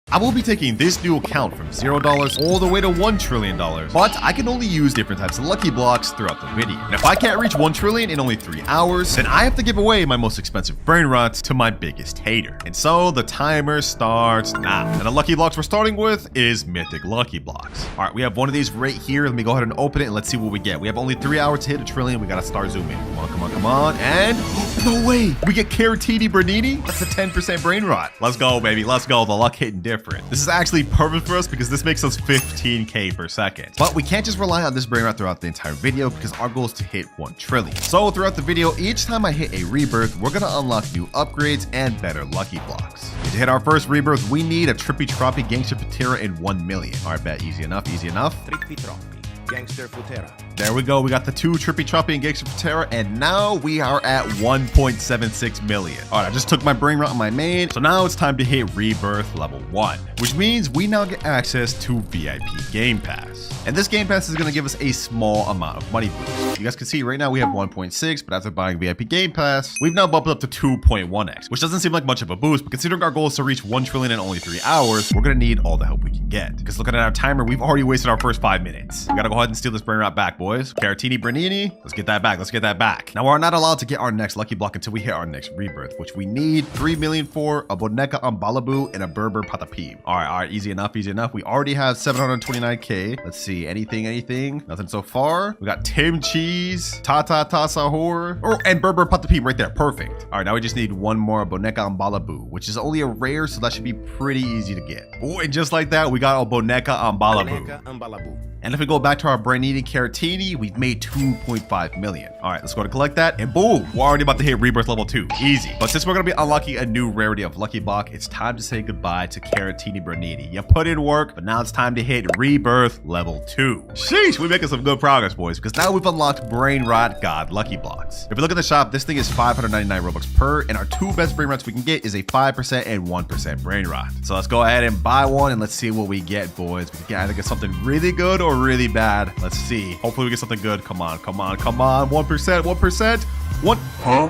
I will be taking this new account from $0 all the way to $1 trillion, but I can only use different types of lucky blocks throughout the video. And if I can't reach 1 trillion in only 3 hours, then I have to give away my most expensive brain rot to my biggest hater. And so the timer starts now. And the lucky blocks we're starting with is mythic lucky blocks. All right, we have one of these right here. Let me go ahead and open it and let's see what we get. We have only 3 hours to hit 1 trillion. We gotta start zooming. Come on, come on, come on. And no way, we get Caratini Bernini. That's a 10% brain rot. Let's go, baby. Let's go. The luck hitting different. This is actually perfect for us because this makes us 15k per second. But we can't just rely on this brain rot throughout the entire video because our goal is to hit 1 trillion. So throughout the video, each time I hit a rebirth, we're gonna unlock new upgrades and better lucky blocks. And to hit our first rebirth, we need a Trippy Troppy Gangster Patera in 1 million. All right, bet, easy enough, easy enough. Trippy Troppy Gangster Patera. There we go. We got the 2 Trippy Troppy and Gangster Patera, and now we are at 1.76 million. All right, I just took my brain rot on my main, so now it's time to hit rebirth level 1, which means we now get access to VIP Game Pass. And this Game Pass is going to give us a small amount of money boost. You guys can see right now we have 1.6, but after buying VIP Game Pass, we've now bumped up to 2.1x, which doesn't seem like much of a boost, but considering our goal is to reach 1 trillion in only 3 hours, we're going to need all the help we can get. Because looking at our timer, we've already wasted our first 5 minutes. We got to go ahead and steal this brain rot back, boys. Caratini Bernini, let's get that back. Let's get that back. Now, we're not allowed to get our next lucky block until we hit our next rebirth, which we need 3 million for, a Boneca Ambalabu, and a Berber Patapim. All right, easy enough, easy enough. We already have 729k. Let's see, anything? Nothing so far. We got Tim Cheese, Tata Sahur, and Berber Patapim right there. Perfect. All right, now we just need one more Boneca Ambalabu, which is only a rare, so that should be pretty easy to get. Oh, and just like that, we got a Boneca Ambalabu. And if we go back to our brain eating Caratini, we've made 2.5 million. All right, let's go to collect that, and boom, we're already about to hit rebirth level 2. Easy. But since we're gonna be unlocking a new rarity of lucky block, it's time to say goodbye to Caratini Bernini. You put in work, but now it's time to hit rebirth level 2. Sheesh, we're making some good progress, boys, because now we've unlocked brain rot god lucky blocks. If we look at the shop, this thing is 599 Robux per, and our 2 best brain rots we can get is a 5% and 1% brain rot. So let's go ahead and buy one, and let's see what we get, boys. We can either get something really good or really bad. Let's see. Hopefully we get something good. Come on, come on, come on. 1%, 1%. What? Huh?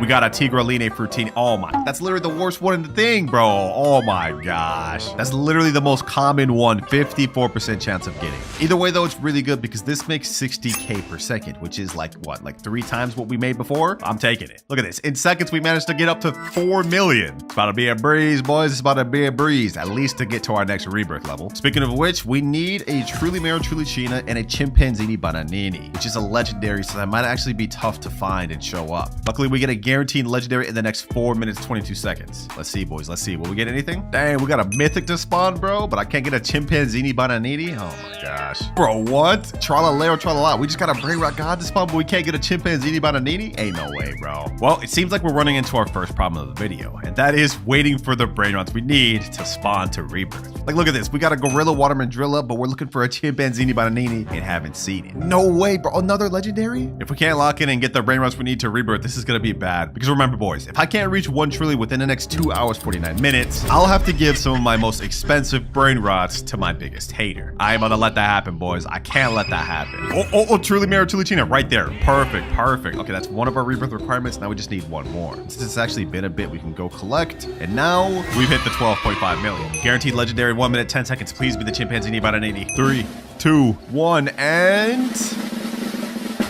We got a Tigraline Fruitini. Oh my, that's literally the worst one in the thing, bro. Oh my gosh. That's literally the most common one, 54% chance of getting. Either way though, it's really good because this makes 60k per second, which is like what, like 3 times what we made before? I'm taking it. Look at this. In seconds, we managed to get up to 4 million. It's about to be a breeze, boys. It's about to be a breeze, at least to get to our next rebirth level. Speaking of which, we need a Truly Mero Trulicina and a Chimpanzini Bananini, which is a legendary, so that might actually be tough to find and show up. Luckily, we get a guaranteed legendary in the next 4 minutes 22 seconds. Let's see, boys. Let's see. Will we get anything? Dang, we got a mythic to spawn, bro, but I can't get a Chimpanzini Bananini. Oh my gosh, bro, what? Tralalero tralala. We just got a brain rot god to spawn, but we can't get a Chimpanzini Bananini. Ain't no way, bro. Well, it seems like we're running into our first problem of the video, and that is waiting for the brain rots we need to spawn to rebirth. Like, look at this. We got a Gorilla Waterman Drilla, but we're looking for a Chimpanzini Bananini and haven't seen it. No way, bro. Another legendary? If we can't lock in and get the brain rots we need to rebirth, this is gonna be bad. Because remember, boys, if I can't reach 1 trillion within the next 2 hours 49 minutes, I'll have to give some of my most expensive brain rots to my biggest hater. I am gonna let that happen, boys. I can't let that happen. Oh, Truly Mero Trulicina right there. Perfect, perfect. Okay, that's one of our rebirth requirements. Now we just need one more. Since it's actually been a bit, we can go collect. And now we've hit the 12.5 million. Guaranteed legendary 1 minute 10 seconds. Please be the Chimpanzini Bananini. 3, 2, 1, and...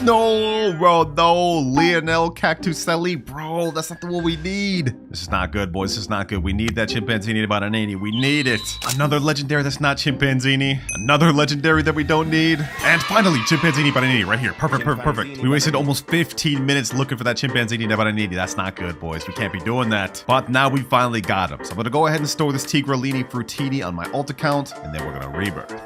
No, bro, no. Lionel Cactuselli, bro, that's not the one we need. This is not good, boys. This is not good. We need that Chimpanzini Bananini. We need it. Another legendary that's not Chimpanzini. Another legendary that we don't need. And finally, Chimpanzini Bananini right here. Perfect, perfect, perfect. We wasted almost 15 minutes looking for that Chimpanzini Bananini. That's not good, boys. We can't be doing that. But now we finally got him. So I'm going to go ahead and store this Tigralini Fruitini on my alt account, and then we're going to rebirth.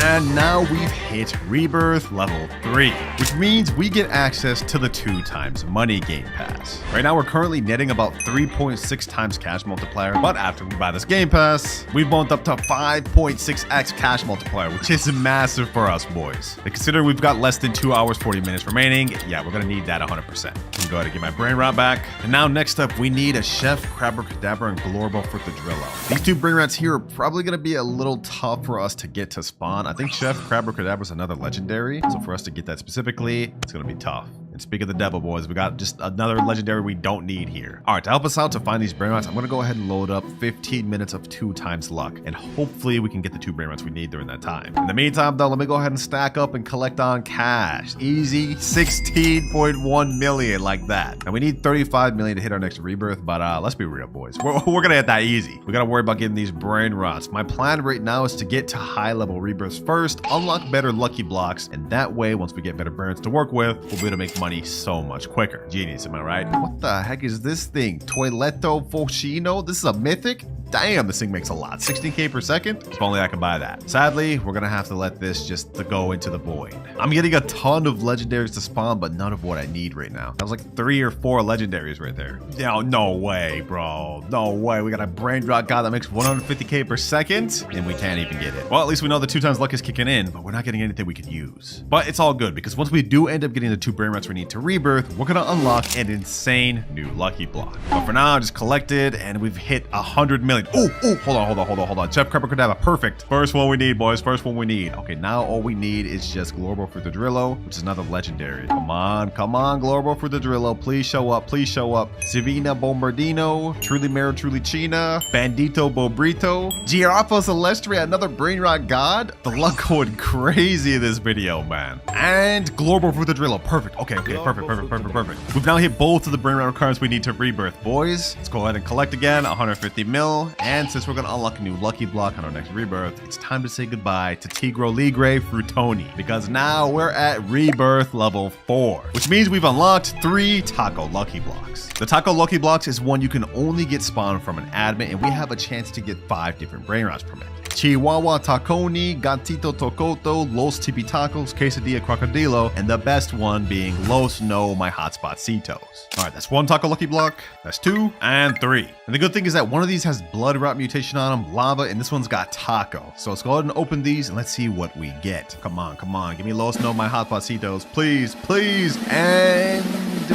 And now we've hit rebirth level 3, which means we get access to the 2 times money game pass. Right now we're currently netting about 3.6 times cash multiplier, but after we buy this game pass, we've bumped up to 5.6x cash multiplier, which is massive for us, boys. And considering we've got less than 2 hours 40 minutes remaining, yeah, we're gonna need that 100%. I'm gonna go ahead and get my brain rot back. And now next up, we need a Chef, Crabber, Cadabra, and Glorbo for the Drillo. These 2 brain rots here are probably gonna be a little tough for us to get to spawn. I think Chef, Crabber, Cadabra is another legendary, so for us to get that specifically, it's gonna be tough. And And speak of the devil, boys, we got just another legendary we don't need here. All right, to help us out to find these brain rots, I'm going to go ahead and load up 15 minutes of 2 times luck. And hopefully we can get the 2 brain rots we need during that time. In the meantime, though, let me go ahead and stack up and collect on cash. Easy 16.1 million like that. And we need 35 million to hit our next rebirth, but let's be real, boys. We're gonna hit that easy. We gotta worry about getting these brain rots. My plan right now is to get to high level rebirths first, unlock better lucky blocks, and that way, once we get better brains to work with, we'll be able to make money so much quicker. Genius, am I right? What the heck is this thing? Toiletto Foschino? This is a mythic? Damn, this thing makes a lot. 16k per second? If only I can buy that. Sadly, we're gonna have to let this just to go into the void. I'm getting a ton of legendaries to spawn, but none of what I need right now. That was like 3 or 4 legendaries right there. No way, bro. No way. We got a brain rot god that makes 150k per second, and we can't even get it. Well, at least we know the 2 times luck is kicking in, but we're not getting anything we could use. But it's all good, because once we do end up getting the 2 brain rots we need to rebirth, we're gonna unlock an insane new lucky block. But for now, I just collected, and we've hit 100 million. Oh, hold on. Chef Crepper Cadabra, perfect. First one we need, boys. First one we need. Okay, now all we need is just Glorbo for the Drillo, which is another legendary. Come on, Glorbo for the Drillo. Please show up, Savina Bombardino, Truly Mero Trulicina, Bandito Bobrito, Giraffa Celestria, another brain rot god. The luck going crazy in this video, man. And Glorbo for the Drillo, perfect. Okay, perfect. We've now hit both of the brain rot requirements we need to rebirth, boys. Let's go ahead and collect again, 150 mil. And since we're gonna unlock a new lucky block on our next rebirth, it's time to say goodbye to Tigro Ligre Frutoni, because now we're at rebirth level 4, which means we've unlocked 3 taco lucky blocks. The taco lucky blocks is one you can only get spawned from an admin, and we have a chance to get 5 different brain rots from it. Chihuahua Taconi, Gatito Tocoto, Los Tipitacos, Quesadilla Crocodilo, and the best one being Los No My Hotspot Citos. All right, that's 1 taco lucky block, that's 2, and 3. And the good thing is that one of these has blood rot mutation on them, lava, and this one's got taco. So let's go ahead and open these and let's see what we get. Come on, give me Los No My Hotspot Citos, please. And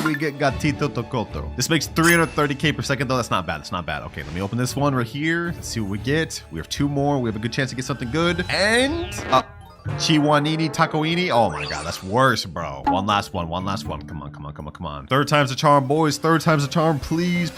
we get Gatito Tocoto. This makes 330k per second though. That's not bad. Okay, let me open this one right here. Let's see what we get. We have 2 more. We have a good chance to get something good. And Chihuanini Tacoini. Oh my god, that's worse, bro. One last one. Come on. 3rd time's the charm, boys. 3rd time's the charm. Please.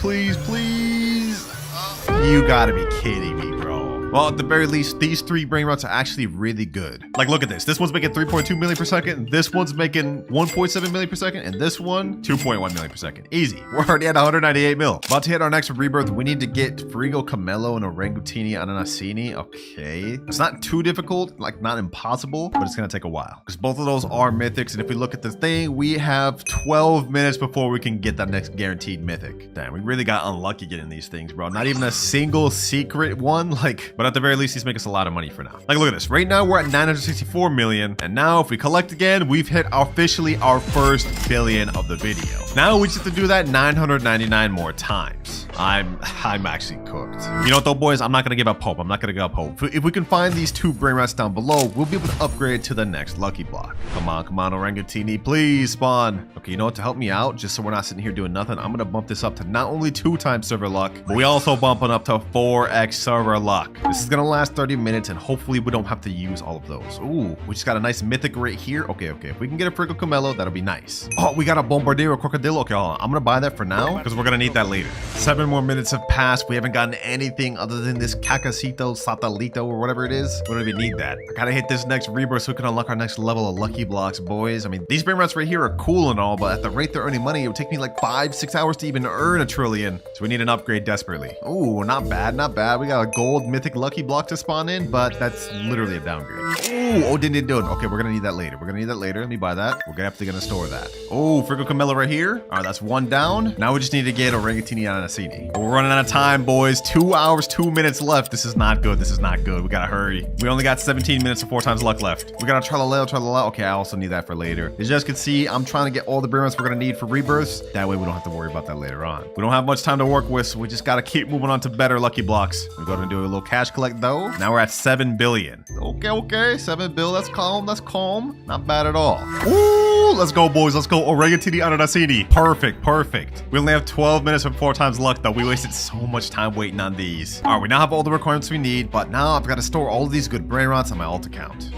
You gotta be kidding me, bro. Well, at the very least, these 3 brain rots are actually really good. Like, look at this. This one's making 3.2 million per second. This one's making 1.7 million per second. And this one, 2.1 million per second. Easy. We're already at 198 mil. About to hit our next rebirth. We need to get Frigo Camelo and Orangutini Ananasini. Okay. It's not too difficult, like not impossible, but it's going to take a while. Because both of those are mythics. And if we look at the thing, we have 12 minutes before we can get that next guaranteed mythic. Damn, we really got unlucky getting these things, bro. Not even a single secret one. Like, but at the very least, these make us a lot of money for now. Like, look at this. Right now, we're at 964 million. And now, if we collect again, we've hit officially our first billion of the video. Now, we just have to do that 999 more times. I'm actually cooked. You know what, though, boys? I'm not going to give up hope. If we can find these 2 brain rots down below, we'll be able to upgrade to the next lucky block. Come on, Orangutini. Please spawn. Okay, you know what? To help me out, just so we're not sitting here doing nothing, I'm going to bump this up to not only 2 times server luck, but we also bumping up to 4x server luck. This is going to last 30 minutes, and hopefully we don't have to use all of those. Ooh, we just got a nice mythic right here. Okay. If we can get a Frigo Camelo, that'll be nice. Oh, we got a Bombardero Crocodilo. Okay, hold on. I'm going to buy that for now, because we're going to need that later. 7 more minutes have passed. We haven't gotten anything other than this Cacacito, Satalito, or whatever it is. We don't even need that. I gotta hit this next rebirth so we can unlock our next level of lucky blocks, boys. I mean, these brain rots right here are cool and all, but at the rate they're earning money, it would take me like 5-6 hours to even earn a trillion. So we need an upgrade desperately. Ooh, not bad. We got a gold mythic lucky block to spawn in, but that's literally a downgrade. Ooh, didn't do it. Okay, we're gonna need that later. Let me buy that. We're definitely gonna store that. Oh, Frigo Camelo right here. All right, that's 1 down. Now we just need to get Orangutini Ananasini. We're running out of time, boys. 2 hours, 2 minutes left. This is not good. We gotta hurry. We only got 17 minutes and 4 times luck left. We got a Tralala. Okay, I also need that for later. As you guys can see, I'm trying to get all the brain rots we're gonna need for rebirths. That way we don't have to worry about that later on. We don't have much time to work with, so we just gotta keep moving on to better lucky blocks. We're going to do a little cash collect though. Now we're at 7 billion. Okay. 7 bill. That's calm. Not bad at all. Ooh, let's go, boys. Let's go. Orangutini Ananasini. Perfect. We only have 12 minutes and 4 times luck though. We wasted so much time waiting on these. All right, we now have all the requirements we need, but now I've got to store all of these good brain rots on my alt account.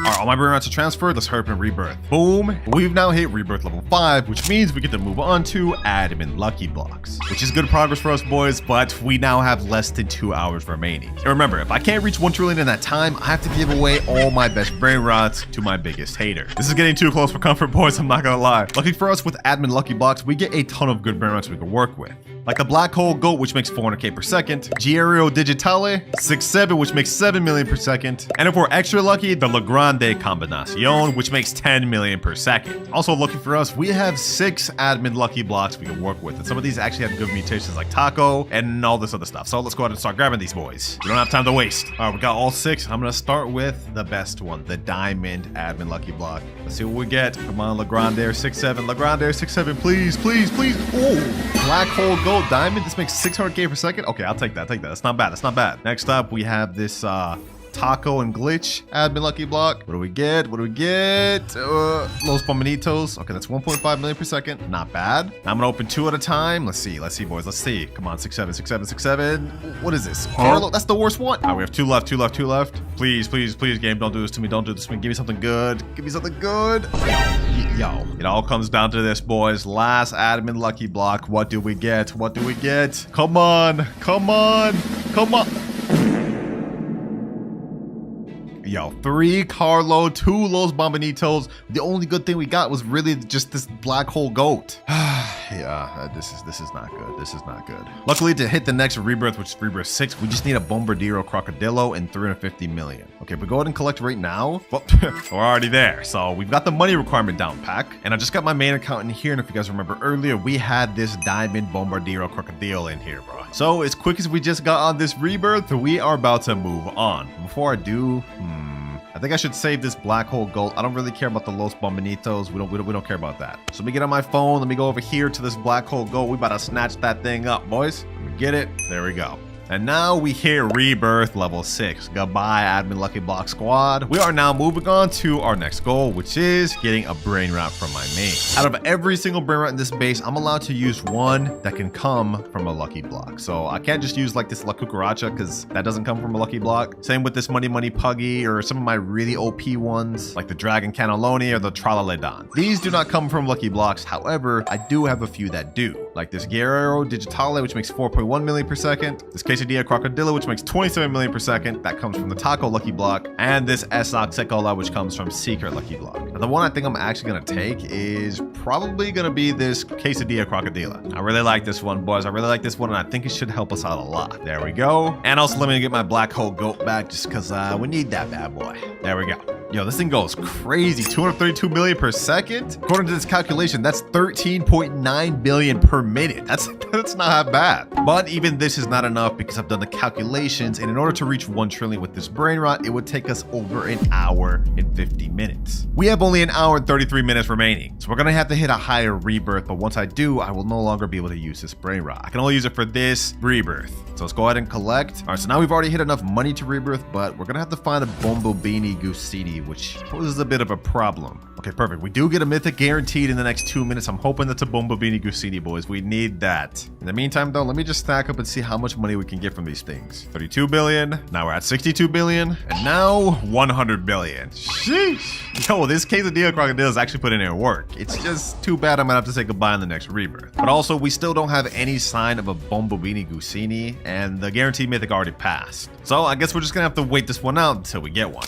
right, all my brain rots are transferred. Let's hurry up and rebirth. Boom. We've now hit rebirth level 5, which means we get to move on to admin lucky blocks, which is good progress for us, boys, but we now have less than 2 hours remaining. And remember, if I can't reach 1 trillion in that time, I have to give away all my best brain rots to my biggest hater. This is getting too close for comfort, boys, I'm not gonna lie. Lucky for us, with admin lucky blocks, we get a ton of good brain rots we can work with. Like the black hole goat, which makes 400k per second, Giario Digitale 6-7, which makes 7 million per second, and if we're extra lucky, the La Grande Combinacion, which makes 10 million per second. Also lucky for us, we have 6 admin lucky blocks we can work with, and some of these actually have good mutations like Taco and all this other stuff. So let's go ahead and start grabbing these boys. We don't have time to waste. All right, we got all 6. I'm gonna start with the best one, the diamond admin lucky block. Let's see what we get. Come on, La Grande 6-7, La Grande 6-7, please, please, please. Oh, black hole goat diamond. This makes 600k per second. Okay, I'll take that. That's not bad. That's not bad. Next up, we have this Taco and Glitch admin lucky block. What do we get? What do we get? Los Bombonitos. Okay, that's 1.5 million per second. Not bad. Now I'm gonna open 2 at a time. Let's see, boys. Let's see. Come on, 6-7, 6-7, 6-7. What is this? Carlo? That's the worst one. All right, we have 2 left, 2 left, 2 left. Please, please, please, game, don't do this to me. Don't do this to me. Give me something good. Give me something good. Yo, it all comes down to this, boys. Last admin lucky block. What do we get? What do we get? Come on, come on, come on. Yo, 3 Carlo, 2 Los Bombonitos. The only good thing we got was really just this black hole goat. Yeah, this is not good. This is not good. Luckily, to hit the next rebirth, which is rebirth 6, we just need a Bombardiro Crocodillo and 350 million. Okay, but go ahead and collect right now. Well, we're already there. So we've got the money requirement down pack. And I just got my main account in here. And if you guys remember earlier, we had this diamond Bombardiro Crocodile in here, bro. So as quick as we just got on this rebirth, we are about to move on. Before I do, I think I should save this black hole gold. I don't really care about the Los Bombonitos. We don't care about that. So let me get on my phone. Let me go over here to this black hole gold. We about to snatch that thing up, boys. Let me get it. There we go. And now we hit rebirth level 6. Goodbye, admin lucky block squad. We are now moving on to our next goal, which is getting a brain rot from my main. Out of every single brain rot in this base, I'm allowed to use one that can come from a lucky block. So I can't just use like this La Cucaracha because that doesn't come from a lucky block. Same with this Money Money Puggy or some of my really OP ones like the Dragon Cannelloni or the Tralaledon. These do not come from lucky blocks. However, I do have a few that do, like this Guerrero Digitale, which makes 4.1 million per second. This Quesadilla Crocodilla, which makes 27 million per second. That comes from the Taco lucky block. And this Esoc Secola, which comes from Secret lucky block. Now, the one I think I'm actually going to take is probably going to be this Quesadilla Crocodilla. I really like this one, boys. I really like this one, and I think it should help us out a lot. There we go. And also let me get my black hole goat back just because we need that bad boy. There we go. Yo, this thing goes crazy. 232 million per second. According to this calculation, that's 13.9 billion per minute. That's not bad. But even this is not enough because I've done the calculations, and in order to reach 1 trillion with this brain rot, it would take us over an hour and 50 minutes. We have only an hour and 33 minutes remaining, so we're gonna have to hit a higher rebirth, but once I do, I will no longer be able to use this brain rot. I can only use it for this rebirth. So let's go ahead and collect. All right, so now we've already hit enough money to rebirth, but we're gonna have to find a Bombobini Gusini, which poses a bit of a problem. Okay, perfect. We do get a mythic guaranteed in the next 2 minutes. I'm hoping that's a Bombobini Gusini, boys. We need that. In the meantime, though, let me just stack up and see how much money we can get from these things. 32 billion. Now we're at 62 billion. And now 100 billion. Sheesh. Yo, this Quesadilla Crocodile is actually putting in work. It's just too bad I'm gonna have to say goodbye in the next rebirth. But also, we still don't have any sign of a Bombobini Gusini, and the guaranteed mythic already passed. So I guess we're just gonna have to wait this one out until we get one.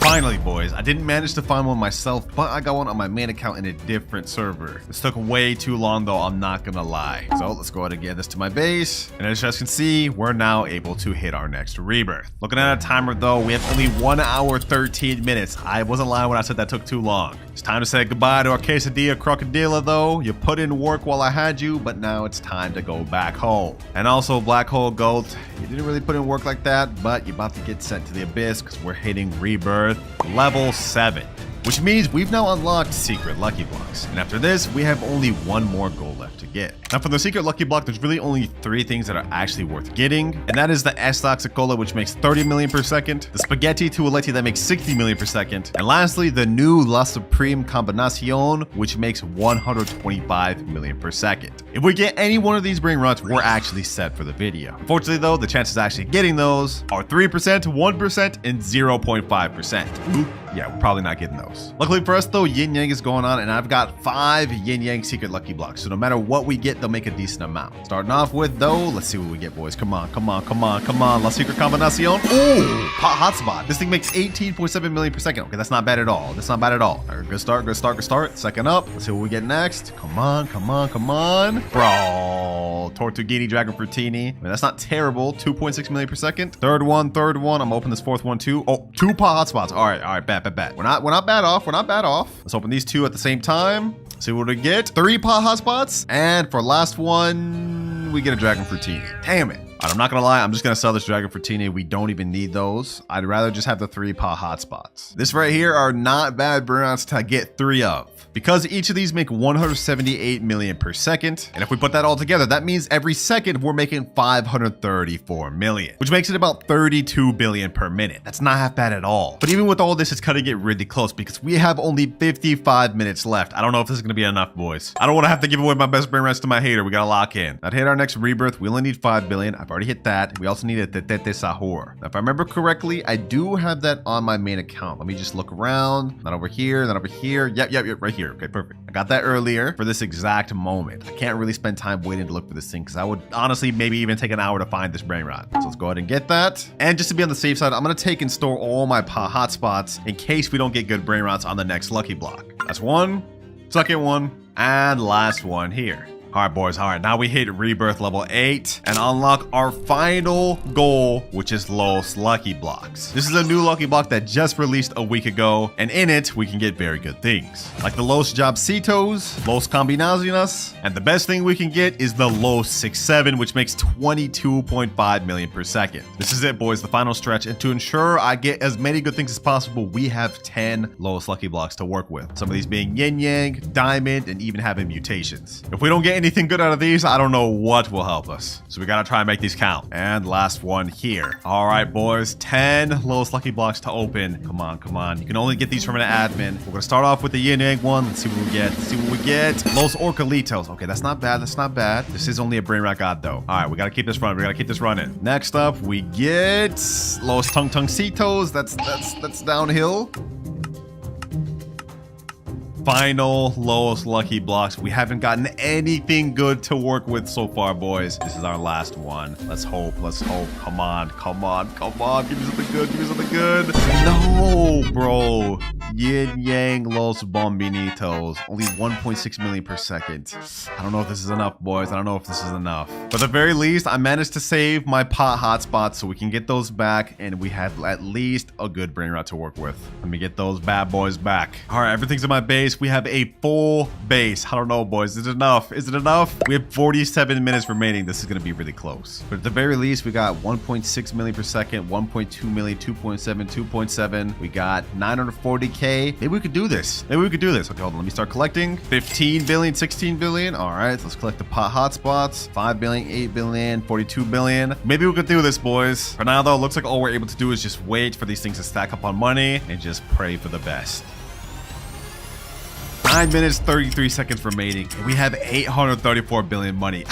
Finally, boys, I didn't manage to find one myself, but I got one on my main account in a different server. This took way too long though, I'm not gonna lie. So let's go ahead and get this to my base. And as you guys can see, we're now able to hit our next rebirth. Looking at a timer though, we have only 1 hour, 13 minutes. I wasn't lying when I said that took too long. It's time to say goodbye to our Quesadilla Crocodilla though. You put in work while I had you, but now it's time to go back home. And also, Black Hole Goat, you didn't really put in work like that, but you're about to get sent to the abyss because we're hitting rebirth level 7. which means we've now unlocked secret lucky blocks. And after this, we have only one more goal left to get. Now for the secret lucky block, there's really only 3 things that are actually worth getting. And that is the S-Toxicola, which makes 30 million per second, the Spaghetti Tualetti that makes 60 million per second, and lastly, the new La Supreme Combinacion, which makes 125 million per second. If we get any one of these brain rots, we're actually set for the video. Unfortunately though, the chances of actually getting those are 3%, 1%, and 0.5%. Yeah, we're probably not getting those. Luckily for us though, Yin Yang is going on and I've got 5 Yin Yang secret lucky blocks. So no matter what we get, they'll make a decent amount. Starting off with though, let's see what we get, boys. Come on, come on, come on, come on. La Secret Combinacion. Oh, hotspot. This thing makes 18.7 million per second. Okay, that's not bad at all. That's not bad at all. All right, good start, good start, good start. Second up, let's see what we get next. Come on, come on, come on. Bro, Tortughini Dragon Fruitini. I mean, that's not terrible. 2.6 million per second. Third one. I'm open this fourth one too. Oh, 2 pot hotspots. All right, bet. We're not bad off. We're not bad off. Let's open these 2 at the same time. See what we get. 3 pot hotspots. And for last one, we get a Dragon Fruitini. Damn it. All right, I'm not gonna lie, I'm just gonna sell this Dragon Fruitini. We don't even need those. I'd rather just have the 3 pot hotspots. This right here are not bad burnouts to get 3 of, because each of these make 178 million per second. And if we put that all together, that means every second we're making 534 million, which makes it about 32 billion per minute. That's not half bad at all. But even with all this, it's gonna get really close because we have only 55 minutes left. I don't know if this is gonna be enough, boys. I don't wanna have to give away my best brain rest to my hater. We gotta lock in. Now to hit our next rebirth, we only need 5 billion. I've already hit that. We also need a Tetete Sahur. Now, if I remember correctly, I do have that on my main account. Let me just look around. Not over here, not over here. Yep, right here. Okay, perfect. I got that earlier for this exact moment. I can't really spend time waiting to look for this thing because I would honestly maybe even take an hour to find this brain rot. So let's go ahead and get that. And just to be on the safe side, I'm going to take and store all my hotspots in case we don't get good brain rots on the next lucky block. That's one, second one, and last one here. All right, boys. All right, now we hit rebirth level 8 and unlock our final goal, which is Los Lucky Blocks. This is a new lucky block that just released a week ago, and in it, we can get very good things, like the Los Jobcitos, Los Combinaciones, and the best thing we can get is the Los 6-7, which makes 22.5 million per second. This is it, boys, the final stretch, and to ensure I get as many good things as possible, we have 10 Los Lucky Blocks to work with. Some of these being Yin Yang, Diamond, and even having mutations. If we don't get anything good out of these, I don't know what will help us. So we gotta try and make these count. And last one here. All right, boys, 10 lowest lucky blocks to open. Come on, come on. You can only get these from an admin. We're gonna start off with the Yin Yang one. Let's see what we get. Let's see what we get. Los Orcalitos. Okay, that's not bad. That's not bad. This is only a brain rot god though. All right, we gotta keep this running. We gotta keep this running. Next up, we get Los Tungtungcitos. That's downhill. Final lowest lucky blocks. We haven't gotten anything good to work with so far, boys. This is our last one. Let's hope. Let's hope. Come on. Come on. Come on. Give me something good. Give me something good. No, bro. Yin Yang Los Bombinitos. Only 1.6 million per second. I don't know if this is enough, boys. I don't know if this is enough. But at the very least, I managed to save my pot hotspots so we can get those back, and we have at least a good brain rot to work with. Let me get those bad boys back. All right, everything's in my base. We have a full base. I don't know, boys. Is it enough? Is it enough? We have 47 minutes remaining. This is going to be really close. But at the very least, we got 1.6 million per second, 1.2 million, 2.7, 2.7. We got 940K. Maybe we could do this. Maybe we could do this. Okay, hold on. Let me start collecting. 15 billion, 16 billion. All right, let's collect the pot hotspots. 5 billion, 8 billion, 42 billion. Maybe we could do this, boys. For now, though, it looks like all we're able to do is just wait for these things to stack up on money and just pray for the best. 9 minutes, 33 seconds remaining. And we have 834 billion money.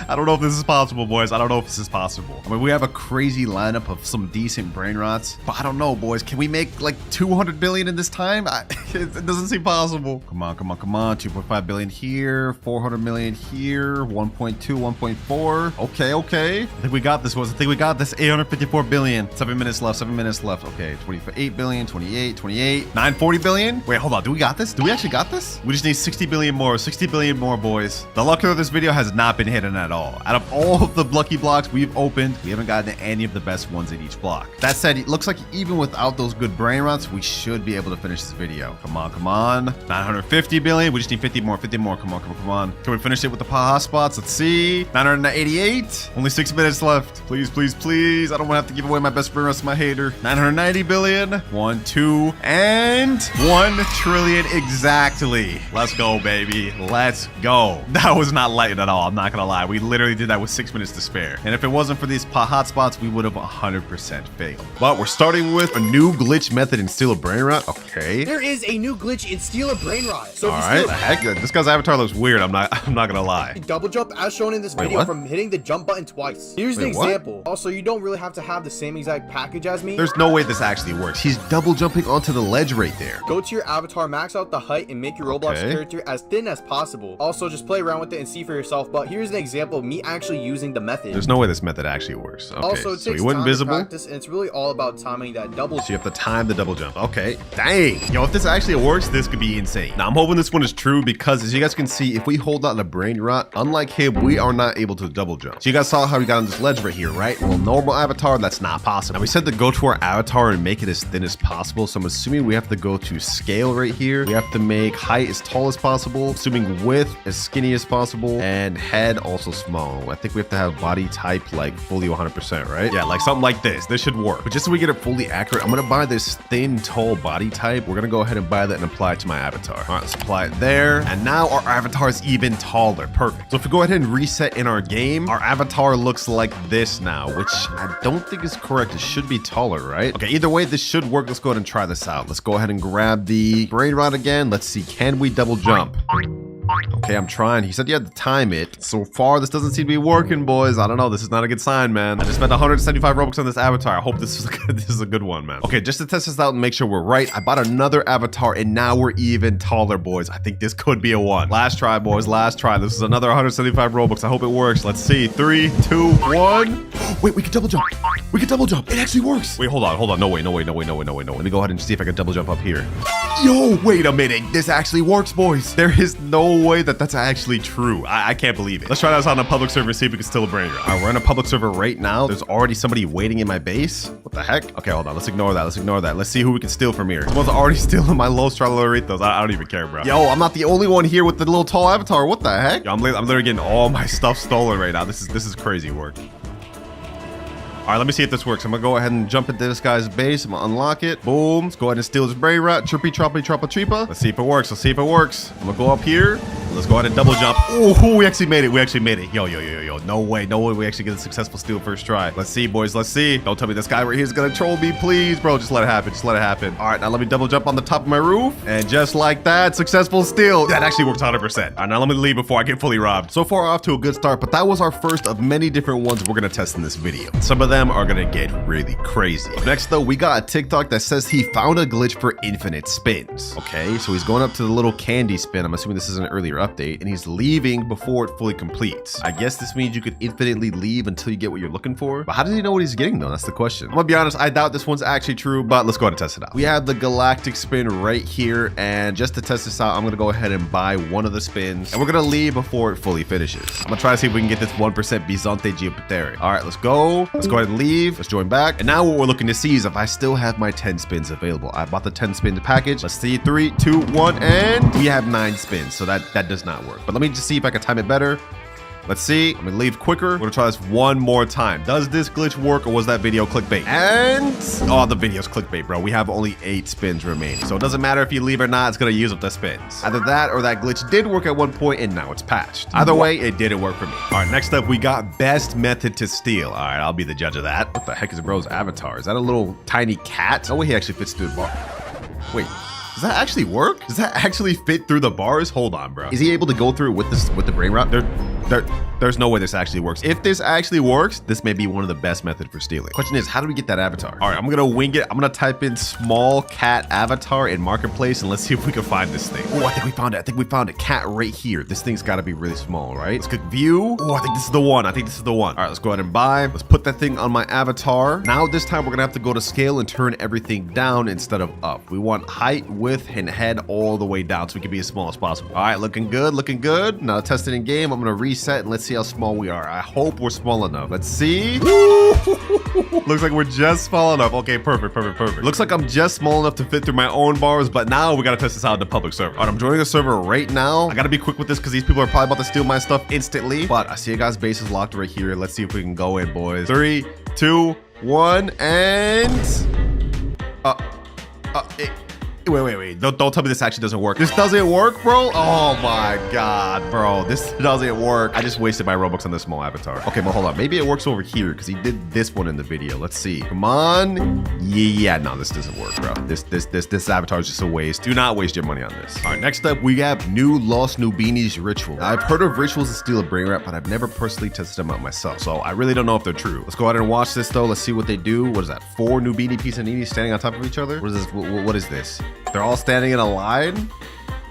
I don't know if this is possible, boys. I don't know if this is possible. I mean, we have a crazy lineup of some decent brain rots, but I don't know, boys. Can we make like 200 billion in this time? It doesn't seem possible. Come on, come on, come on. 2.5 billion here, 400 million here, 1.2, 1.4. Okay, okay. I think we got this, boys. I think we got this. 854 billion. 7 minutes left, 7 minutes left. Okay, 28 billion, 28, 28, 940 billion. Wait, hold on. Do we got this? Do we actually got this? We just need 60 billion more, 60 billion more, boys. The luck of this video has not been hidden at all. all. Out of all of the lucky blocks we've opened, we haven't gotten any of the best ones in each block. That said, it looks like even without those good brain rots, we should be able to finish this video. Come on, come on. 950 billion. We just need 50 more, 50 more. Come on, come on, come on. Can we finish it with the paha spots? Let's see. 988. Only 6 minutes left. Please, please, please. I don't want to have to give away my best brain rots to my hater. 990 billion. 1, 2, and 1 trillion exactly. Let's go, baby. Let's go. That was not light at all. I'm not gonna lie. We literally did that with 6 minutes to spare. And if it wasn't for these hot spots, we would have 100% failed. But we're starting with a new glitch method in Steal a Brain Rot. Okay. There is a new glitch in Steal a Brain Rot. So all right. The heck, this guy's avatar looks weird. I'm not gonna lie. Double jump as shown in this video from hitting the jump button twice. Here's an example. What? Also, you don't really have to have the same exact package as me. There's no way this actually works. He's double jumping onto the ledge right there. Go to your avatar, max out the height, and make your Roblox character as thin as possible. Also, just play around with it and see for yourself. But here's an example of me actually using the method. There's no way this method actually works. Okay, also, it takes so he went invisible. practice, and it's really all about timing that double. So you have to time the double jump. Okay, dang. Yo, if this actually works, this could be insane. Now, I'm hoping this one is true because as you guys can see, if we hold out a brain rot, unlike him, we are not able to double jump. So you guys saw how we got on this ledge right here, right? Well, normal avatar, that's not possible. Now, we said to go to our avatar and make it as thin as possible. So I'm assuming we have to go to scale right here. We have to make height as tall as possible, assuming width as skinny as possible, and head also small. I think we have to have body type like fully 100%, right? Yeah, like something like this. This should work. But just so we get it fully accurate, I'm gonna buy this thin, tall body type. We're gonna go ahead and buy that and apply it to my avatar. All right, let's apply it there. And now our avatar is even taller. Perfect. So if we go ahead and reset in our game, our avatar looks like this now, which I don't think is correct. It should be taller, right? Okay, either way, this should work. Let's go ahead and try this out. Let's go ahead and grab the brain rod again. Let's see, can we double jump? Okay, I'm trying. He said you had to time it. So far, this doesn't seem to be working, boys. I don't know. This is not a good sign, man. I just spent 175 Robux on this avatar. I hope this is a good one, man. Okay, just to test this out and make sure we're right, I bought another avatar, and now we're even taller, boys. I think this could be a 1. Last try, boys. Last try. This is another 175 Robux. I hope it works. Let's see. 3, 2, 1. Wait, we can double jump. We can double jump. It actually works. Wait, hold on. Hold on. No way. No way. No way. No way. No way. No way. Let me go ahead and see if I can double jump up here. Yo, wait a minute. This actually works, boys. There is no way that that's actually true. I can't believe it. Let's try this on a public server, see if we can steal a brain rot. All right, we're in a public server right now. There's already somebody waiting in my base. What the heck? Okay, hold on. Let's ignore that. Let's ignore that. Let's see who we can steal from here. Someone's already stealing my Los Traloritos. I don't even care, bro. Yo, I'm not the only one here with the little tall avatar. What the heck? Yo, I'm literally getting all my stuff stolen right now. This is crazy work. All right, let me see if this works. I'm gonna go ahead and jump into this guy's base. I'm gonna unlock it. Boom. Let's go ahead and steal his brain rot. Trippy, troppy, troppa, treepa. Let's see if it works. Let's see if it works. I'm gonna go up here. Let's go ahead and double jump. Oh, we actually made it. We actually made it. Yo. No way. No way we actually get a successful steal first try. Let's see, boys. Let's see. Don't tell me this guy right here is gonna troll me, please, bro. Just let it happen. Just let it happen. All right, now let me double jump on the top of my roof. And just like that, successful steal. That actually works 100%. All right, now let me leave before I get fully robbed. So far off to a good start, but that was our first of many different ones we're gonna test in this video. Some of them are gonna get really crazy. Next though, we got a TikTok that says he found a glitch for infinite spins. Okay, so he's going up to the little candy spin. I'm assuming this is an earlier update, and he's leaving before it fully completes. I guess this means you could infinitely leave until you get what you're looking for. But how does he know what he's getting though? That's the question. I'm gonna be honest, I doubt this one's actually true, but let's go ahead and test it out. We have the galactic spin right here, and just to test this out, I'm gonna go ahead and buy one of the spins, and we're gonna leave before it fully finishes. I'm gonna try to see if we can get this 1% Bizante Geopateri. All right, let's go. Let's go ahead and leave. Let's join back. And now what we're looking to see is if I still have my 10 spins available. I bought the 10 spin package. Let's see. 3, 2, 1, and we have 9 spins. So that does not work. But let me just see if I can time it better. Let's see. I'm gonna leave quicker. We're gonna try this one more time. Does this glitch work, or was that video clickbait? And oh, the video's clickbait, bro. We have only 8 spins remaining, so it doesn't matter if you leave or not. It's gonna use up the spins. Either that or that glitch did work at one point and now it's patched. Either way, it didn't work for me. All right, next up we got best method to steal. All right, I'll be the judge of that. What the heck is bro's avatar? Is that a little tiny cat? Oh wait, he actually fits through the bar. Wait. Does that actually work? Does that actually fit through the bars? Hold on, bro. Is he able to go through with the brain rot? There's no way this actually works. If this actually works, this may be one of the best methods for stealing. Question is, how do we get that avatar? All right, I'm gonna wing it. I'm gonna type in small cat avatar in marketplace and let's see if we can find this thing. Oh, I think we found it. I think we found a cat right here. This thing's gotta be really small, right? Let's click view. Oh, I think this is the one. I think this is the one. All right, let's go ahead and buy. Let's put that thing on my avatar. Now this time we're gonna have to go to scale and turn everything down instead of up. We want height, width, and head all the way down so we can be as small as possible. All right, looking good, looking good. Now test it in game. I'm gonna reset and let's see how small we are. I hope we're small enough. Let's see. Looks like we're just small enough. Okay, perfect. Looks like I'm just small enough to fit through my own bars, but now we gotta test this out in the public server. All right, I'm joining the server right now. I gotta be quick with this because these people are probably about to steal my stuff instantly, but I see a guy's base is locked right here. Let's see if we can go in, boys. 3, 2, 1, and... Wait. Don't tell me this actually doesn't work. This doesn't work, bro? Oh my God, bro. This doesn't work. I just wasted my Robux on this small avatar. Okay, but hold on. Maybe it works over here because he did this one in the video. Let's see. Come on. Yeah, no, this doesn't work, bro. This avatar is just a waste. Do not waste your money on this. All right, next up, we have new Lost Nubinis ritual. Now, I've heard of rituals to steal a brain rat, but I've never personally tested them out myself. So I really don't know if they're true. Let's go ahead and watch this though. Let's see what they do. What is that? 4 Nubini Pisaninis standing on top of each other? What is this? What is this? They're all standing in a line.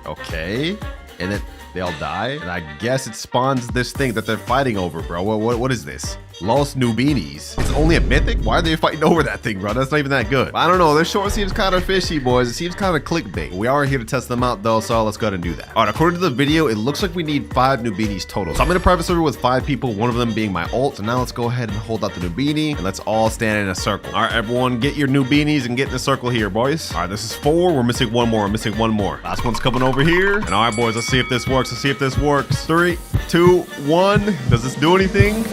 Okay. And then they all die. And I guess it spawns this thing that they're fighting over, bro. What is this? Lost Nubinis. It's only a mythic? Why are they fighting over that thing, bro? That's not even that good. I don't know. This short seems kind of fishy, boys. It seems kind of clickbait. We are here to test them out, though, so let's go ahead and do that. All right, according to the video, it looks like we need 5 Nubinis total. So I'm in a private server with 5 people, one of them being my ult. So now let's go ahead and hold out the Nubini, and let's all stand in a circle. All right, everyone, get your Nubinis and get in a circle here, boys. All right, this is 4. We're missing one more. Last one's coming over here. And all right, boys, let's see if this works. 3, 2, 1. Does this do anything?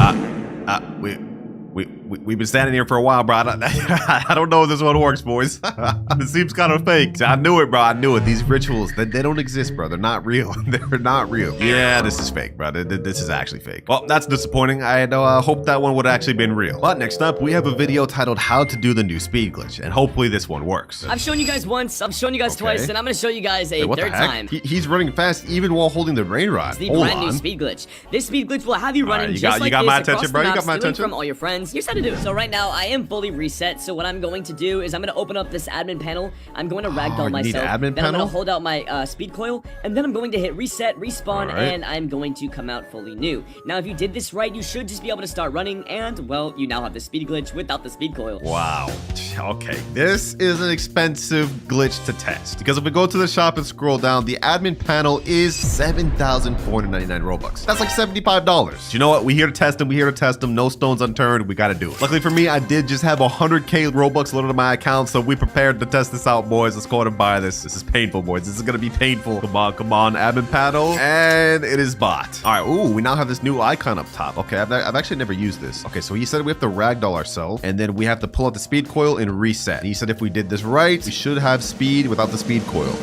We've been standing here for a while, bro. I don't know if this one works, boys. It seems kind of fake. I knew it, bro. I knew it. These rituals, they don't exist, bro. They're not real. They're not real. Yeah, this is fake, bro. This is actually fake. Well, that's disappointing. I had hoped that one would have actually been real. But next up, we have a video titled How to Do the New Speed Glitch, and hopefully this one works. I've shown you guys once, I've shown you guys twice, and I'm gonna show you guys a third time. He's running fast even while holding the brain rod. It's the brand new speed glitch. This speed glitch will have you running just like this my attention, across bro. the You map, got my attention from all your friends. Here's how to do it. So right now, I am fully reset. So what I'm going to do is I'm going to open up this admin panel. I'm going to ragdoll myself. Then I'm going to hold out my speed coil, and then I'm going to hit reset, respawn, and I'm going to come out fully new. Now, if you did this right, you should just be able to start running, and well, you now have the speed glitch without the speed coil. Wow. Okay, this is an expensive glitch to test because if we go to the shop and scroll down, the admin panel is 7,499 Robux. That's like $75. You know what? We're here to test them. No stones unturned. We got to do it. Luckily for me, I did just have 100K Robux loaded to my account, so we prepared to test this out, boys. Let's go ahead and buy this. This is painful, boys. This is gonna be painful. Come on, admin panel, and it is bought. All right, ooh, we now have this new icon up top. Okay, I've actually never used this. Okay, so he said we have to ragdoll ourselves, and then we have to pull out the speed coil and reset. And he said if we did this right, we should have speed without the speed coil.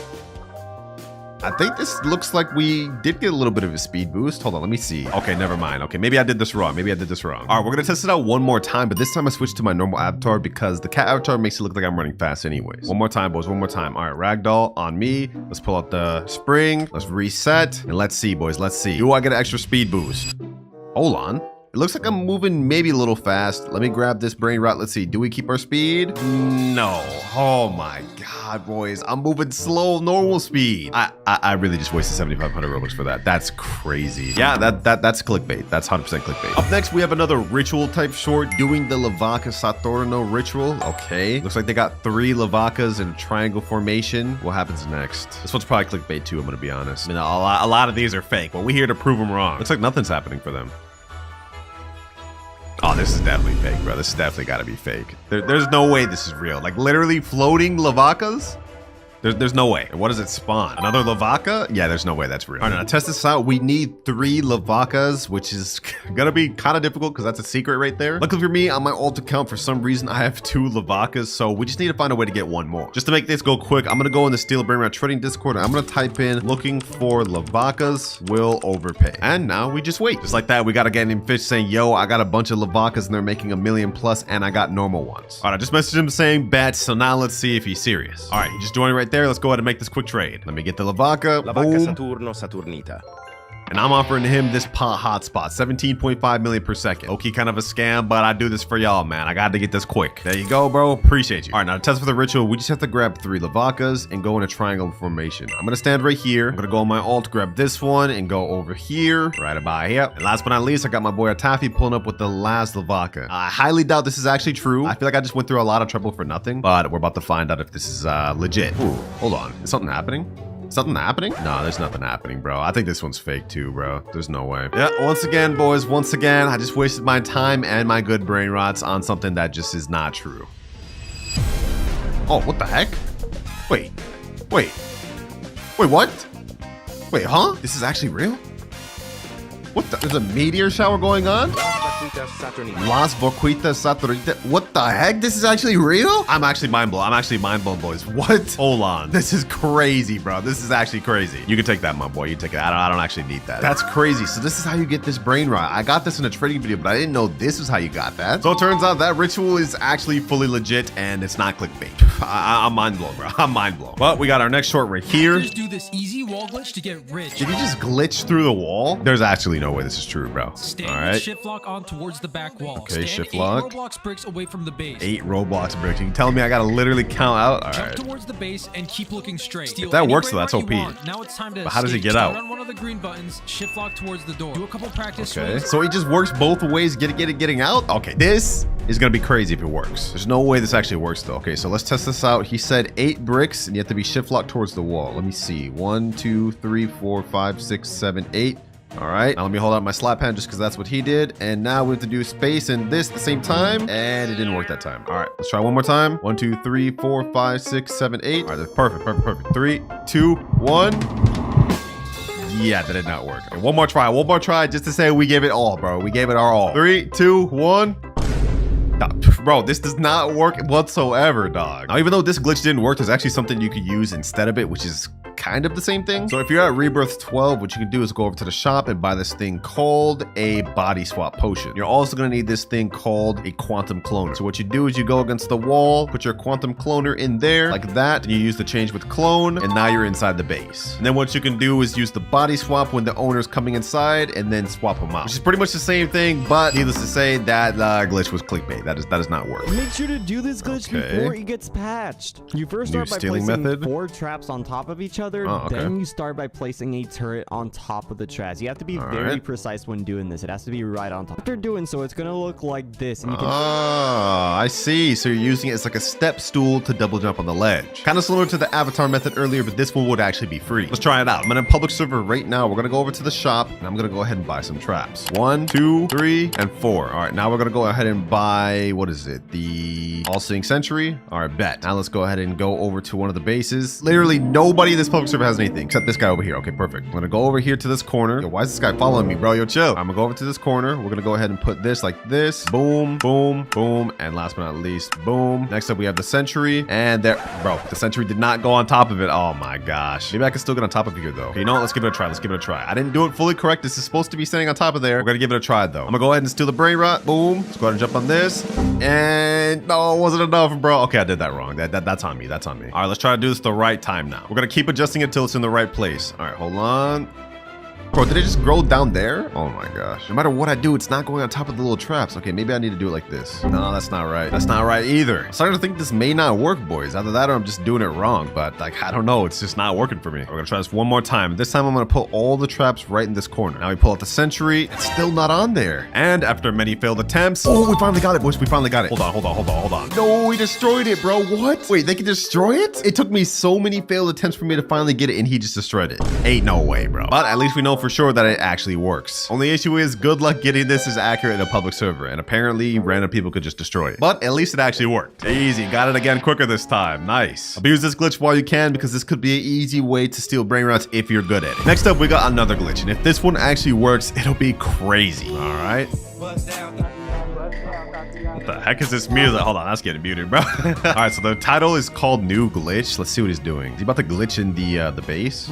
I think this looks like we did get a little bit of a speed boost. Hold on, let me see. Okay, never mind. Okay, maybe I did this wrong. All right, we're gonna test it out one more time, but this time I switched to my normal avatar because the cat avatar makes it look like I'm running fast anyways. One more time, boys, one more time. All right, ragdoll on me. Let's pull out the spring. Let's reset, and let's see, boys, let's see. Do I get an extra speed boost? Hold on. It looks like I'm moving maybe a little fast. Let me grab this brain rot. Let's see. Do we keep our speed? No. Oh my God, boys. I'm moving slow, normal speed. I really just wasted 7,500 Robux for that. That's crazy. Yeah, that's clickbait. That's 100% clickbait. Up next, we have another ritual type short doing the Lavaca Saturno ritual. Okay. Looks like they got 3 Lavacas in a triangle formation. What happens next? This one's probably clickbait too, I'm gonna be honest. I mean, a lot of these are fake, but we're here to prove them wrong. Looks like nothing's happening for them. Oh, this is definitely fake, bro. This has definitely got to be fake. There's no way this is real. Like, literally floating Lavacas? There's no way. And what does it spawn? Another Lavaca? Yeah, there's no way that's real. All right, now to test this out, we need 3 Lavacas, which is gonna be kind of difficult because that's a secret right there. Luckily for me, on my alt account, for some reason, I have 2 Lavacas, so we just need to find a way to get 1 more. Just to make this go quick, I'm gonna go in the Steel Brain Rat Trading Discord, and I'm gonna type in looking for Lavacas will overpay. And now we just wait. Just like that, we got a guy named Fish saying, yo, I got a bunch of Lavacas and they're making $1 million plus, and I got normal ones. All right, I just messaged him saying bet, so now let's see if he's serious. All right, he just joined right there. Let's go ahead and make this quick trade. Let me get the Lavaca. Saturno Saturnita. And I'm offering him this pot hotspot, 17.5 million per second. Okay, kind of a scam, but I do this for y'all, man. I got to get this quick. There you go, bro. Appreciate you. All right, now to test for the ritual, we just have to grab 3 Lavacas and go in a triangle formation. I'm gonna stand right here. I'm gonna go on my alt, grab this one, and go over here, right about here. And last but not least, I got my boy Atafi pulling up with the last Lavaca. I highly doubt this is actually true. I feel like I just went through a lot of trouble for nothing, but we're about to find out if this is legit. Ooh, hold on. Is something happening? Something happening? No, there's nothing happening, bro. I think this one's fake too, bro. There's no way. Yeah, once again, boys, once again, I just wasted my time and my good brain rots on something that just is not true. Oh, what the heck? Wait, what? Wait, huh? This is actually real? What the? There's a meteor shower going on? Las Boquitas Saturnita. What the heck? This is actually real? I'm actually mind blown. Boys. What? Hold on. This is crazy, bro. This is actually crazy. You can take that, my boy. You take it. I don't actually need that. That's crazy. So this is how you get this brain rot. I got this in a trading video, but I didn't know this is how you got that. So it turns out that ritual is actually fully legit and it's not clickbait. I'm mind blown, bro. I'm mind blown. But we got our next short right here. Just do this easy wall glitch to get rich. Did he just glitch through the wall? There's actually no way this is true, bro. Stand all right. shift lock on towards the back wall. Okay, Stand shift 8 lock. Roblox bricks away from the base. 8 Roblox bricks. You telling me I gotta literally count out? All Jump right. towards the base and keep looking straight. Steal If that any works, brain though, rot that's you OP. want. Now it's time to But how does he escape. get out? Start on one of the green buttons, shift lock towards the door. Do a couple practice Okay. swings. So he just works both ways, getting out? Okay, this is gonna be crazy if it works. There's no way this actually works though. Okay, so let's test this out. He said 8 bricks and you have to be shift locked towards the wall. Let me see. 1, 2, 3, 4, 5, 6, 7, 8. All right, now let me hold out my slap hand just because that's what he did. And now we have to do space and this at the same time. And it didn't work that time. All right, let's try one more time. 1, 2, 3, 4, 5, 6, 7, 8. All right, that's perfect. 3, 2, 1. Yeah, that did not work. Okay, one more try just to say we gave it all, bro. We gave it our all. 3, 2, 1. Bro, this does not work whatsoever, dog. Now, even though this glitch didn't work, there's actually something you could use instead of it, which is kind of the same thing. So if you're at Rebirth 12, what you can do is go over to the shop and buy this thing called a body swap potion. You're also going to need this thing called a quantum cloner. So what you do is you go against the wall, put your quantum cloner in there like that, and you use the change with clone, and now you're inside the base. And then what you can do is use the body swap when the owner's coming inside and then swap them out, which is pretty much the same thing, but needless to say, that glitch was clickbait. That does not work. Make sure to do this glitch before it gets patched. You first start by placing 4 traps on top of each other. Then you start by placing a turret on top of the traps. You have to be very precise when doing this. It has to be right on top. After doing so, it's gonna look like this. And you can I see. So you're using it as like a step stool to double jump on the ledge. Kind of similar to the avatar method earlier, but this one would actually be free. Let's try it out. I'm in a public server right now. We're gonna go over to the shop and I'm gonna go ahead and buy some traps. 1, 2, 3, and 4. All right, now we're gonna go ahead and buy, what is it? The All-Seeing Sentry. All right, bet. Now let's go ahead and go over to one of the bases. Literally nobody in this public server has anything except this guy over here. Okay, perfect. I'm gonna go over here to this corner. Yo, why is this guy following me, bro? Yo, chill. I'm gonna go over to this corner. We're gonna go ahead and put this like this. Boom, boom, boom. And last but not least, boom. Next up, we have the sentry. And there, bro, the sentry did not go on top of it. Oh my gosh. Maybe I can still get on top of here though. Okay, you know what? Let's give it a try. I didn't do it fully correct. This is supposed to be standing on top of there. We're gonna give it a try though. I'm gonna go ahead and steal the brain rot. Boom. Let's go ahead and jump on this. And no, it wasn't enough, bro. Okay, I did that wrong. That's on me. That's on me. All right, let's try to do this the right time now. We're gonna keep adjusting it till it's in the right place. All right, hold on. Bro, did it just grow down there? Oh my gosh. No matter what I do, it's not going on top of the little traps. Okay, maybe I need to do it like this. No, that's not right. That's not right either. I'm starting to think this may not work, boys. Either that or I'm just doing it wrong. But like, I don't know. It's just not working for me. We're gonna try this one more time. This time I'm gonna put all the traps right in this corner. Now we pull out the sentry. It's still not on there. And after many failed attempts, oh, we finally got it, boys. We finally got it. Hold on. No, we destroyed it, bro. What? Wait, they can destroy it? It took me so many failed attempts for me to finally get it, and he just destroyed it. Ain't no way, bro. But at least we know for sure that it actually works. Only issue is good luck getting this as accurate in a public server, and apparently random people could just destroy it. But at least it actually worked. Easy, got it again quicker this time. Nice. Abuse this glitch while you can because this could be an easy way to steal brain rots if you're good at it. Next up, we got another glitch, and if this one actually works, it'll be crazy. All right. What the heck is this music? Hold on, that's getting muted, bro. All right, so the title is called New Glitch. Let's see what he's doing. Is he about to glitch in the base?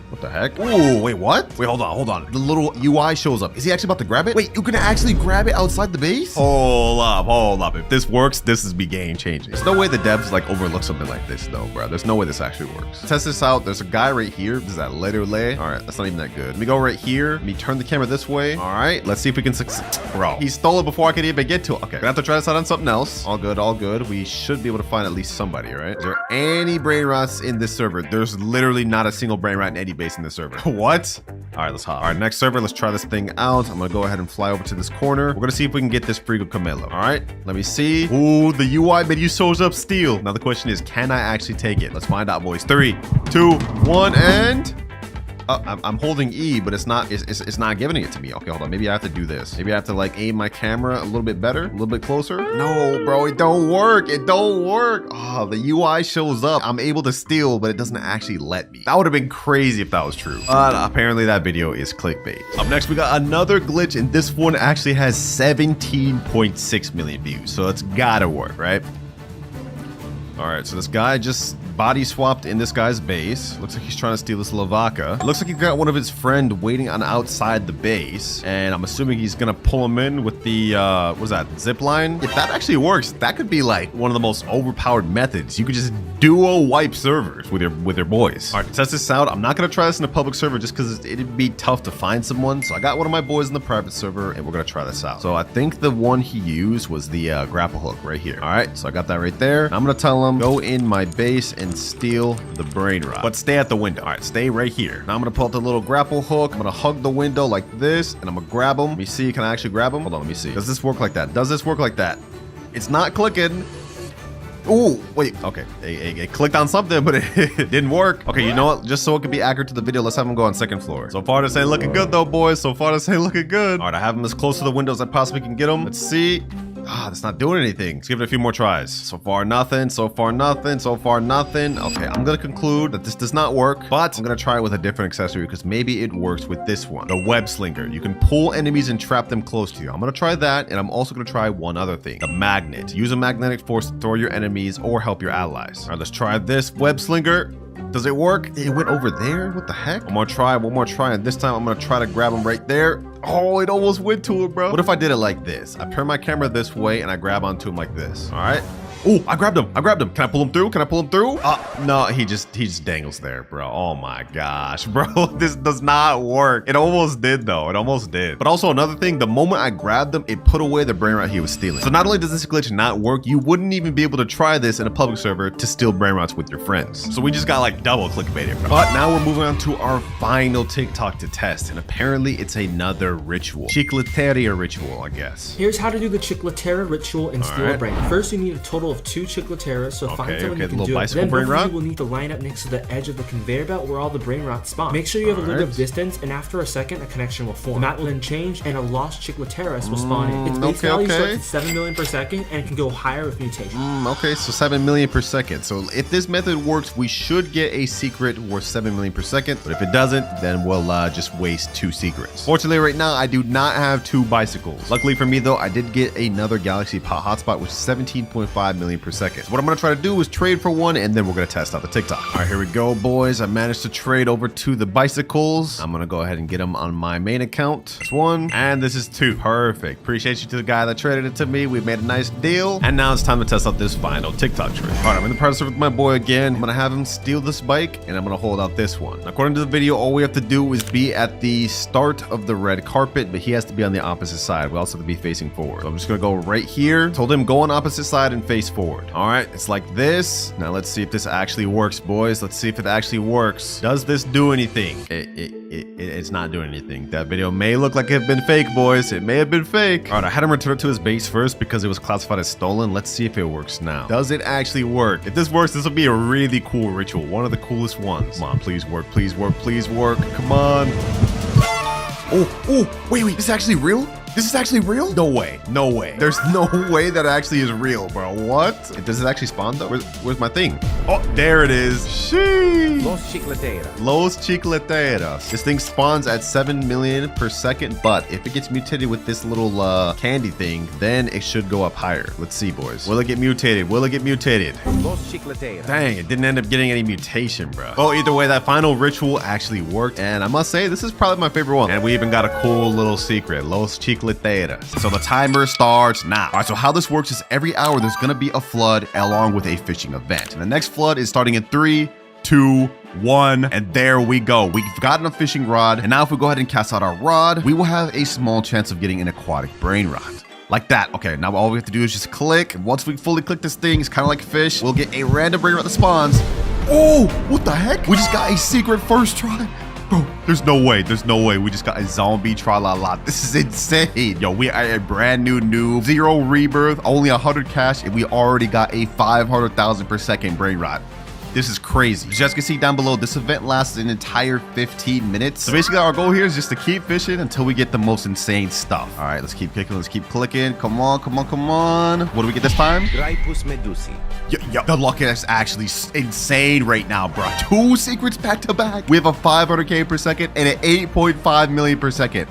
What the heck? Ooh, wait, what? Wait, hold on. The little UI shows up. Is he actually about to grab it? Wait, you can actually grab it outside the base? Hold up. If this works, this is be game changing. There's no way the devs like overlook something like this though, bro. There's no way this actually works. Test this out. There's a guy right here. This is that letter lay. All right, that's not even that good. Let me go right here. Let me turn the camera this way. All right, let's see if we can succeed. Bro, he stole it before I could even get to it. Okay, gonna have to try this out on something else. All good. We should be able to find at least somebody, right? Is there any brain rots in this server? There's literally not a single brain rat in any base. base in this server. What? All right, let's hop. All right, next server, let's try this thing out. I'm gonna go ahead and fly over to this corner. We're gonna see if we can get this Frigo Camelo. All right, let me see. Ooh, the UI menu shows up steel. Now the question is, can I actually take it? Let's find out, boys. 3, 2, 1, and... I'm holding E, but it's not giving it to me. Okay, hold on. Maybe I have to do this. Maybe I have to like aim my camera a little bit better, a little bit closer. No, bro, it don't work. It don't work. Oh, the UI shows up. I'm able to steal, but it doesn't actually let me. That would have been crazy if that was true. But apparently that video is clickbait. Up next, we got another glitch, and this one actually has 17.6 million views. So it's gotta work, right? All right, so this guy just body swapped in this guy's base. Looks like he's trying to steal this Lavaka. Looks like he's got one of his friend waiting on outside the base, and I'm assuming he's gonna pull him in with the what is that, zip line? If that actually works, that could be like one of the most overpowered methods. You could just duo wipe servers with your boys. All right, to test this out, I'm not gonna try this in a public server just because it'd be tough to find someone. So I got one of my boys in the private server, and we're gonna try this out. So I think the one he used was the grapple hook right here. All right, so I got that right there. I'm gonna tell him, go in my base and steal the brain rod, but stay at the window. All right, stay right here. Now I'm gonna pull out the little grapple hook. I'm gonna hug the window like this, and I'm gonna grab him. Let me see, can I actually grab him? Hold on, let me see. Does this work like that? Does this work like that? It's not clicking. Ooh, wait, okay. It clicked on something, but it didn't work. Okay, you know what? Just so it can be accurate to the video, let's have him go on second floor. So far, this ain't looking good though, boys. So far, this ain't looking good. All right, I have him as close to the window as I possibly can get him. Let's see. Ah, that's not doing anything. Let's give it a few more tries. So far, nothing. So far, nothing. So far, nothing. Okay, I'm gonna conclude that this does not work, but I'm gonna try it with a different accessory because maybe it works with this one, the web slinger. You can pull enemies and trap them close to you. I'm gonna try that, and I'm also gonna try one other thing, the magnet. Use a magnetic force to throw your enemies or help your allies. All right, let's try this web slinger. Does it work? It went over there. What the heck? One more try, and this time I'm gonna try to grab him right there. Oh, it almost went to it, bro. What if I did it like this? I turn my camera this way and I grab onto him like this. All right. Oh, I grabbed him. Can I pull him through? No, he just dangles there, bro. Oh my gosh, bro. This does not work. It almost did though. It almost did. But also another thing, the moment I grabbed him, it put away the brain rot he was stealing. So not only does this glitch not work, you wouldn't even be able to try this in a public server to steal brain rots with your friends. So we just got like double clickbaited, bro. But now we're moving on to our final TikTok to test. And apparently it's another ritual. Chicleteria ritual, I guess. Here's how to do the Chicleteria ritual and steal a brain. First, you need a total of 2 Chicleteras, so find someone who can do it. Then both of you will need to line up next to the edge of the conveyor belt where all the brain rots spawn. Make sure you have a little bit of distance, and after a second, a connection will form. The map will then change, and a lost Chicleteras will spawn in. Its base value starts at 7 million per second, and it can go higher with mutation. Okay, so 7 million per second. So if this method works, we should get a secret worth 7 million per second. But if it doesn't, then we'll just waste 2 secrets. Fortunately, right now, I do not have 2 bicycles. Luckily for me, though, I did get another Galaxy Pot hotspot, which is 17.5 million per second. So what I'm gonna try to do is trade for one, and then we're gonna test out the TikTok. All right, here we go, boys. I managed to trade over to the bicycles. I'm gonna go ahead and get them on my main account. This 1, and this is 2. Perfect. Appreciate you to the guy that traded it to me. We made a nice deal. And now it's time to test out this final TikTok trade. All right, I'm in the private server with my boy again. I'm gonna have him steal this bike, and I'm gonna hold out this one. According to the video, all we have to do is be at the start of the red carpet, but he has to be on the opposite side. We also have to be facing forward. So I'm just gonna go right here. Told him go on opposite side and face forward. All right, it's like this. Now let's see if this actually works, boys. Let's see if it actually works. Does this do anything? It's not doing anything. That video may look like it had been fake, boys. It may have been fake. All right, I had him return it to his base first because it was classified as stolen. Let's see if it works now. Does it actually work? If this works, this will be a really cool ritual. One of the coolest ones. Come on, please work, please work, please work. Come on. Oh, wait, this is actually real? This is actually real? No way. No way. There's no way that actually is real, bro. What? Does it actually spawn though? Where's my thing? Oh, there it is. Sheesh. Los Chicleteras. Los Chicleteras. This thing spawns at 7 million per second, but if it gets mutated with this little candy thing, then it should go up higher. Let's see, boys. Will it get mutated? Will it get mutated? Los Chicleteras. Dang, it didn't end up getting any mutation, bro. Oh, either way, that final ritual actually worked, and I must say, this is probably my favorite one. And we even got a cool little secret. Los Chicleteras. So the timer starts now. All right, so how this works is every hour there's gonna be a flood along with a fishing event. And the next flood is starting in 3, 2, 1, and there we go. We've gotten a fishing rod, and now if we go ahead and cast out our rod, we will have a small chance of getting an aquatic brain rot. Like that. Okay, now all we have to do is just click. And once we fully click this thing, it's kind of like fish. We'll get a random brain rot that spawns. Oh, what the heck? We just got a secret first try. Bro, there's no way we just got a zombie tra-la-la. This is insane. Yo, we are a brand new noob, 0 rebirth, only 100 cash, and we already got a 500,000 per second brain rot. This is crazy. As you guys can see down below, this event lasts an entire 15 minutes. So basically our goal here is just to keep fishing until we get the most insane stuff. All right, let's keep kicking. Let's keep clicking. Come on, come on, come on. What do we get this time? Gripus medusi. Yo, the luck is actually insane right now, bro. 2 secrets back to back. We have a 500k per second and an 8.5 million per second.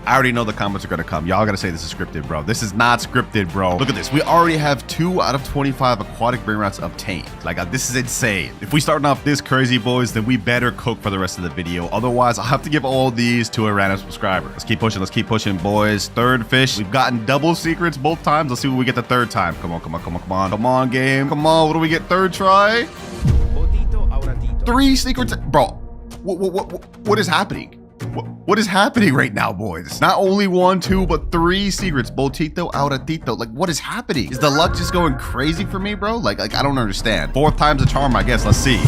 I already know the comments are gonna come. Y'all gotta say this is scripted, bro. This is not scripted, bro. Look at this. We already have 2 out of 25 aquatic brain rots obtained. Like, this is insane. If we starting off this crazy, boys, then we better cook for the rest of the video. Otherwise, I'll have to give all these to a random subscriber. Let's keep pushing, boys. 3rd fish. We've gotten double secrets both times. Let's see what we get the 3rd time. Come on, come on, come on, come on. Come on, game. Come on. What do we get 3rd try? 3 secrets. Bro, what is happening? What is happening right now, boys? Not only 1, 2, but 3 secrets. Botito, Auratito. Like, what is happening? Is the luck just going crazy for me, bro? Like I don't understand. 4th time's a charm, I guess. Let's see.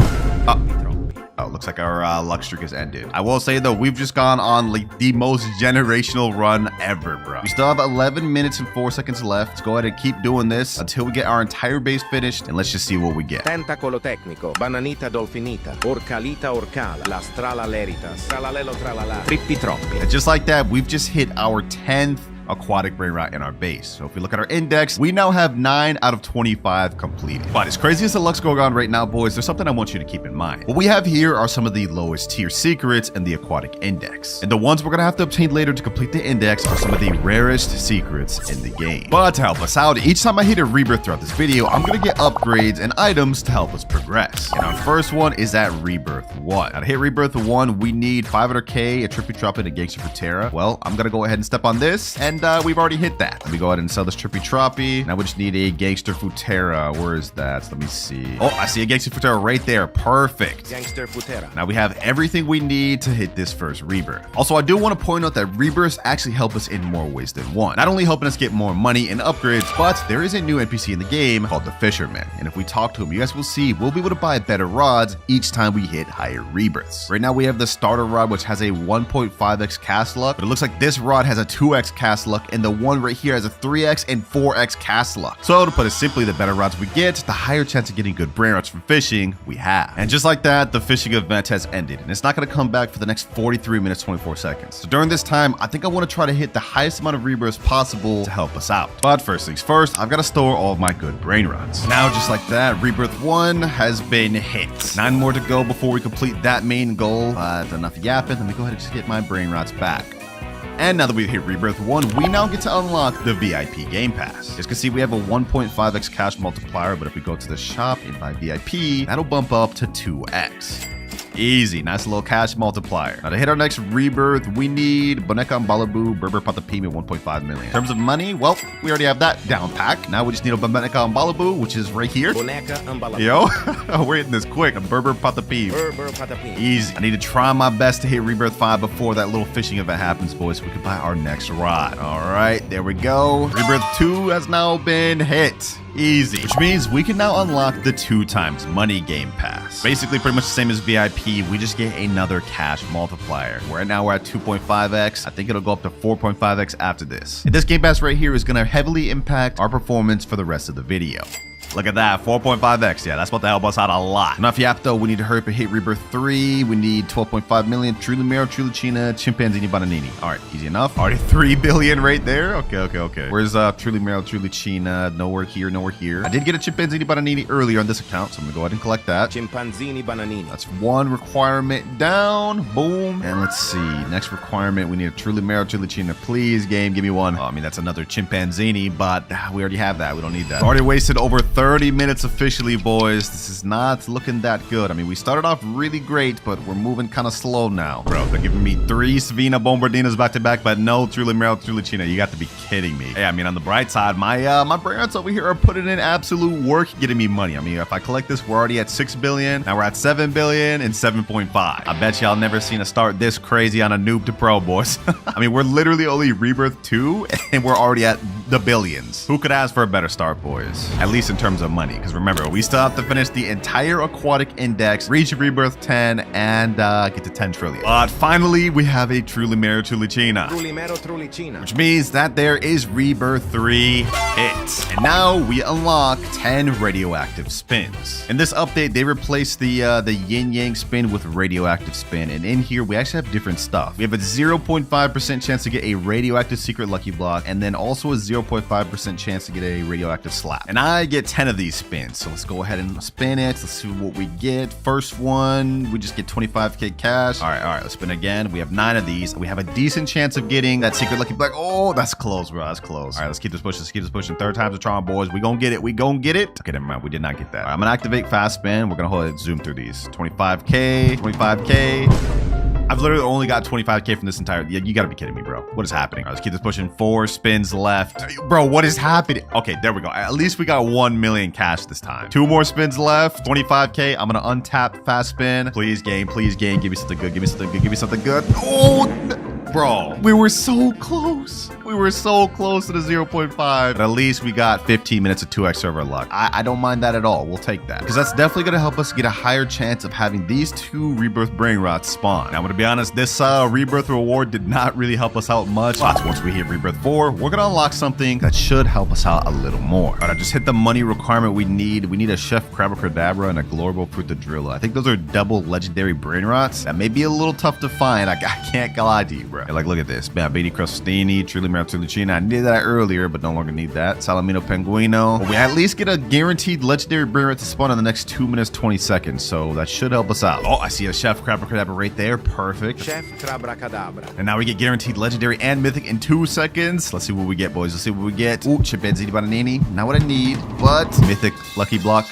Oh, looks like our luck streak has ended. I will say, though, we've just gone on like the most generational run ever, bro. We still have 11 minutes and 4 seconds left. Let's go ahead and keep doing this until we get our entire base finished, and let's just see what we get. Tentacolo tecnico, bananita dolfinita, orcalita orcala, la strala leritas, tralalelo tralala, trippi troppi. And just like that, we've just hit our 10th aquatic brain rot in our base. So if we look at our index, we now have 9 out of 25 completed. But as crazy as the luck's going on right now, boys, there's something I want you to keep in mind. What we have here are some of the lowest tier secrets in the aquatic index. And the ones we're gonna have to obtain later to complete the index are some of the rarest secrets in the game. But to help us out, each time I hit a rebirth throughout this video, I'm gonna get upgrades and items to help us progress. And our first one is at rebirth 1. Now to hit rebirth 1, we need 500k, a trippy trop, and a gangster for Terra. Well, I'm gonna go ahead and step on this, and we've already hit that. Let me go ahead and sell this trippy troppy. Now we just need a gangster Futera. Where is that? Let me see. Oh, I see a gangster Futera right there. Perfect. Gangster Futera. Now we have everything we need to hit this first rebirth. Also, I do want to point out that rebirths actually help us in more ways than one. Not only helping us get more money and upgrades, but there is a new NPC in the game called the Fisherman. And if we talk to him, you guys will see we'll be able to buy better rods each time we hit higher rebirths. Right now we have the starter rod, which has a 1.5x cast luck, but it looks like this rod has a 2x cast luck, and the one right here has a 3x and 4x cast luck. So to put it simply, the better rods we get, the higher chance of getting good brain rods from fishing we have. And just like that, the fishing event has ended, and it's not going to come back for the next 43 minutes 24 seconds. So during this time, I think I want to try to hit the highest amount of rebirths possible to help us out. But first things first, I've got to store all of my good brain rods. Now just like that, rebirth 1 has been hit. 9 more to go before we complete that main goal. But enough yapping, let me go ahead and just get my brain rods back. And now that we've hit rebirth 1, we now get to unlock the VIP game pass. As you can see, we have a 1.5x cash multiplier, but if we go to the shop and buy VIP, that'll bump up to 2x. Easy, nice little cash multiplier. Now to hit our next rebirth, we need Boneca Mbalabu, Berber Patapimi, 1.5 million. In terms of money, well, we already have that down pack. Now we just need a Boneca Mbalabu, which is right here. Boneca Mbalabu. Yo, we're hitting this quick. A Berber Patapimi. Berber Patapimi. Easy. I need to try my best to hit rebirth 5 before that little fishing event happens, boys, so we can buy our next rod. All right, there we go. Rebirth 2 has now been hit. Easy. Which means we can now unlock the 2x money game pass. Basically pretty much the same as VIP, we just get another cash multiplier. Right now we're at 2.5x. I think it'll go up to 4.5x after this. And this game pass right here is going to heavily impact our performance for the rest of the video. Look at that, 4.5x. Yeah, that's about to help us out a lot. Enough yap though, we need to hurry up and hit rebirth 3. We need 12.5 million. Truly Mero, Truly China, Chimpanzini, Bananini. All right, easy enough. Already 3 billion right there. Okay. Where's Truly Mero, Truly China? Nowhere here, nowhere here. I did get a Chimpanzini, Bananini earlier on this account, so I'm gonna go ahead and collect that. Chimpanzini, Bananini. That's 1 requirement down. Boom. And let's see. Next requirement, we need a Truly Mero, Truly China. Please, game, give me one. Oh, I mean, that's another Chimpanzini, but we already have that. We don't need that. Already wasted over 30 minutes officially, boys. This is not looking that good. I mean, we started off really great, but we're moving kind of slow now. Bro, they're giving me 3 Savina Bombardinas back to back, but no Truly Mero, Truly China. You got to be kidding me. Hey, I mean, on the bright side, my brain rots over here are putting in absolute work getting me money. I mean, if I collect this, we're already at 6 billion. Now we're at 7 billion and 7.5. I bet y'all never seen a start this crazy on a noob to pro, boys. I mean, we're literally only rebirth 2 and we're already at the billions. Who could ask for a better start, boys? At least in terms of money, because remember, we still have to finish the entire aquatic index, reach rebirth 10, and get to 10 trillion. But finally, we have a Trulimero Trulicina. Trulimero Trulicina. Which means that there is rebirth 3 hits. And now we unlock 10 radioactive spins. In this update, they replaced the yin yang spin with radioactive spin. And in here, we actually have different stuff. We have a 0.5% chance to get a radioactive secret lucky block, and then also a 0.5% chance to get a radioactive slap. And I get 10 of these spins. So let's go ahead and spin it. Let's see what we get. First one, we just get 25k cash. All right, let's spin again. We have 9 of these. We have a decent chance of getting that secret lucky block. Oh, that's close, bro. That's close. All right, let's keep this pushing. Let's keep this pushing. Third time's a charm, boys. We gonna get it. We gonna get it. Okay, never mind. We did not get that. All right, I'm gonna activate fast spin. We're gonna hold it, zoom through these. 25k, 25k. I've literally only got 25k from this entire. You gotta be kidding me, bro. What is happening? All right, let's keep this pushing. 4 spins left. Bro, what is happening? Okay, there we go. At least we got 1 million cash this time. 2 more spins left. 25k. I'm gonna untap fast spin. Please, game. Please, game. Give me something good. Give me something good. Give me something good. Oh, bro. We were so close. We were so close to the 0.5. But at least we got 15 minutes of 2x server luck. I don't mind that at all. We'll take that. Because that's definitely gonna help us get a higher chance of having these 2 rebirth brain rots spawn. Now, I'm gonna be honest, this rebirth reward did not really help us out much. But once we hit rebirth 4, we're gonna unlock something that should help us out a little more. All right, I just hit the money requirement we need. We need a Chef Crabacadabra and a Global Frutadrillo. I think those are double legendary brain rots. That may be a little tough to find. I can't lie to you, bro. Like, look at this. Man, Baby Crostini, Trulimero Trulicina. I did that earlier, but no longer need that. Salamino Penguino. But we at least get a guaranteed legendary brain rat to spawn in the next 2 minutes, 20 seconds. So that should help us out. Oh, I see a Chef Crabacadabra right there. Perfect. Chef Crabacadabra. And now we get guaranteed legendary and mythic in 2 seconds. Let's see what we get, boys. Let's see what we get. Ooh, Chimpanzee Bananini. Not what I need, but mythic lucky block.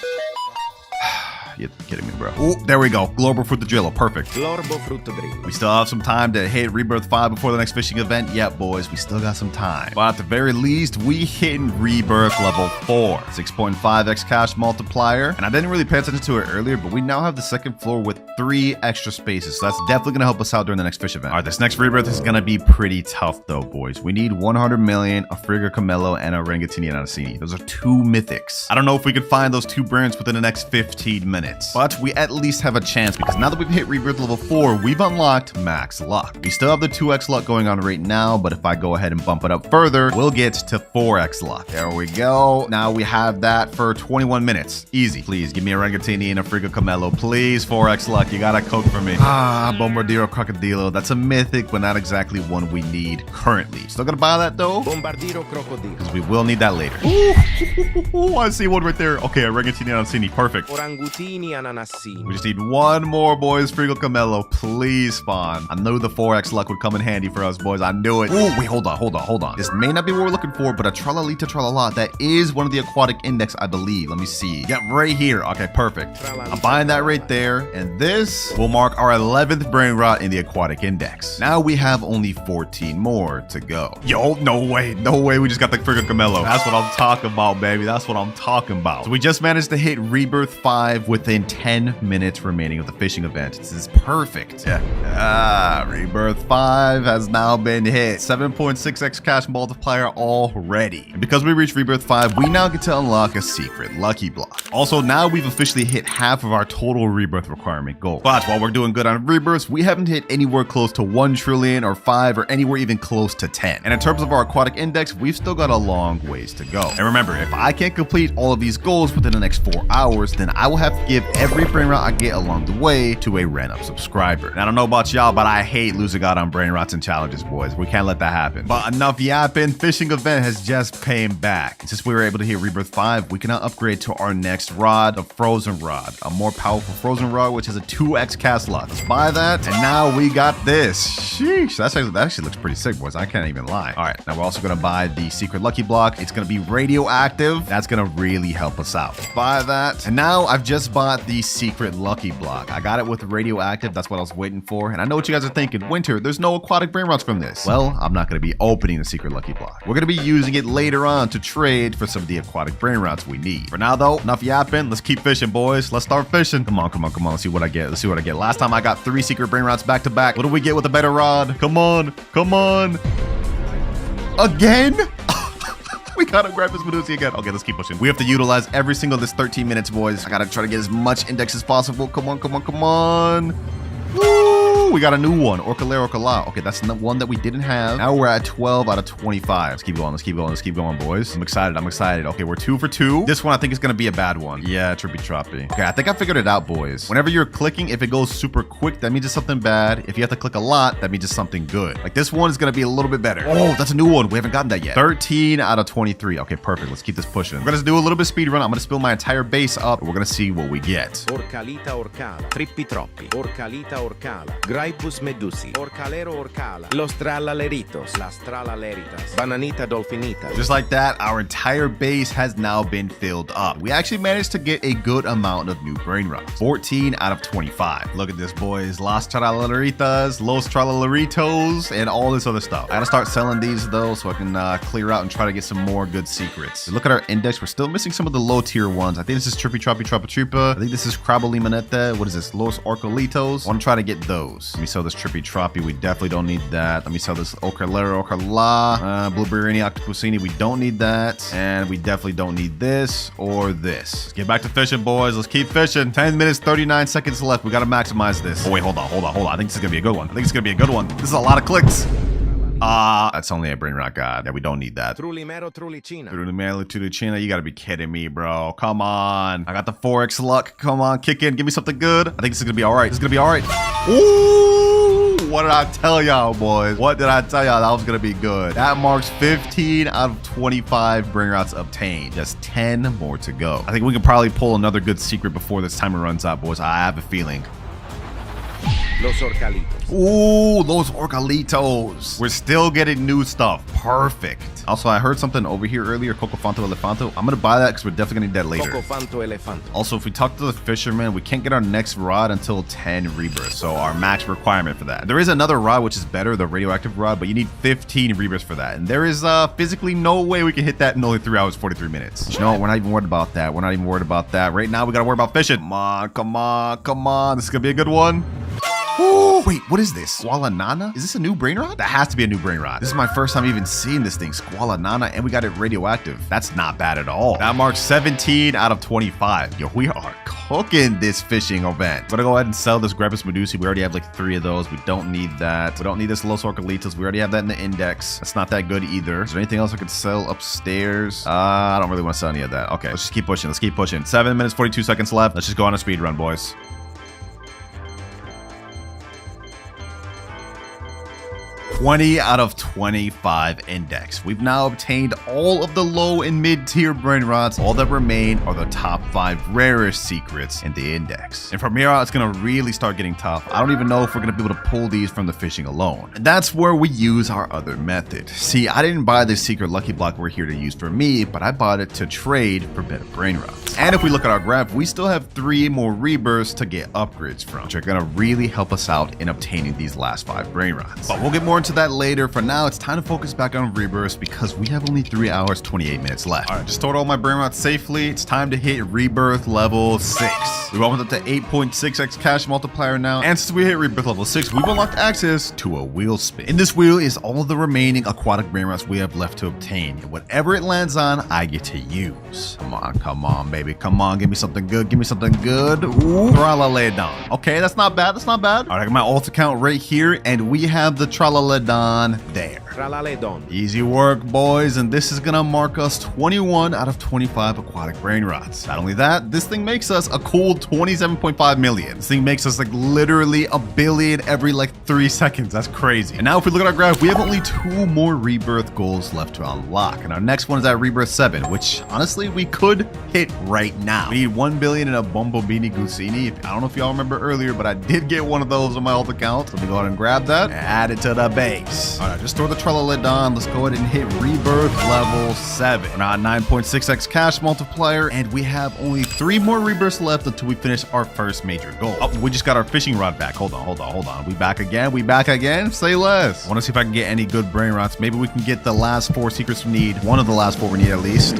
You're kidding me, bro. Oh, there we go. Global Frutadrillo. Perfect. Global Frutadrillo. We still have some time to hit Rebirth 5 before the next fishing event. Yep, boys, we still got some time. But at the very least, we hit Rebirth level 4. 6.5x cash multiplier. And I didn't really pay attention to it earlier, but we now have the second floor with 3 extra spaces. So that's definitely going to help us out during the next fish event. All right, this next Rebirth is going to be pretty tough, though, boys. We need 100 million, a Frigga Camelo, and a Rangatini and Anasini. Those are 2 mythics. I don't know if we could find those 2 brands within the next 15 minutes. But we at least have a chance because now that we've hit Rebirth level 4, we've unlocked max luck. We still have the 2x luck going on right now, but if I go ahead and bump it up further, we'll get to 4x luck. There we go. Now we have that for 21 minutes. Easy. Please give me a Rangatini and a Frigga Camelo. Please, 4x luck. You gotta cook for me. Bombardiro Crocodilo. That's a mythic, but not exactly one we need currently. Still gonna buy that though? Bombardiro Crocodilo. Because we will need that later. Ooh, I see one right there. Okay, a Rangatini and Anasini. Perfect. Orangutini and Anasini. We just need 1 more, boys. Frigga Camelo, please spawn. I knew the 4x luck would come in handy for us, boys. I knew it. Ooh, wait, hold on. This may not be what we're looking for, but a Tralalita Tralala, that is one of the aquatic index, I believe. Let me see. Yep, right here. Okay, perfect. I'm buying that right there. And this will mark our 11th brain rot in the aquatic index. Now we have only 14 more to go. Yo, no way. We just got the Frigga Camelo. That's what I'm talking about, baby. That's what I'm talking about. So we just managed to hit Rebirth 5 within 10 minutes remaining of the fishing event. This is perfect. Yeah. Rebirth 5 has now been hit. 7.6x cash multiplier already. And because we reached Rebirth 5, we now get to unlock a secret lucky block. Also, now we've officially hit half of our total Rebirth requirement goal. But while we're doing good on Rebirths, we haven't hit anywhere close to 1 trillion or 5 or anywhere even close to 10. And in terms of our aquatic index, we've still got a long ways to go. And remember, if I can't complete all of these goals within the next 4 hours, then I will have to give every brain rot I get along the way to a random subscriber. And I don't know about y'all, but I hate losing out on brain rots and challenges, boys. We can't let that happen. But enough yapping. Fishing event has just came back. Since we were able to hit Rebirth 5, we can now upgrade to our next rod, the Frozen Rod, a more powerful Frozen Rod, which has a 2x cast luck. Let's buy that. And now we got this. Sheesh. That actually looks pretty sick, boys. I can't even lie. All right, now we're also going to buy the secret lucky block. It's going to be radioactive. That's going to really help us out. Buy that. And now I've just bought the secret lucky block. I got it with radioactive. That's what I was waiting for. And I know what you guys are thinking. Winter, there's no aquatic brain rots from this. Well, I'm not going to be opening the secret lucky block. We're going to be using it later on to trade for some of the aquatic brain rots we need. For now, though, enough yapping. Let's keep fishing, boys. Let's start fishing. Come on. Let's see what I get. Last time I got 3 secret brain rots back to back. What do we get with a better rod? Come on. Again? We gotta grab this Medusa again. Okay, let's keep pushing. We have to utilize every single of this 13 minutes, boys. I gotta try to get as much index as possible. Come on, come on, come on. Woo! We got a new one. Orcalera, Orcala. Okay, that's the one that we didn't have. Now we're at 12 out of 25. Let's keep going. Let's keep going. Let's keep going, boys. I'm excited. I'm excited. Okay, we're 2 for 2. This one I think is going to be a bad one. Yeah, Trippy Troppy. Okay, I think I figured it out, boys. Whenever you're clicking, if it goes super quick, that means it's something bad. If you have to click a lot, that means it's something good. Like this one is going to be a little bit better. Oh, that's a new one. We haven't gotten that yet. 13 out of 23. Okay, perfect. Let's keep this pushing. We're going to do a little bit of speed run. I'm going to spill my entire base up. We're going to see what we get. Orcalita Orcala. Trippi Troppi. Orcalita Orcala. Graipus Medusi. Orcalero Orcala. Los Tralaleritos. Las Tralaleritas. Bananita Dolfinita. Just like that, our entire base has now been filled up. We actually managed to get a good amount of new brain rots. 14 out of 25. Look at this, boys. Las Tralaleritas, Los Tralaleritos, and all this other stuff. I gotta start selling these though so I can clear out and try to get some more good secrets. Look at our index. We're still missing some of the low tier ones. I think this is Trippy Troppy Trappa Trippa. I think this is Crabolimanete. What is this? Los Orcalitos. I want to try to get those. Let me sell this Trippy Troppy. We definitely don't need that. Let me sell this Orcalera Orcala. Blueberry Octopusini. We don't need that. And we definitely don't need this or this. Let's get back to fishing, boys. Let's keep fishing. 10 minutes, 39 seconds left. We got to maximize this. Oh, wait, hold on. I think this is going to be a good one. This is a lot of clicks. That's only a brain rot god. Yeah, we don't need that. Trulimero Trulicina. Trulimero Trulicina. You gotta be kidding me, bro. Come on. I got the 4x luck. Come on, kick in. Give me something good. I think this is gonna be all right. Ooh, what did I tell y'all, boys? What did I tell y'all? That was gonna be good. That marks 15 out of 25 brain rots obtained. Just 10 more to go. I think we can probably pull another good secret before this timer runs out, boys. I have a feeling. Los Orcalitos. Ooh, those Orcalitos. We're still getting new stuff. Perfect. Also, I heard something over here earlier. Cocofanto Elefanto. I'm going to buy that because we're definitely going to need that later. Cocofanto Elefanto. Also, if we talk to the fisherman, we can't get our next rod until 10 rebirths. So our max requirement for that. There is another rod, which is better, the radioactive rod, but you need 15 rebirths for that. And there is physically no way we can hit that in only 3 hours, 43 minutes. But you know what? We're not even worried about that. Right now, we got to worry about fishing. Come on. This is going to be a good one. Ooh, wait, what is this? Squala Nana? Is this a new brain rot? That has to be a new brain rot. This is my first time even seeing this thing. Squala Nana, and we got it radioactive. That's not bad at all. That marks 17 out of 25. Yo, we are cooking this fishing event. I'm gonna go ahead and sell this Graipus Medusi. We already have like 3 of those. We don't need that. We don't need this Los Orcalitos. We already have that in the index. That's not that good either. Is there anything else I could sell upstairs? I don't really want to sell any of that. Okay, let's just keep pushing. 7 minutes, 42 seconds left. Let's just go on a speed run, boys. 20 out of 25 index. We've now obtained all of the low and mid tier brain rots. All that remain are the top 5 rarest secrets in the index. And from here out, it's gonna really start getting tough. I don't even know if we're gonna be able to pull these from the fishing alone. And that's where we use our other method. See, I didn't buy this secret lucky block we're here to use for me, but I bought it to trade for better brain rots. And if we look at our graph, we still have 3 more rebirths to get upgrades from, which are gonna really help us out in obtaining these last 5 brain rots. But we'll get more into that later. For now, it's time to focus back on rebirths because we have only 3 hours, 28 minutes left. All right, just stored all my brain rots safely. It's time to hit rebirth level 6. We've opened up to 8.6x cash multiplier now. And since we hit rebirth level 6, we've unlocked access to a wheel spin. In this wheel is all the remaining aquatic brain rots we have left to obtain. And whatever it lands on, I get to use. Come on, baby. Come on, give me something good. Ooh, Tralaledon. Okay, that's not bad. All right, I got my alt account right here, and we have the Tralaledon there. Tralaledon. Easy work, boys, and this is gonna mark us 21 out of 25 aquatic brain rots. Not only that, this thing makes us a cool 27.5 million. This thing makes us like literally a billion every like 3 seconds. That's crazy. And now if we look at our graph, we have only 2 more rebirth goals left to unlock. And our next one is at rebirth 7, which honestly we could hit right now. We need 1 billion in a Bombobini Gusini. I don't know if y'all remember earlier, but I did get one of those on my alt account. So let me go ahead and grab that and add it to the base. All right, just throw the Tralaledon. Let's go ahead and hit rebirth level 7. We're now at 9.6x cash multiplier, and we have only 3 more rebirths left until we finish our first major goal. Oh, we just got our fishing rod back. Hold on. We back again? Say less. I want to see if I can get any good brain rots. Maybe we can get the last 4 secrets we need. One of the last 4 we need at least.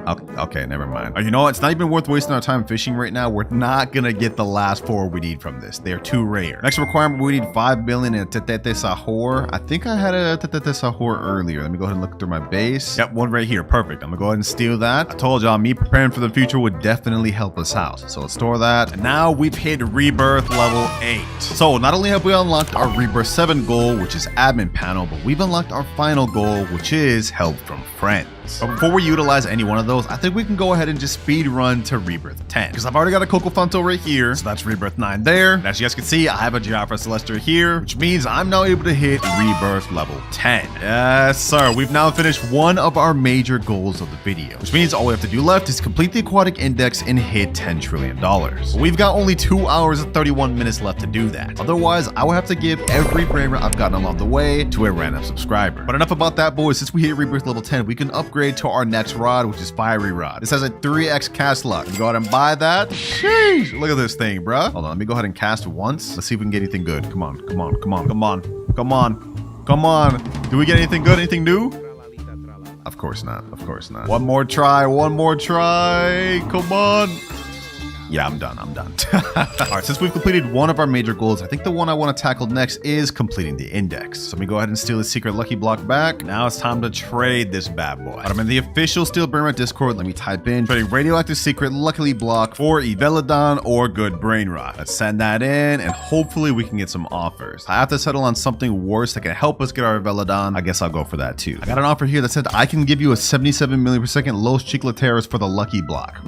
Okay, never mind. You know what? It's not even worth wasting our time fishing right now. We're not gonna get the last 4 we need from this. They're too rare. Next requirement, we need 5 billion in a Tetete Sahur. I think I had a Tetete Sahur earlier. Let me go ahead and look through my base. Yep, one right here. Perfect. I'm gonna go ahead and steal that. I told y'all, me preparing for the future would definitely help us out. So let's store that. And now we've hit rebirth level 8. So not only have we unlocked our rebirth 7 goal, which is admin panel, but we've unlocked our final goal, which is help from friends. But before we utilize any one of those, I think we can go ahead and just speed run to rebirth 10. Because I've already got a Coco Fanto right here. So that's rebirth 9 there. And as you guys can see, I have a Giafra Celestia here, which means I'm now able to hit rebirth level 10. Yes, sir. We've now finished one of our major goals of the video, which means all we have to do left is complete the aquatic index and hit $10 trillion. But we've got only 2 hours and 31 minutes left to do that. Otherwise, I will have to give every brain rot I've gotten along the way to a random subscriber. But enough about that, boys. Since we hit rebirth level 10, we can upgrade to our next rod, which is Fiery Rod. This has a 3x cast luck. Go ahead and buy that. Sheesh, look at this thing, bruh. Hold on, let me go ahead and cast once. Let's see if we can get anything good. Come on, come on, come on, come on, come on, come on. Do we get anything good? Anything new? Of course not. Of course not. One more try. One more try. Come on. Yeah, I'm done. I'm done. All right, since we've completed one of our major goals, I think the one I want to tackle next is completing the index. So let me go ahead and steal the secret lucky block back. Now it's time to trade this bad boy. But I'm in the official Steel Brain Rot Discord. Let me type in trading radioactive secret luckily block for Evelodon or good brain rot. Let's send that in and hopefully we can get some offers. I have to settle on something worse that can help us get our Evelodon. I guess I'll go for that too. I got an offer here that said I can give you a 77 million per second Los Chicleteras for the lucky block.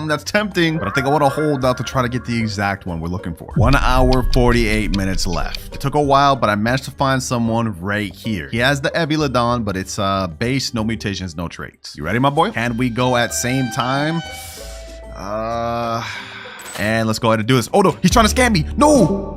That's tempting, but I think I want to hold out to try to get the exact one we're looking for. 1 hour, 48 minutes left. It took a while, but I managed to find someone right here. He has the Evelodon, but it's base, no mutations, no traits. You ready, my boy? Can we go at same time? And let's go ahead and do this. Oh no, he's trying to scam me. No!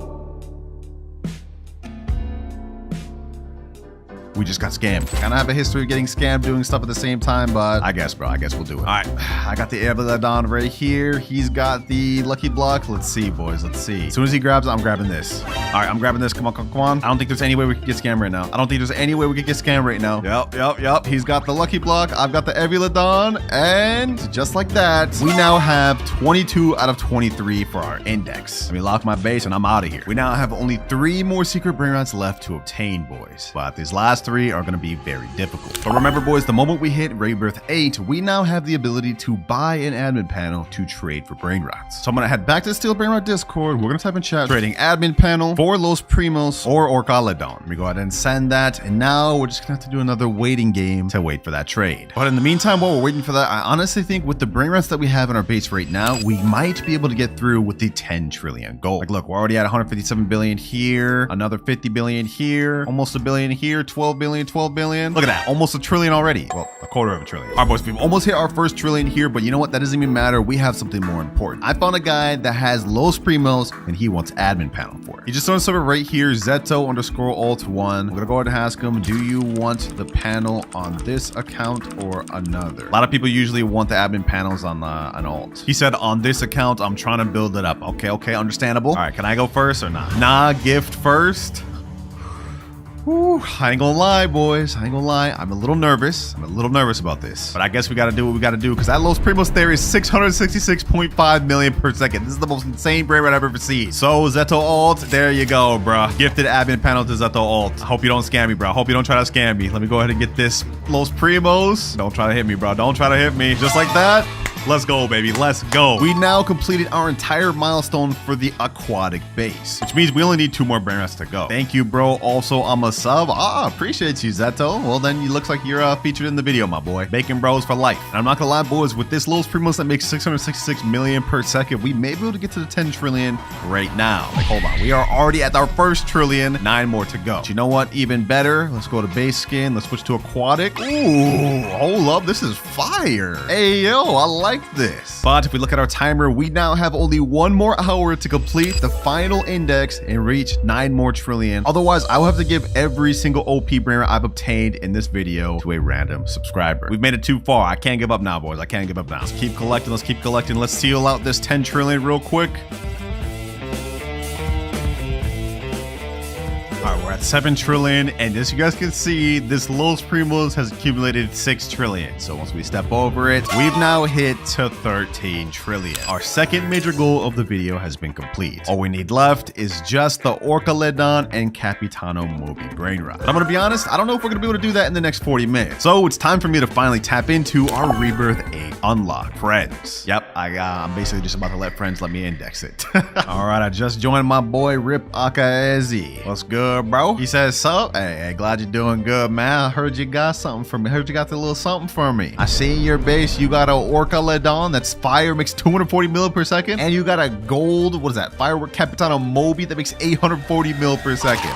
We just got scammed. Kind of have a history of getting scammed doing stuff at the same time, but I guess, bro, I guess we'll do it. All right, I got the Evelodon right here. He's got the lucky block. Let's see, boys, let's see. As soon as he grabs it, I'm grabbing this. All right, I'm grabbing this. Come on, come on. I don't think there's any way we can get scammed right now. I don't think there's any way we can get scammed right now. Yep. He's got the lucky block. I've got the Evelodon. And just like that, we now have 22 out of 23 for our index. Let me lock my base and I'm out of here. We now have only 3 more secret brain rots left to obtain, boys. But these last 3 are going to be very difficult. But remember, boys, the moment we hit rebirth 8, we now have the ability to buy an admin panel to trade for brain rots. So I'm going to head back to the Steel Brain Rot Discord. We're going to type in chat, trading admin panel for Los Primos or Orcaledon. Let me go ahead and send that. And now we're just going to have to do another waiting game to wait for that trade. But in the meantime, while we're waiting for that, I honestly think with the brain rots that we have in our base right now, we might be able to get through with the 10 trillion goal. Like, look, we're already at 157 billion here, another 50 billion here, almost a billion here, 12 billion, 12 billion. Look at that, almost a trillion already. Well, a quarter of a trillion. All right, boys, we've almost hit our first trillion here, but you know what? That doesn't even matter. We have something more important. I found a guy that has Los Primos and he wants admin panel for it. He just on the server right here, Zeto_alt1. I'm gonna go ahead and ask him, do you want the panel on this account or another? A lot of people usually want the admin panels on an alt. He said, on this account, I'm trying to build it up. Okay, understandable. All right, can I go first or not? Nah, gift first. Whew, I ain't gonna lie, boys. I ain't gonna lie. I'm a little nervous. About this. But I guess we gotta do what we gotta do because that Los Primos there is 666.5 million per second. This is the most insane brain rot I've ever seen. So, Zeto Alt, there you go, bro. Gifted admin panel to Zeto Alt. I hope you don't scam me, bro. I hope you don't try to scam me. Let me go ahead and get this Los Primos. Don't try to hit me, bro. Don't try to hit me. Just like that. Let's go, baby. Let's go. We now completed our entire milestone for the aquatic base, which means we only need 2 more brain rots to go. Thank you, bro. Also, I'm a sub. Appreciate you, Zeto. Well, then you looks like you're featured in the video, my boy. Bacon bros for life. And I'm not gonna lie, boys, with this Los Primos that makes 666 million per second, we may be able to get to the 10 trillion right now. Like, hold on. We are already at our first trillion. 9 more to go. But you know what? Even better. Let's go to base skin. Let's switch to aquatic. Ooh, hold up. This is fire. Hey, yo, I like this. But if we look at our timer, we now have only 1 more hour to complete the final index and reach 9 more trillion. Otherwise, I will have to give every single OP brain rot I've obtained in this video to a random subscriber. We've made it too far. I can't give up now, boys. I can't give up now. Let's keep collecting. Let's seal out this 10 trillion real quick. All right, we're at 7 trillion. And as you guys can see, this Los Primos has accumulated 6 trillion. So once we step over it, we've now hit to 13 trillion. Our second major goal of the video has been complete. All we need left is just the Orcaledon and Capitano Moby brain rot. But I'm gonna be honest, I don't know if we're gonna be able to do that in the next 40 minutes. So it's time for me to finally tap into our Rebirth 8 unlock. Friends. Yep, I'm basically just about to let friends let me index it. All right, I just joined my boy Rip Akaezi. What's good, bro? He says, so, hey, glad you're doing good, man. I heard you got something for me. Heard you got a little something for me. I see in your base you got a Orcaledon that's fire, makes 240 mil per second, and you got a gold, what is that, firework Capitano Moby that makes 840 mil per second.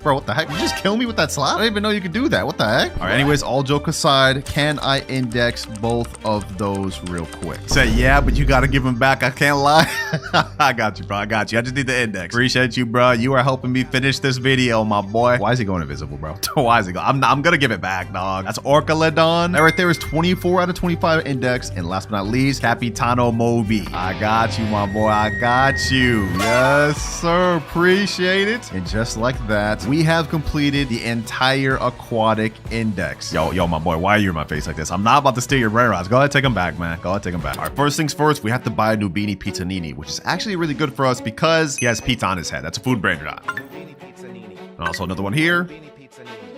Bro, what the heck? You just kill me with that slap? I didn't even know you could do that. What the heck? All right, anyways, all joke aside, can I index both of those real quick? Say, yeah, but you got to give them back. I can't lie. I got you, bro. I got you. I just need the index. Appreciate you, bro. You are helping me finish this video, my boy. Why is he going invisible, bro? Why is he going? I'm going to give it back, dog. That's Orcaledon. That right there is 24 out of 25 index. And last but not least, Capitano Moby. I got you, my boy. I got you. Yes, sir. Appreciate it. And just like that, we have completed the entire aquatic index. Yo, my boy, why are you in my face like this? I'm not about to steal your brain rods. Go ahead, take them back, man. Go ahead, take them back. All right, first things first, we have to buy a Nubini Pizzanini, which is actually really good for us because he has pizza on his head. That's a food brain rod. And also another one here.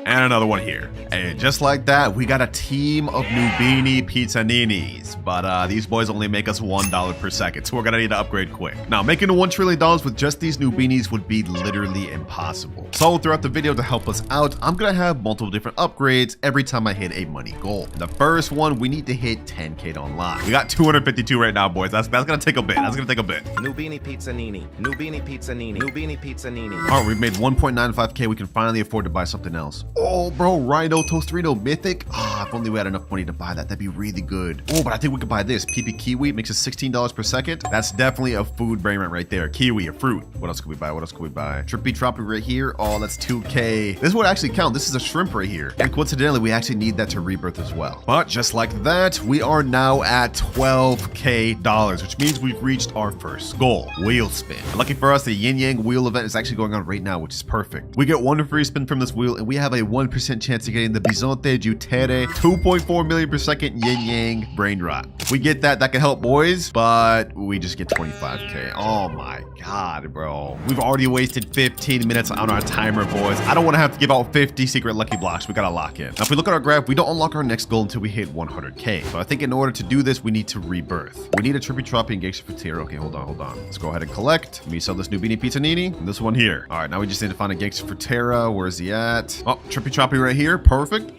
And another one here. And just like that, we got a team of Nubini Pizzaninis. But these boys only make us $1 per second, so we're gonna need to upgrade quick. Now, making $1 trillion with just these Nubinis would be literally impossible. So throughout the video, to help us out, I'm gonna have multiple different upgrades every time I hit a money goal. The first one, we need to hit 10K to unlock. We got 252 right now, boys. That's gonna take a bit. That's gonna take a bit. Nubini Pizzanini. Nubini Pizzanini. Nubini Pizzanini. All right, we've made 1.95K. We can finally afford to buy something else. Oh, bro, Rhino Toasterino Mythic. Ah, if only we had enough money to buy that, that'd be really good. Oh, but I think we could buy this. PP Kiwi makes us $16 per second. That's definitely a food brain rent right there. Kiwi, a fruit. What else could we buy? What else could we buy? Trippy Troppy right here. Oh, that's 2K. This would actually count. This is a shrimp right here. And coincidentally, we actually need that to rebirth as well. But just like that, we are now at $12K, which means we've reached our first goal. Wheel spin. And lucky for us, the Yin Yang wheel event is actually going on right now, which is perfect. We get one free spin from this wheel, and we have a 1% chance of getting the Bisonte Jutere 2.4 million per second Yin Yang brain rot. If we get that, that can help, boys, but we just get 25K. Oh my god, bro. We've already wasted 15 minutes on our timer, boys. I don't want to have to give out 50 secret lucky blocks. We gotta lock in. Now, if we look at our graph, we don't unlock our next goal until we hit 100K. So I think in order to do this, we need to rebirth. We need a Trippy Troppy and Gangsta Frontier. Okay, hold on. Let's go ahead and collect. Let me sell this Nubini Pizzanini and this one here. All right, now we just need to find a Gangsta Frontier. Where is he at? Oh, Trippy Troppy right here. Perfect.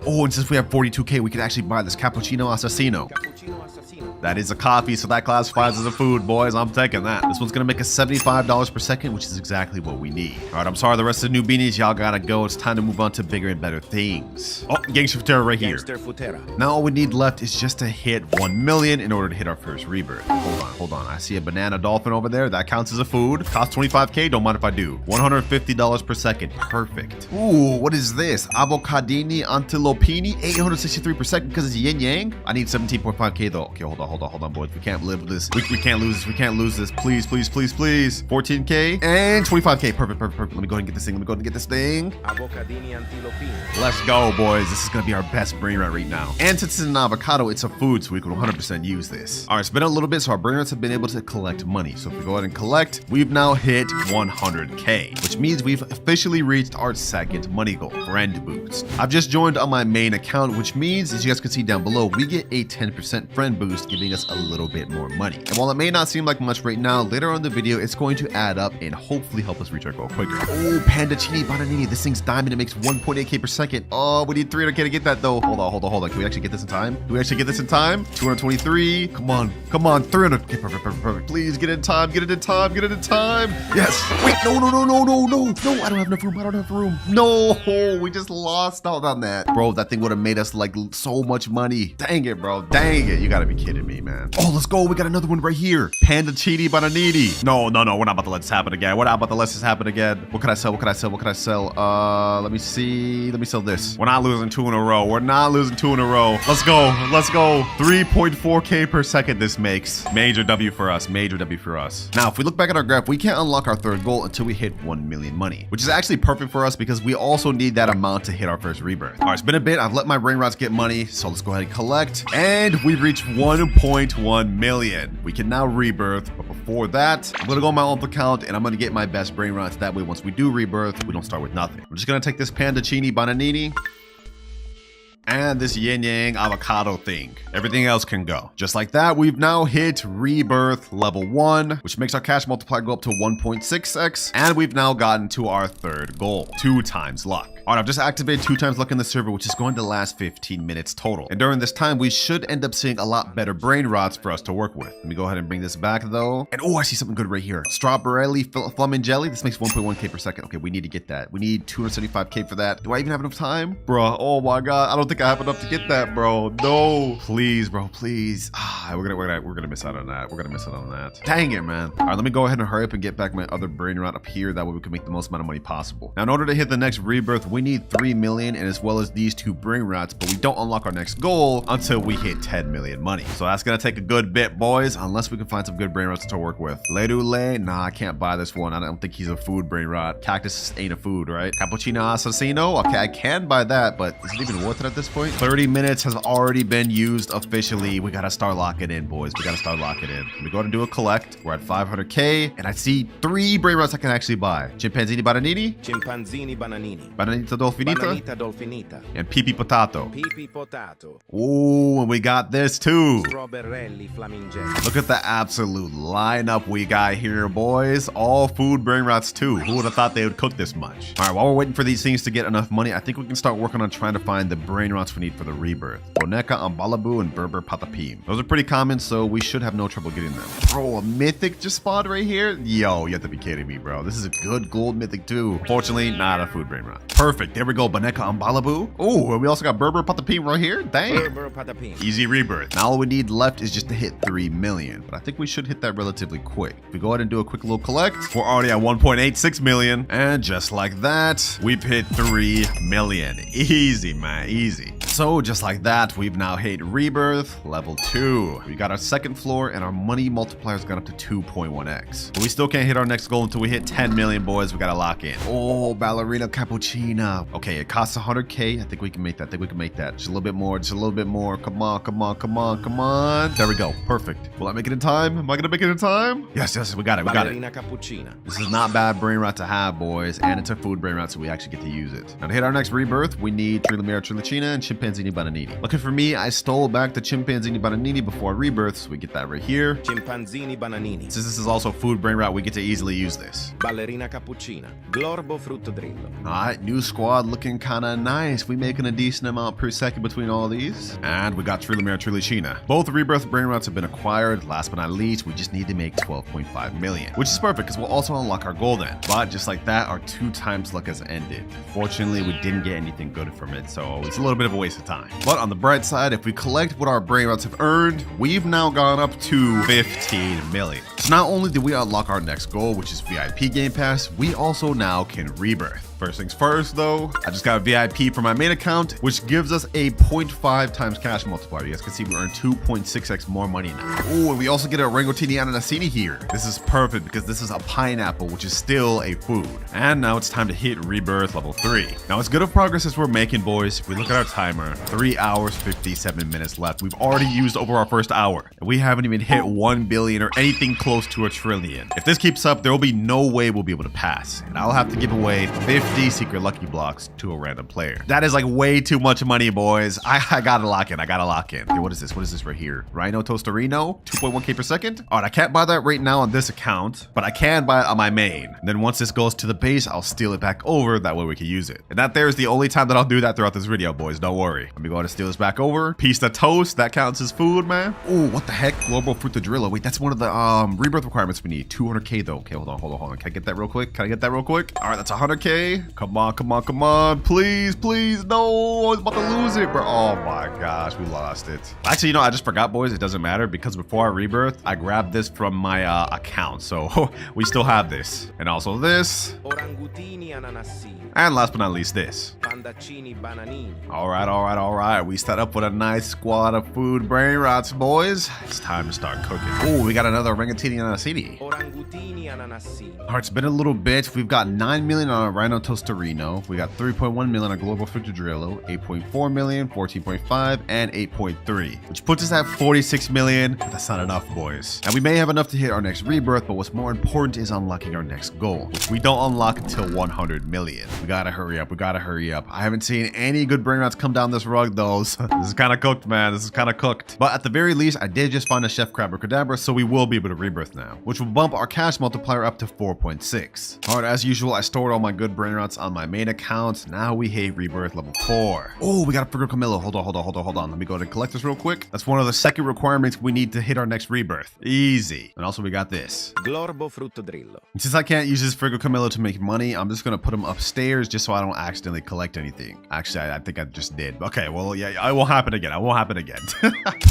Oh, and since we have 42K, we can actually buy this Cappuccino Assassino. That is a coffee, so that classifies as a food, boys. I'm taking that. This one's gonna make us $75 per second, which is exactly what we need. All right, I'm sorry, the rest of the Nubinis, y'all gotta go. It's time to move on to bigger and better things. Oh, Gangster Futera right here. Now all we need left is just to hit 1 million in order to hit our first rebirth. Hold on. I see a banana dolphin over there. That counts as a food. Costs 25K, don't mind if I do. $150 per second, perfect. Ooh, what is this? Avocadini Antilopini, 863 per second because it's yin yang. I need 17.5K though. Okay, hold on, boys. We can't live with this. We can't lose this. We can't lose this. Please. 14K and 25K. Perfect. Let me go ahead and get this thing. Avocadini Antilopini. Let's go, boys. This is gonna be our best brain rot right now. And since it's an avocado, it's a food, so we can 100% use this. All right, it's been a little bit, so our brain rots have been able to collect money. So if we go ahead and collect, we've now hit 100K, which means we've officially reached our second money goal, friend boost. I've just joined on my main account, which means, as you guys can see down below, we get a 10% friend boost, giving us a little bit more money. And while it may not seem like much right now, later on in the video, it's going to add up and hopefully help us reach our goal quicker. Oh, Pandacini Bananini. This thing's diamond. It makes 1.8K per second. Oh, we need 300K to get that though. Hold on. Can we actually get this in time? 223. Come on. 300K. Perfect. Please get it in time. Yes. Wait, no. I don't have enough room. No, we just lost out on that. Bro, bro. That thing would have made us like so much money. Dang it, bro. Dang it. You gotta be kidding me, man. Oh, let's go. We got another one right here. Panda Chidi Bananiti. No. We're not about to let this happen again. We're not about to let this happen again. What can I sell? What can I sell? What can I sell? Let me see. Let me sell this. We're not losing 2 in a row. We're not losing 2 in a row. Let's go. Let's go. 3.4K per second this makes. Major W for us. Major W for us. Now, if we look back at our graph, we can't unlock our third goal until we hit 1 million money, which is actually perfect for us because we also need that amount to hit our first rebirth. All right, it's been a bit. I've let my brain rots get money, so let's go ahead and collect. And we've reached 1.1 million. We can now rebirth, but before that, I'm gonna go on my alt account and I'm gonna get my best brain rots. That way, once we do rebirth, we don't start with nothing. I'm just gonna take this Panda Chini Bananini and this yin yang avocado thing. Everything else can go. Just like that, we've now hit rebirth level 1, which makes our cash multiplier go up to 1.6x, and we've now gotten to our third goal, 2 times luck. All right, I've just activated 2 times luck in the server, which is going to last 15 minutes total. And during this time, we should end up seeing a lot better brain rots for us to work with. Let me go ahead and bring this back though. And oh, I see something good right here. Strawberry Flamin Jelly. This makes 1.1K per second. Okay, we need to get that. We need 275K for that. Do I even have enough time? Bruh, oh my God. I don't think I have enough to get that, bro. No, please, bro, please. We're gonna miss out on that. We're gonna miss out on that. Dang it, man. All right, let me go ahead and hurry up and get back my other brain rot up here. That way we can make the most amount of money possible. Now, in order to hit the next rebirth, we need 3 million and as well as these 2 brain rots, but we don't unlock our next goal until we hit 10 million money. So that's gonna take a good bit, boys, unless we can find some good brain rots to work with. Ledule, nah, I can't buy this one. I don't think he's a food brain rot. Cactus ain't a food, right? Cappuccino Assassino, okay, I can buy that, but is it even worth it at this point? 30 minutes has already been used officially. We gotta start locking in, boys. We gotta start locking in. We go ahead and do a collect. We're at 500K, and I see 3 brain rots I can actually buy. Chimpanzini Bananini. Chimpanzini Bananini. Bananita Dolfinita. Bananita Dolfinita. And Pipi Potato. Pipi Potato. Ooh, and we got this too. Strawberry Flamin Jelly. Look at the absolute lineup we got here, boys. All food brain rots too. Who would have thought they would cook this much? All right, while we're waiting for these things to get enough money, I think we can start working on trying to find the brain rots we need for the rebirth. Boneka, Ambalabu, and Berber Patapim. Those are pretty common, so we should have no trouble getting them. Bro, a mythic just spawned right here? Yo, you have to be kidding me, bro. This is a good gold mythic too. Fortunately, not a food brain rot. Perfect. There we go. Boneka, Ambalabu. Oh, and we also got Berber Patapim right here. Dang. Berber Patapim. Easy rebirth. Now all we need left is just to hit 3 million. But I think we should hit that relatively quick. If we go ahead and do a quick little collect, we're already at 1.86 million. And just like that, we've hit 3 million. Easy, man. Easy. So just like that, we've now hit rebirth level 2. We got our second floor and our money multiplier's gone up to 2.1x. But we still can't hit our next goal until we hit 10 million, boys. We gotta lock in. Oh, ballerina cappuccina. Okay, it costs 100K. I think we can make that. I think we can make that. Just a little bit more. Just a little bit more. Come on, come on, come on, come on. There we go. Perfect. Will I make it in time? Am I gonna make it in time? Yes, yes, we got it. We got it. Ballerina cappuccina. This is not bad brain rot to have, boys. And it's a food brain rot, so we actually get to use it. Now to hit our next rebirth, we need Trilamera Trilachina and Chimpanzini Bananini. Lucky for me, I stole back the Chimpanzini Bananini before rebirth, so we get that right here. Chimpanzini Bananini. Since this is also food brain rot, we get to easily use this. Ballerina cappuccina. Glorbo fruttodrillo. Alright, new squad looking kinda nice. We making a decent amount per second between all these. And we got Trilamera Trilachina. Both rebirth brain rots have been acquired. Last but not least, we just need to make 12.5 million, which is perfect because we'll also unlock our goal then. But just like that, our 2 times luck has ended. Fortunately, we didn't get anything good from it, so it's a little bit of a waste of time. But on the bright side, if we collect what our brain rots have earned, we've now gone up to 15 million. So not only did we unlock our next goal, which is VIP Game Pass, we also now can rebirth. First things first though, I just got a VIP for my main account, which gives us a 0.5 times cash multiplier. You guys can see we earn 2.6x more money now. Oh, and we also get a Rangotini Ananasini here. This is perfect because this is a pineapple, which is still a food. And now it's time to hit rebirth level 3. Now as good of progress as we're making, boys, if we look at our timer, 3 hours, 57 minutes left. We've already used over our first hour, and we haven't even hit 1 billion or anything close to a trillion. If this keeps up, there will be no way we'll be able to pass, and I'll have to give away 50 secret lucky blocks to a random player. That is like way too much money, boys. I gotta lock in. I gotta lock in. Okay, what is this? What is this right here? Rhino Tostarino, 2.1K per second. All right, I can't buy that right now on this account, but I can buy it on my main. And then once this goes to the base, I'll steal it back over. That way we can use it. And that there is the only time that I'll do that throughout this video, boys. Don't worry. Let me go ahead and steal this back over. Piece of toast. That counts as food, man. Oh, what the heck? Global Fruitadrillo. Wait, that's one of the rebirth requirements we need. 200K though. Okay, hold on. Can I get that real quick? All right, that's 100K. Okay. Come on, come on, come on. Please, please. No, I was about to lose it, bro. Oh my gosh, we lost it. Actually, you know, I just forgot, boys. It doesn't matter because before I rebirth, I grabbed this from my account. So we still have this. And also this. And last but not least, this. All right. We set up with a nice squad of food brain rots, boys. It's time to start cooking. Oh, we got another orangutini ananas. All right, it's been a little bit. We've got 9 million on a Rhino Tostarino. We got 3.1 million on a Global Fridgidrillo, 8.4 million, 14.5, and 8.3, which puts us at 46 million. But that's not enough, boys. And we may have enough to hit our next rebirth, but what's more important is unlocking our next goal, which we don't unlock until 100 million. We gotta hurry up. We gotta hurry up. I haven't seen any good brain rots come down this rug, though. So this is kind of cooked, man. This is kind of cooked. But at the very least, I did just find a Chef Crab or Cadabra, so we will be able to rebirth now, which will bump our cash multiplier up to 4.6. All right, as usual, I stored all my good brain rots on my main account. Now we hit rebirth level 4. Oh, we got a Friggle Camillo. Hold on. Let me go to collect this real quick. That's one of the second requirements we need to hit our next rebirth. Easy. And also we got this. Glorbo Fruttodrillo. Since I can't use this Friggle Camillo to make money, I'm just gonna put him upstairs just so I don't accidentally collect anything. Actually, I think I just did. Okay, well, yeah, it won't happen again.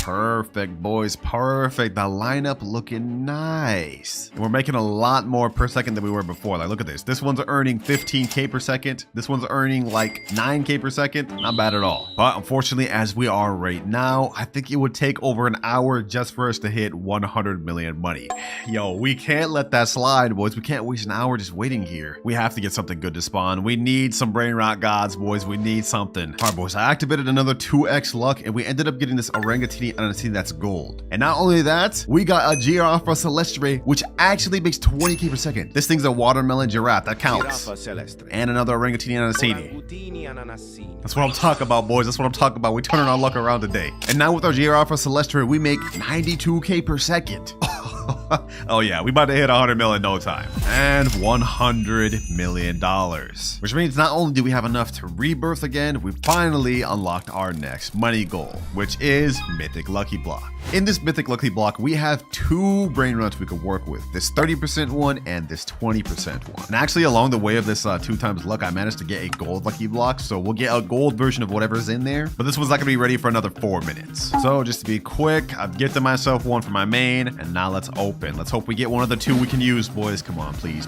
Perfect, boys. Perfect. The lineup looking nice. And we're making a lot more per second than we were before. Like, look at this. This one's earning 15k per second. This one's earning like 9k per second. Not bad at all. But unfortunately, as we are right now, I think it would take over an hour just for us to hit 100 million money. Yo, we can't let that slide, boys. We can't waste an hour just waiting here. We have to get something good to spawn. We need some brain rot gods, boys. We need something. All right, boys. I activated another 2x luck, and we ended up getting this orangutini ananas that's gold. And not only that, we got a Giraffa Celestre, which actually makes 20k per second. This thing's a watermelon giraffe. That counts. And another orangutini ananas. That's what I'm talking about, boys. That's what I'm talking about. We're turning our luck around today. And now with our Giraffa Celestre, we make 92k per second. Oh yeah, we about to hit 100 million in no time. And $100 million. Which means not only do we have enough to rebirth again, we finally unlocked our next money goal, which is Mythic Lucky Block. In this Mythic Lucky Block, we have 2 brain runs we could work with. This 30% one and this 20% one. And actually along the way of this 2 times luck, I managed to get a gold Lucky Block. So we'll get a gold version of whatever's in there. But this one's not gonna be ready for another 4 minutes. So just to be quick, I've gifted myself one for my main. And now let's open. Let's hope we get one of the 2 we can use, boys. Come on, please.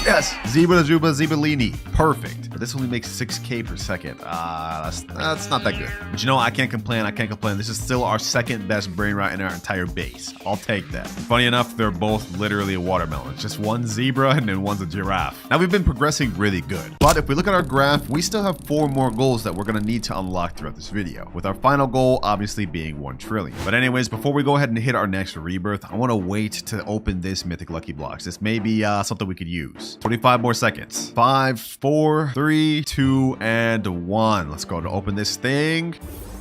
Yes! Zebellini. Perfect. But this only makes 6k per second. That's not that good. But you know, I can't complain. This is still our second best brain rot in our entire base. I'll take that. Funny enough, they're both literally watermelons. Just one zebra and then one's a giraffe. Now we've been progressing really good. But if we look at our graph, we still have 4 more goals that we're gonna need to unlock throughout this video. With our final goal obviously being 1 trillion. But anyways, before we go ahead and hit our next rebirth, I want to wait to open this Mythic Lucky Blocks. This may be something we could use. 25 more seconds. 5, 4, 3, 2, and 1. Let's go to open this thing.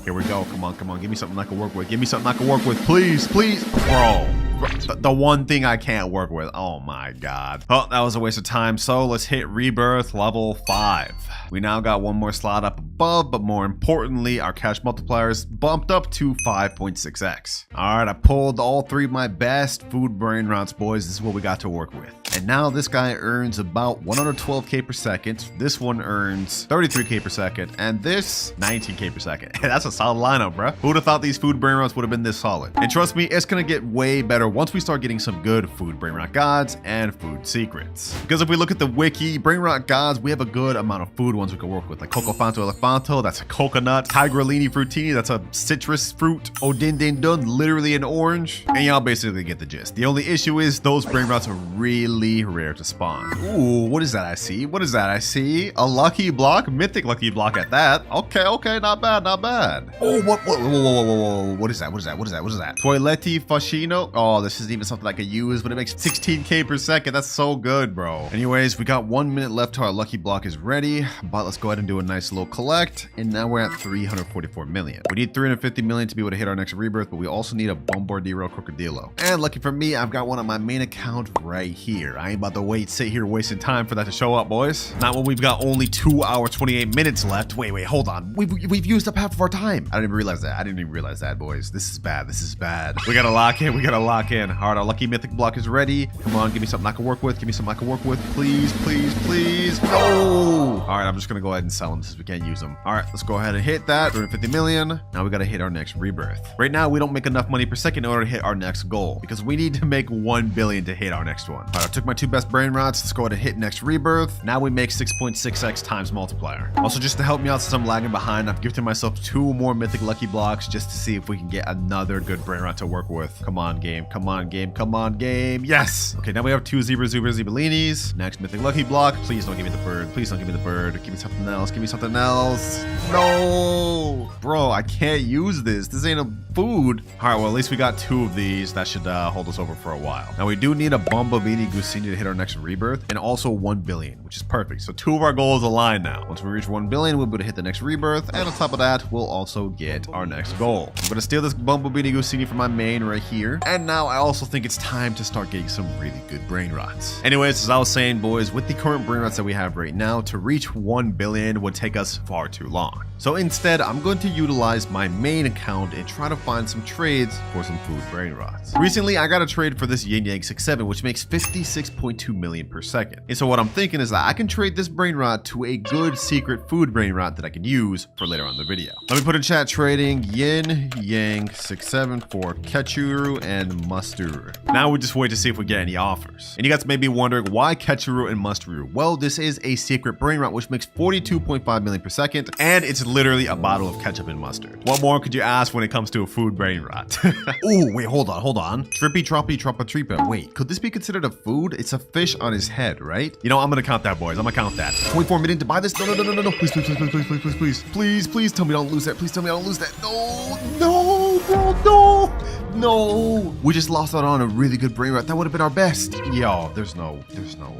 Here we go. Come on. Give me something I can work with. Please. Bro. The one thing I can't work with. Oh my god. Oh, that was a waste of time. So let's hit rebirth level 5. We now got 1 more slot up above, but more importantly, our cash multipliers bumped up to 5.6x. All right, I pulled all 3 of my best food brain rots, boys. This is what we got to work with. And now this guy earns about 112k per second. This one earns 33k per second. And this 19k per second. That's a solid lineup, bro. Who would have thought these food brain rots would have been this solid? And trust me, it's gonna get way better once we start getting some good food brain rot gods and food secrets. Because if we look at the wiki, brain rot gods, we have a good amount of food ones we can work with. Like Coco Fanto Elefanto, that's a coconut. Tigrolini Fruitini, that's a citrus fruit. Odin Din Dun, literally an orange. And y'all basically get the gist. The only issue is those brain rots are really rare to spawn. Ooh, what is that I see? A lucky block, mythic lucky block at that. Okay, not bad. Oh, whoa, what is that? Toiletti Fascino. Oh, this isn't even something I could use, but it makes 16k per second. That's so good, bro. Anyways, we got 1 minute left till our lucky block is ready, but let's go ahead and do a nice little collect. And now we're at 344 million. We need 350 million to be able to hit our next rebirth, but we also need a Bombardiro Crocodilo. And lucky for me, I've got one on my main account right here. here. I ain't about to sit here wasting time for that to show up, boys. Not when we've got only 2 hours, 28 minutes left. Wait, hold on. We've used up half of our time. I didn't even realize that. Boys. This is bad. We gotta lock in. All right, our lucky mythic block is ready. Come on, give me something I can work with. Please. No! All right, I'm just gonna go ahead and sell them since we can't use them. All right, let's go ahead and hit that. 350 million. Now we gotta hit our next rebirth. Right now, we don't make enough money per second in order to hit our next goal because we need to make 1 billion to hit our next one. All right, I took my 2 best brain rots. Let's go ahead and hit next rebirth. Now we make 6.6x times multiplier. Also, just to help me out since I'm lagging behind, I've gifted myself 2 more mythic lucky blocks just to see if we can get another good brain rot to work with. Come on, game. Yes! Okay, now we have 2 Zebellinis. Next mythic lucky block. Please don't give me the bird. Give me something else. No! Bro, I can't use this. This ain't a food. All right, well, at least we got 2 of these. That should hold us over for a while. Now, we do need a Bombabini Gusini to hit our next rebirth and also 1 billion, which is perfect. So 2 of our goals align now. Once we reach 1 billion, we'll be able to hit the next rebirth. And on top of that, we'll also get our next goal. I'm going to steal this Bombabini Gusini from my main right here. And now I also think it's time to start getting some really good brain rots. Anyways, as I was saying, boys, with the current brain rots that we have right now, to reach 1 billion would take us far too long. So instead, I'm going to utilize my main account and try to find some trades for some food brain rots. Recently, I got a trade for this Yin Yang 6-7, which makes 56.2 million per second. And so what I'm thinking is that I can trade this brain rot to a good secret food brain rot that I can use for later on in the video. Let me put in chat trading Yin Yang 6-7 for Ketchuru and Musturu. Now we just wait to see if we get any offers. And you guys may be wondering why Ketchuru and Musturu? Well, this is a secret brain rot which makes 42.5 million per second, and it's literally a bottle of ketchup and mustard. What more could you ask when it comes to a food brain rot? Ooh, wait, hold on. Trippy Troppy Troppa Tripa. Wait, could this be considered a food? It's a fish on his head, right? You know, I'm gonna count that, boys. I'm gonna count that. 24 million to buy this? No. Please tell me I don't lose that. Please tell me I don't lose that. No, bro, no. We just lost out on a really good brain rot. That would have been our best. Yo, there's no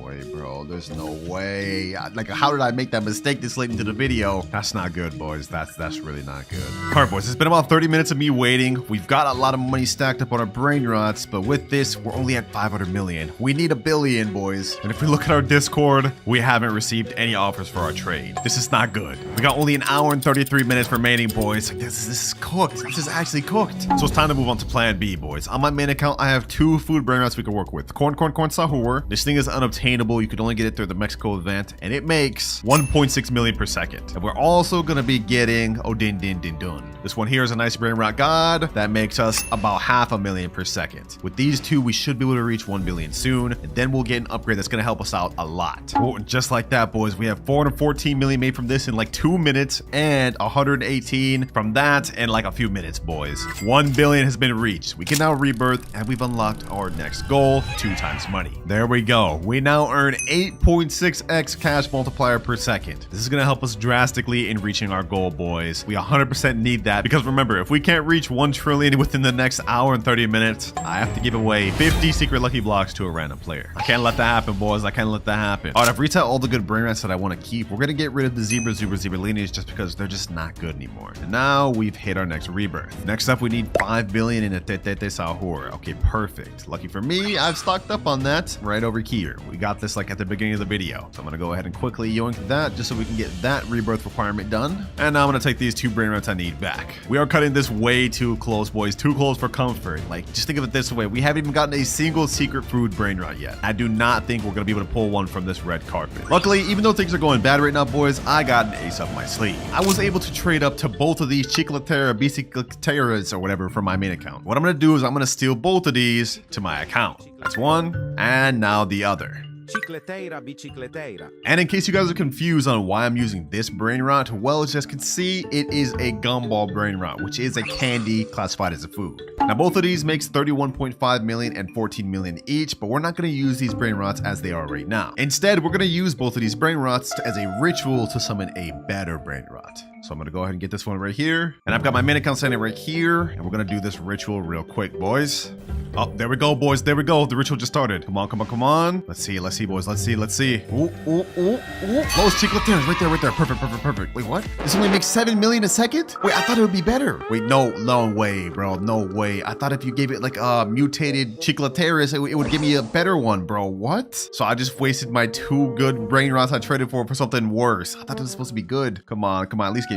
way, bro. There's no way. Like, how did I make that mistake this late into the video? That's not good, boys. That's really not good. All right, boys, it's been about 30 minutes of me waiting. We've got a lot of money stacked up on our brain rots, but with this, we're only at 500 million. We need 1 billion, boys. And if we look at our Discord, we haven't received any offers for our trade. This is not good. We got only 1 hour and 33 minutes remaining, boys. Like, this is cooked. This is actually cooked. So it's time to move on to plan B, boys. On my main account, I have 2 food brain rots we can work with. Corn Sahur. This thing is unobtainable. You could only get it through the Mexico event, and it makes 1.6 million per second. And we're also gonna be getting Odin Din Din Dun. This one here is a nice brain rot god that makes us about 500,000 per second. With these 2, we should be able to reach 1 billion soon, and then we'll get an upgrade that's gonna help us out a lot. Oh, just like that, boys, we have 414 million made from this in like 2 minutes, and 118 from that in like a few minutes, boys. 1 billion has been reached. We can now rebirth, and we've unlocked our next goal, 2 times money. There we go. We now earn 8.6x cash multiplier per second. This is gonna help us drastically in reaching our goal, boys. We 100% need that because remember, if we can't reach 1 trillion within the next hour and 30 minutes, I have to give away 50 secret lucky blocks to a random player. I can't let that happen, boys. I can't let that happen. All right, I've reached out all the good brain rats that I want to keep. We're gonna get rid of the Zebellinis just because they're just not good anymore. And now we've hit our next rebirth. Next up, we need 5 billion in a Tete Sahur. Okay, perfect. Lucky for me, I've stocked up on that right over here. We got this like at the beginning of the video. So I'm gonna go ahead and quickly yoink that just so we can get that rebirth requirement done. And now I'm gonna take these 2 brain rots I need back. We are cutting this way too close, boys. Too close for comfort. Like, just think of it this way. We haven't even gotten a single secret food brain rot yet. I do not think we're gonna be able to pull one from this red carpet. Luckily, even though things are going bad right now, boys, I got an ace up my sleeve. I was able to trade up to both of these Chiclatera, Bicicleteras, or whatever from my main account. What I'm gonna do is I'm gonna steal both of these to my account. That's one, and now the other. Chicletera, bicicletera. And in case you guys are confused on why I'm using this brain rot, well, as you guys can see, it is a gumball brain rot, which is a candy classified as a food. Now, both of these makes 31.5 million and 14 million each, but we're not going to use these brain rots as they are right now. Instead, we're going to use both of these brain rots as a ritual to summon a better brain rot. So I'm gonna go ahead and get this one right here. And I've got my main account standing right here. And we're gonna do this ritual real quick, boys. Oh, there we go, boys. There we go. The ritual just started. Come on, come on, come on. Let's see, boys. Let's see. Ooh, ooh, ooh, ooh. Los chicleteras, right there. Perfect, perfect, perfect. Wait, what? This only makes 7 million a second? Wait, I thought it would be better. Wait, no way, bro. No way. I thought if you gave it like a mutated chicleteras, it would give me a better one, bro. What? So I just wasted my 2 good brain rots I traded for something worse. I thought it was supposed to be good. Come on. At least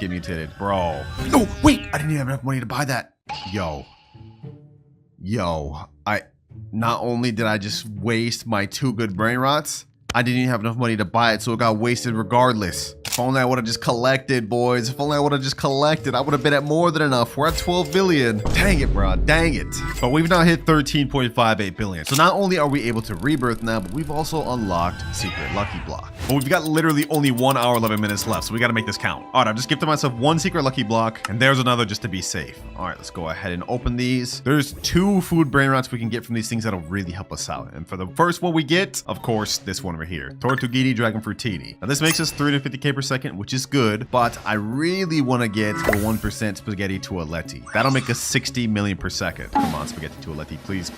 get mutated. Bro. No, wait. I didn't even have enough money to buy that. Yo, not only did I just waste my 2 good brain rots, I didn't even have enough money to buy it, so it got wasted regardless. If only I would have just collected, boys. If only I would have just collected, I would have been at more than enough. We're at 12 billion. Dang it, bro. Dang it. But we've now hit 13.58 billion. So not only are we able to rebirth now, but we've also unlocked Secret Lucky Block. But we've got literally only 1 hour, 11 minutes left, so we got to make this count. All right, I've just gifted myself 1 Secret Lucky Block, and there's another just to be safe. All right, let's go ahead and open these. There's 2 food brain rots we can get from these things that'll really help us out. And for the first one we get, of course, this one right here. Tortuguini Dragon Fruitini. Now this makes us 350k per second, which is good, but I really want to get the 1% Spaghetti Toaletti. That'll make us 60 million per second. Come on, Spaghetti Toaletti, please.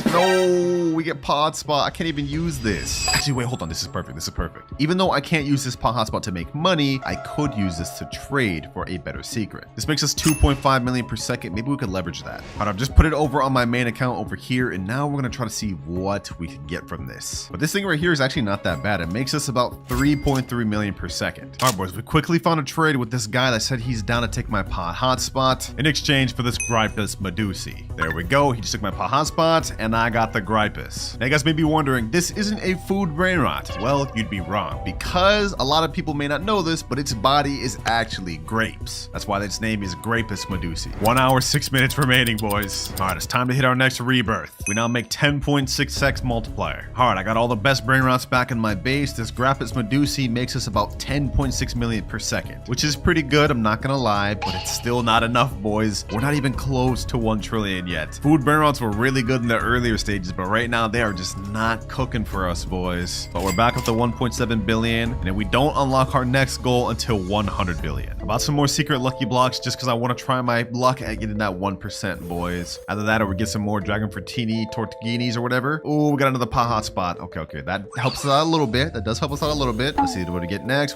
No, we get Pod Spot. I can't even use this. Actually, wait, hold on. This is perfect. Even though I can't use this Pod Hotspot to make money, I could use this to trade for a better secret. This makes us 2.5 million per second. Maybe we could leverage that. All right, I've just put it over on my main account over here, and now we're gonna try to see what we can get from this. But this thing right here is actually not that bad. It makes us about 3.3 million per second. All right, boys, we quickly found a trade with this guy that said he's down to take my Pod Hotspot in exchange for this Gripus Medusi. There we go. He just took my Pod Hotspot, and I got the Gripus. Now, you guys may be wondering, this isn't a food brain rot. Well, you'd be wrong, because a lot of people may not know this, but its body is actually grapes. That's why its name is Grapus Medusi. 1 hour, 6 minutes remaining, boys. All right, it's time to hit our next rebirth. We now make 10.6x multiplier. All right, I got all the best brain rots back in my base. This Grapus Medusi makes us about 10.6 million per second, which is pretty good, I'm not gonna lie, but it's still not enough, boys. We're not even close to 1 trillion yet. Food brain rots were really good in the earlier stages, but right now they are just not cooking for us, boys. But we're back up to 1.7 billion, and we don't unlock our next goal until 100 billion. About some more secret lucky blocks, just because I want to try my luck at getting that 1%, boys. Either that or we get some more Dragon Fruitini, Tortuguinis, or whatever. Oh, we got another Pod Hotspot. Okay, that helps us out a little bit. That does help us out a little bit. Let's see, what do we get next?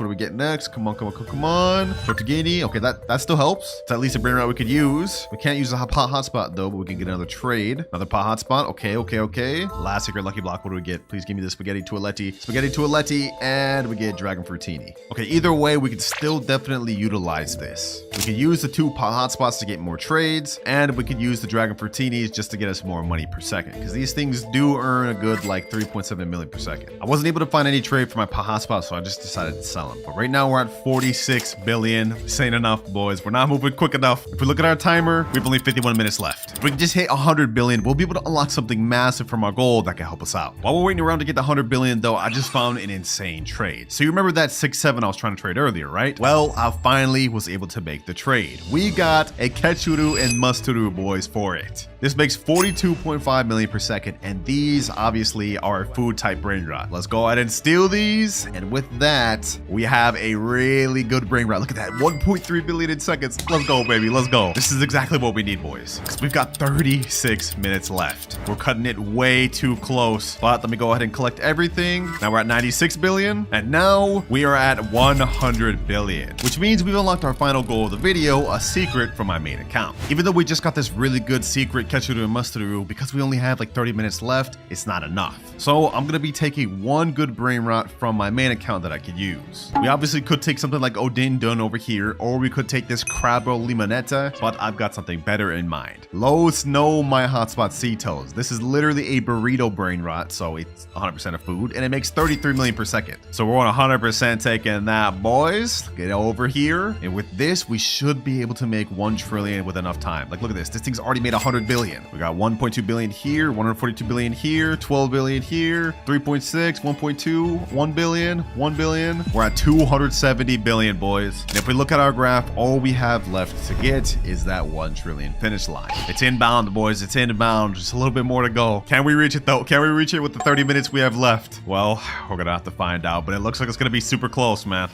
Come on. Tortuguini. Okay, that still helps. It's at least a brain rot we could use. We can't use a Pod Hotspot though, but we can get another trade. Another Pod Hotspot. Okay. Last secret lucky block. What do we get? Please give me the Spaghetti Toaletti, and we get Dragon Fruitini. Okay, either way, we could still definitely utilize this. We could use the 2 Pod Hotspots to get more trades, and we could use the Dragon Fruitinis just to get us more money per second, because these things do earn a good like 3.7 million per second. I wasn't able to find any trade for my Pod Hotspot, so I just decided to sell them. But right now we're at 46 billion. This ain't enough, boys. We're not moving quick enough. If we look at our timer, we have only 51 minutes left. If we can just hit 100 billion, we'll be able to unlock something massive from our goal that can help us out. While we're waiting around to get the 100 billion though, I just found an insane trade. So you remember that 6-7 I was trying to trade earlier, right? Well, I finally was able to make the trade. We got a Ketchuru and Musturu, boys, for it. This makes 42.5 million per second, and these obviously are a food type brain rot. Let's go ahead and steal these, and with that, we have a really good brain rot. Look at that, 1.3 billion in seconds. Let's go, baby, let's go. This is exactly what we need, boys, because we've got 36 minutes left. We're cutting it way too close, but let me go ahead and collect everything. Now we're at 96 billion, and now we are at 100 billion, which means we've unlocked our final goal of the video, a secret from my main account. Even though we just got this really good secret Ketchuru and Musturu, because we only have like 30 minutes left, it's not enough. So I'm gonna be taking 1 good brain rot from my main account that I could use. We obviously could take something like Odin Dun over here, or we could take this Crabbo Limonetta, but I've got something better in mind. Los No My Hotspot Cetos. This is literally a burrito brain rot, so it's 100% of food, and it makes 33 million per second. So we're 100% taking that, boys. Get over here, and with this, we should be able to make 1 trillion with enough time. Like, look at this. This thing's already made 100 billion. We got 1.2 billion here, 142 billion here, 12 billion here, 3.6, 1.2, 1 billion, 1 billion. We're at 270 billion, boys. And if we look at our graph, all we have left to get is that 1 trillion finish line. It's inbound, boys. It's inbound. Just a little bit more to go. Can we reach it though? Can we reach it with the 30 minutes we have left? Well, we're gonna have to find out, but it looks like it's gonna be super close, man.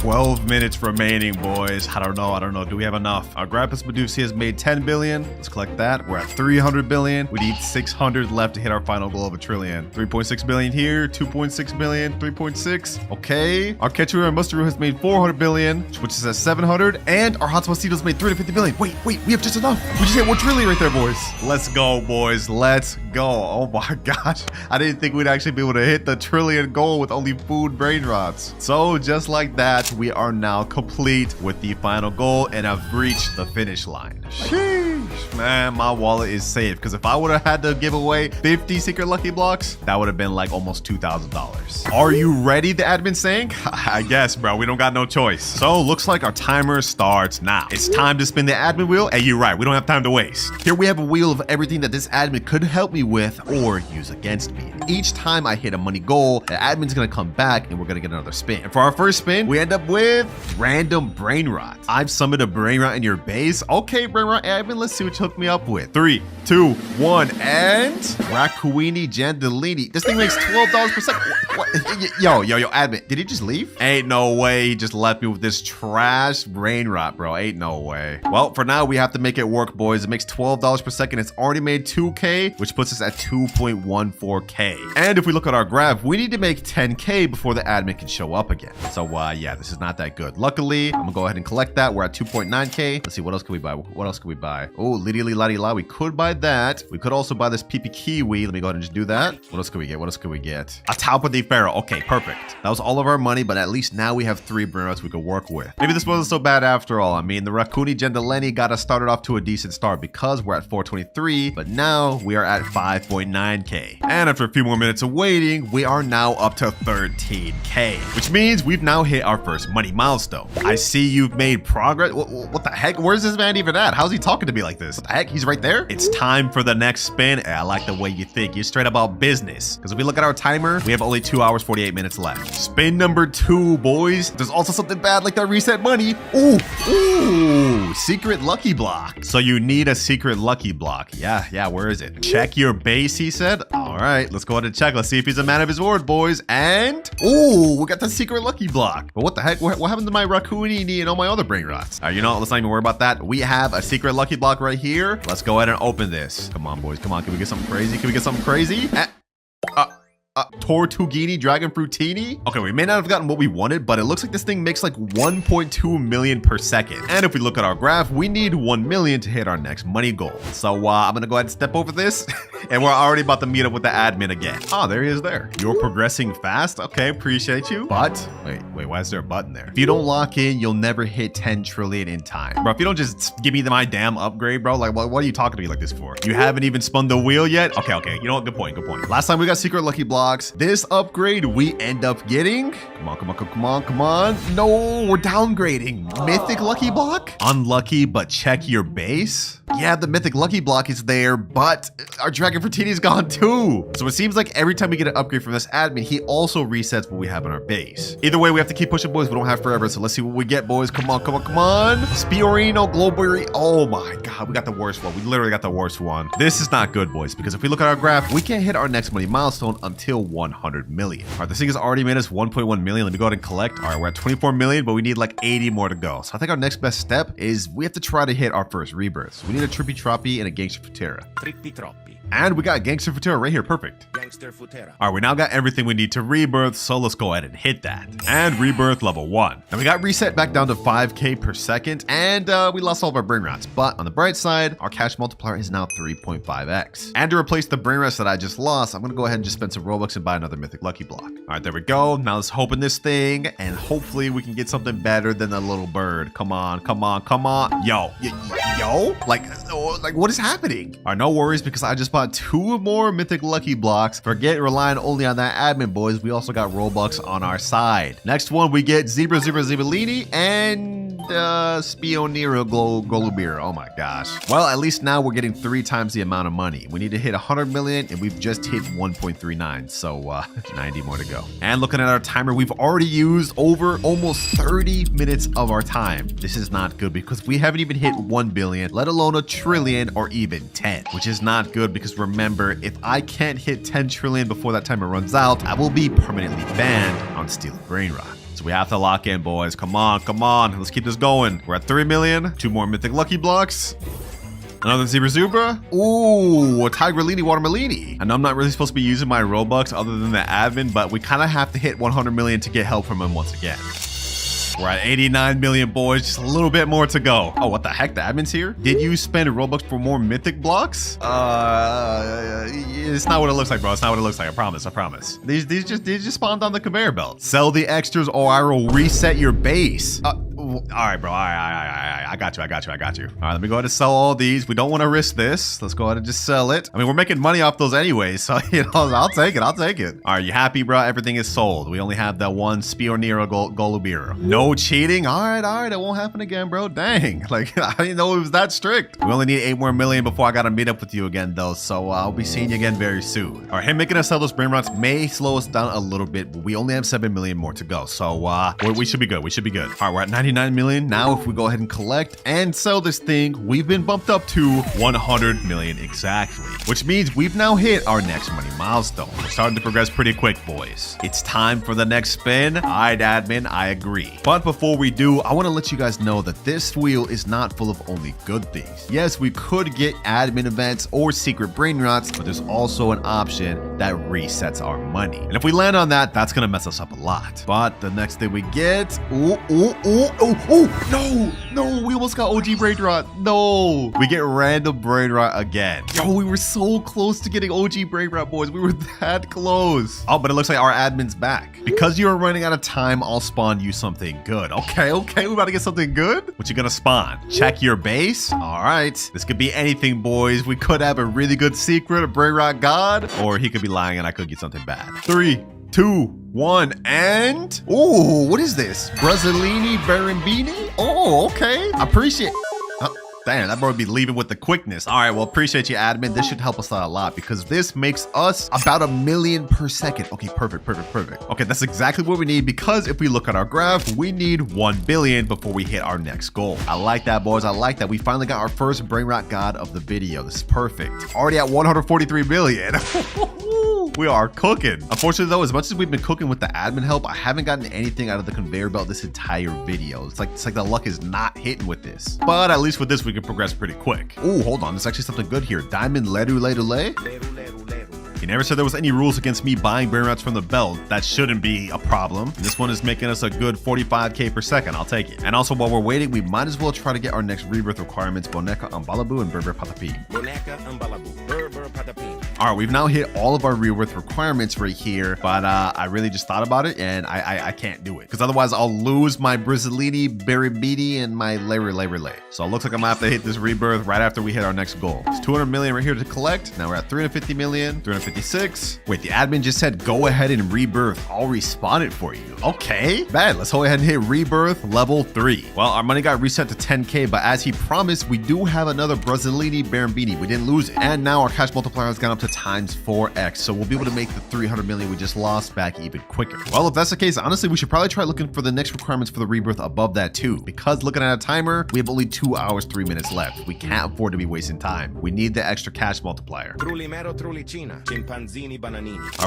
12 minutes remaining, boys. I don't know. Do we have enough? Our Graipus Medusa has made 10 billion. Let's collect that. We're at 300 billion. We need 600 left to hit our final goal of 1 trillion. 3.6 billion here, 2.6 billion, 3.6. Okay. Our Ketchuru and Mustaru has made 400 billion, which is at 700. And our Hatsumasido's made 350 billion. Wait, we have just enough. We just hit 1 trillion right there, boys. Let's go, boys. Let's go. Oh my gosh. I didn't think we'd actually be able to hit the trillion goal with only food brain rots. So just like that, we are now complete with the final goal and have reached the finish line. Sheesh, man, my wallet is safe because if I would have had to give away 50 secret lucky blocks, that would have been like almost $2,000. Are you ready, the admin saying? I guess, bro. We don't got no choice. So looks like our timer starts now. It's time to spin the admin wheel. Hey, you're right. We don't have time to waste. Here we have a wheel of everything that this admin could help me with or use against me. Each time I hit a money goal, the admin's gonna come back and we're gonna get another spin. And for our first spin, we end up with random brain rot. I've summoned a brain rot in your base. Okay, brain rot admin, let's see what you hooked me up with. 3, 2, 1, and Rakuini Jandalini. This thing makes $12 per second. What? Yo, admin, did he just leave? Ain't no way he just left me with this trash brain rot, bro. Ain't no way. Well, for now, we have to make it work, boys. It makes $12 per second. It's already made 2K, which puts us at 2.14K. And if we look at our graph, we need to make 10K before the admin can show up again. So yeah, this is not that good. Luckily, I'm gonna go ahead and collect that. We're at 2.9K. Let's see, what else can we buy? What else can we buy? Oh, Liddy Ladi La. We could buy that. We could also buy this PP Kiwi. Let me go ahead and just do that. What else can we get? What else can we get? A Taupa de Pharaoh. Okay, perfect. That was all of our money, but at least now we have 3 brain rots we could work with. Maybe this wasn't so bad after all. I mean, the Rakuni Jandaleni got us started off to a decent start because we're at 423, but now we are at 5.9K. And after a few more minutes of waiting, we are now up to 13K, which means we've now hit our first money milestone. I see you've made progress. What the heck? Where's this man even at? How's he talking to me like this? What the heck? He's right there? It's time for the next spin. I like the way you think. You're straight about business. Because if we look at our timer, we have only 2 hours, 48 minutes left. Spin number 2, boys. There's also something bad like that reset money. Ooh, secret lucky block. So you need a secret lucky block. Yeah, where is it? Check your base, he said. All right, let's go ahead and check. Let's see if he's a man of his word, boys. And, we got the secret lucky block. But what the heck? What happened to my Rakunini and all my other brain rots? You know, let's not even worry about that. We have a secret lucky block right here. Let's go ahead and open this. Come on, boys. Come on. Can we get something crazy? Tortugini Dragon Fruitini. Okay, we may not have gotten what we wanted, but it looks like this thing makes like 1.2 million per second. And if we look at our graph, we need 1 million to hit our next money goal. So I'm gonna go ahead and step over this and we're already about to meet up with the admin again. Oh, there he is there. You're progressing fast. Okay, appreciate you. But wait, why is there a button there? If you don't lock in, you'll never hit 10 trillion in time. Bro, if you don't just give me my damn upgrade, bro, like what are you talking to me like this for? You haven't even spun the wheel yet? Okay. You know what? Good point. Last time we got secret lucky block. This upgrade we end up getting. Come on. No, we're downgrading. Mythic lucky block? Unlucky, but check your base. Yeah, the mythic lucky block is there, but our Dragon Fruitini is gone too. So it seems like every time we get an upgrade from this admin, he also resets what we have in our base. Either way, we have to keep pushing, boys. We don't have forever, so let's see what we get, boys. Come on. Spiorino, Glowberry. Oh my god, we got the worst one. We literally got the worst one. This is not good, boys, because if we look at our graph, we can't hit our next money milestone until 100 million. All right, this thing has already made us 1.1 million. Let me go ahead and collect. All right, we're at 24 million, but we need like 80 more to go. So I think our next best step is we have to try to hit our first rebirths. We need a Trippy Troppy and a Gangster Futera. Trippi troppi. And we got Gangster Futera right here. Perfect. Gangster Futera. All right, we now got everything we need to rebirth, so let's go ahead and hit that. And rebirth level 1. And we got reset back down to 5K per second, and we lost all of our brain rots. But on the bright side, our cash multiplier is now 3.5x. And to replace the brain rots that I just lost, I'm gonna go ahead and just spend some Robux and buy another mythic lucky block. All right, there we go. Now let's open this thing, and hopefully we can get something better than a little bird. Come on. Yo, like what is happening? All right, no worries, because I just bought 2 more mythic lucky blocks. Forget relying only on that admin, boys. We also got Robux on our side. Next one, we get Zebra Zibalini and Spionero Golubir. Oh my gosh. Well, at least now we're getting 3 times the amount of money. We need to hit 100 million, and we've just hit 1.39. So 90 more to go. And looking at our timer, we've already used over almost 30 minutes of our time. This is not good because we haven't even hit 1 billion, let alone a trillion or even 10, which is not good because remember, if I can't hit 10 trillion before that timer runs out, I will be permanently banned on Steel Brain Rock. So So we have to lock in, boys. Come on, come on. Let's keep this going. We're at 3 million. 2 more mythic lucky blocks. Another Zebra Zubra. Ooh, a Tigrellini Watermelini. I know I'm not really supposed to be using my Robux other than the admin, but we kind of have to hit 100 million to get help from him once again. We're at 89 million, boys. Just a little bit more to go. Oh, what the heck? The admin's here? Did you spend Robux for more mythic blocks? It's not what it looks like, bro. It's not what it looks like. I promise. I promise. These just spawned on the conveyor belt. Sell the extras or I will reset your base. All right, bro. All right. I got you. All right, let me go ahead and sell all these. We don't want to risk this. Let's go ahead and just sell it. I mean, we're making money off those anyways, so, you know, I'll take it. All right, you happy, bro? Everything is sold. We only have that one Spionero Golubira. No cheating? All right. It won't happen again, bro. Dang. Like, I didn't know it was that strict. We only need 8 more million before I got to meet up with you again, though, so I'll be seeing you again very soon. All right, him making us sell those brain rots may slow us down a little bit, but we only have 7 million more to go, so we should be good. All right, we're at 99 million. Now, if we go ahead and collect and sell this thing, we've been bumped up to 100 million exactly, which means we've now hit our next money milestone. We're starting to progress pretty quick, boys. It's time for the next spin. All right, admin, I agree. But before we do, I want to let you guys know that this wheel is not full of only good things. Yes, we could get admin events or secret brain rots, but there's also an option that resets our money. And if we land on that, that's going to mess us up a lot. But the next thing we get, no, we almost got OG brain rot. No, we get random brain rot again. Yo, we were so close to getting OG brain rot, boys. We were that close. Oh, but it looks like our admin's back. Because you are running out of time, I'll spawn you something good. Okay, we about to get something good. What you gonna spawn? Check your base. All right, this could be anything, boys. We could have a really good secret, a brain rot god, or he could be lying and I could get something bad. 3, 2, 1, and ooh, what is this? Brazzolini Barambini? Oh, okay. I appreciate. Damn, that boy would be leaving with the quickness. All right, well, appreciate you, admin. This should help us out a lot because this makes us about 1 million per second. Okay, perfect. Okay, that's exactly what we need because if we look at our graph, we need 1 billion before we hit our next goal. I like that, boys. I like that. We finally got our first brain rot god of the video. This is perfect. Already at 143 million. We are cooking. Unfortunately, though, as much as we've been cooking with the admin help, I haven't gotten anything out of the conveyor belt this entire video. It's like the luck is not hitting with this. But at least with this, we can progress pretty quick. Oh, hold on. There's actually something good here. Diamond Leru. He never said there was any rules against me buying brain rots from the belt. That shouldn't be a problem. And this one is making us a good 45k per second. I'll take it. And also, while we're waiting, we might as well try to get our next rebirth requirements, Boneca Ambalabu and Berber Patapin. All right, we've now hit all of our rebirth requirements right here, but I really just thought about it and I can't do it because otherwise I'll lose my Brazzolini, Barabidi, and my Lay. So it looks like I'm gonna have to hit this rebirth right after we hit our next goal. It's 200 million right here to collect. Now we're at 350 million, 356. Wait, the admin just said go ahead and rebirth. I'll respawn it for you. Okay, bad. Let's go ahead and hit rebirth level 3. Well, our money got reset to 10k, but as he promised, we do have another Brazzolini Barambini. We didn't lose it. And now our cash multiplier has gone up to times 4x, so we'll be able to make the 300 million we just lost back even quicker. Well, if that's the case, honestly, we should probably try looking for the next requirements for the rebirth above that too, because looking at a timer, we have only 2 hours, 3 minutes left. We can't afford to be wasting time. We need the extra cash multiplier. All right, we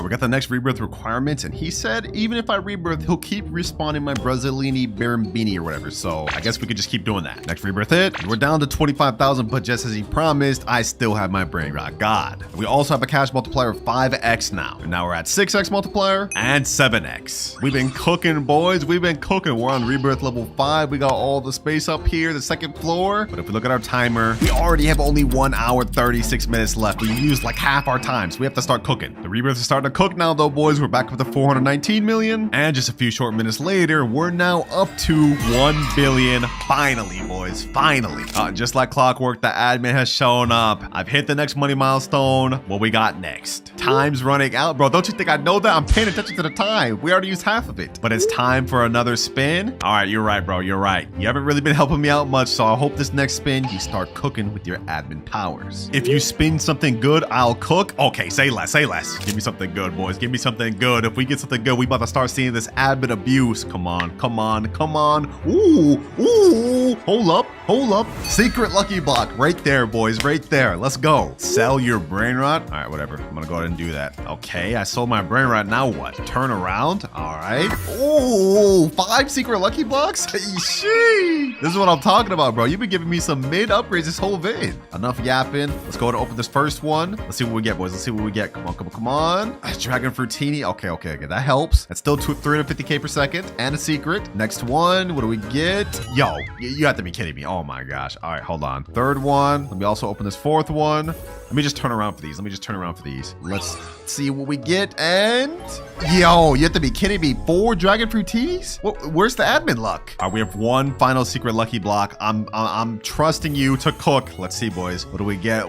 got the next rebirth requirements, and he said even if I rebirth, he'll keep respawning my Brazzolini Barambini or whatever, so I guess we could just keep doing that. Next rebirth hit, we're down to 25,000, but just as he promised, I still have my brain rot god. We also have a cash multiplier of 5x now. And now we're at 6x multiplier and 7x. We've been cooking, boys. We've been cooking. We're on rebirth level 5. We got all the space up here, the second floor. But if we look at our timer, we already have only 1 hour, 36 minutes left. We used like half our time, so we have to start cooking. The rebirth is starting to cook now, though, boys. We're back up to 419 million. And just a few short minutes later, we're now up to 1 billion. Finally, boys. Finally. Just like clockwork, the admin has shown up. I've hit the next money milestone. What we got next? Time's running out, bro. Don't you think I know that? I'm paying attention to the time. We already used half of it, but it's time for another spin. All right, you're right, bro. You're right. You haven't really been helping me out much, so I hope this next spin you start cooking with your admin powers. If you spin something good, I'll cook. Okay, say less, say less. Give me something good, boys. Give me something good. If we get something good, we about to start seeing this admin abuse. Come on, come on, come on. Ooh, ooh. hold up. Secret lucky block right there, boys, right there. Let's go. Sell your brain rot. All right, whatever. I'm gonna go ahead and do that. Okay, I sold my brain rot. Now what? Turn around. All right. Oh, 5 secret lucky blocks. Sheesh. This is what I'm talking about, bro. You've been giving me some mid upgrades this whole vid. Enough yapping. Let's go ahead and open this first one. Let's see what we get, boys. Let's see what we get. Come on. Dragon Fruitini. Okay. That helps. That's still 350k per second and a secret. Next one. What do we get? Yo, you have to be kidding me. Oh my gosh. All right, hold on. Third one. Let me also open this fourth one. Let me just turn around for these. Let's see what we get. And yo, you have to be kidding me. 4 Dragon Fruitinis? Where's the admin luck? All right, we have one final secret lucky block. I'm trusting you to cook. Let's see, boys. What do we get?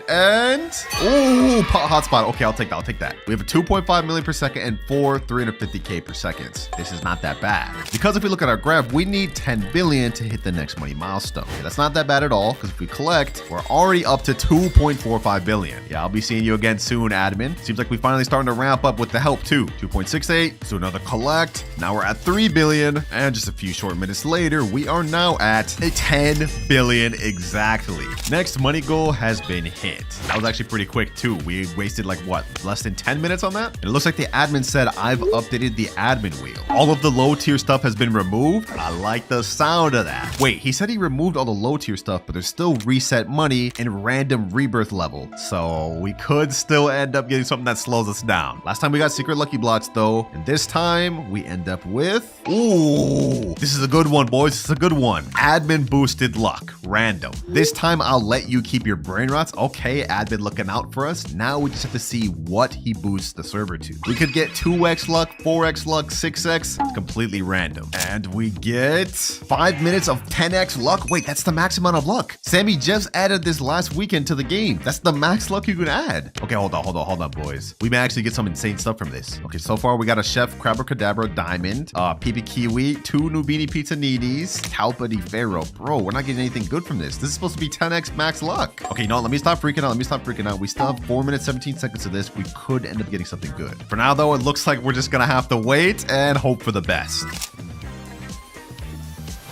And ooh, hotspot. Okay, I'll take that. We have a 2.5 million per second and 4 350k per second. This is not that bad. Because if we look at our graph, we need 10 billion to hit the next money milestone. Okay, that's not that bad at all, because if we collect, we're already up to 2.45 billion. Yeah, I'll be seeing you again soon, admin. Seems like we finally starting to ramp up with the help too. 2.68, so another collect. Now we're at 3 billion, and just a few short minutes later, we are now at 10 billion exactly. Next money goal has been hit. That was actually pretty quick too. We wasted like what, less than 10 minutes on that? And it looks like the admin said I've updated the admin wheel. All of the low tier stuff has been removed. I like the sound of that. Wait, he said he removed all the low tier stuff, but there's still reset money and random rebirth level. So we could still end up getting something that slows us down. Last time we got secret lucky blocks though, and this time we end up with, ooh, this is a good one, boys. This is a good one. Admin boosted luck, random. This time I'll let you keep your brain rots. Okay, admin looking out for us. Now we just have to see what he boosts the server to. We could get 2x luck, 4x luck, 6x. It's completely random. And we get 5 minutes of 10x luck. Wait, that's the max amount of luck. Sammy just added this last weekend to the game. That's the max luck you can add. Okay, hold on, boys. We may actually get some insane stuff from this. Okay, so far we got a Chef Crabber Diamond, PP Kiwi, 2 Nubini Pizza Needies, Talpa di Ferro. Bro, we're not getting anything good from this. This is supposed to be 10x max luck. Okay, no, let me stop freaking out. We still have 4 minutes, 17 seconds of this. We could end up getting something good. For now, though, it looks like we're just gonna have to wait and hope for the best.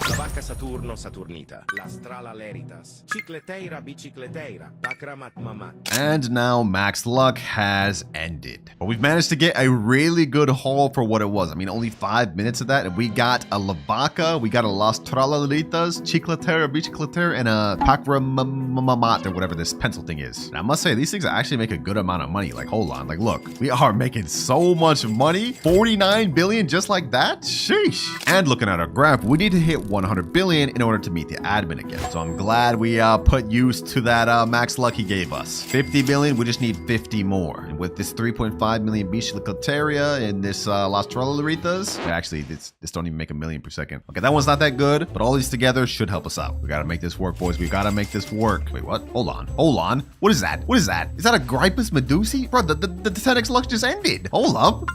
La vacca Saturno Saturnita, la strala leritas, cicleteira bicicleteira, bakramat mamat. And now max luck has ended. But we've managed to get a really good haul for what it was. I mean, only 5 minutes of that, and we got a lavaca, we got a las tralalitas, cicleteira bicicleteira, and a bakramamat, or whatever this pencil thing is. And I must say, these things actually make a good amount of money. Like, hold on, like, look, we are making so much money. 49 billion just like that? Sheesh. And looking at our graph, we need to hit 100 billion in order to meet the admin again. So I'm glad we put use to that max luck he gave us. 50 billion, we just need 50 more. And with this 3.5 million Bicicletaria and this Las Trolaritas, actually, this don't even make a million per second. Okay, that one's not that good, but all these together should help us out. We gotta make this work, boys. We gotta make this work. Wait, what? Hold on. What is that? Is that a Gripus Medusi? Bro, the 10x luck just ended. Hold up.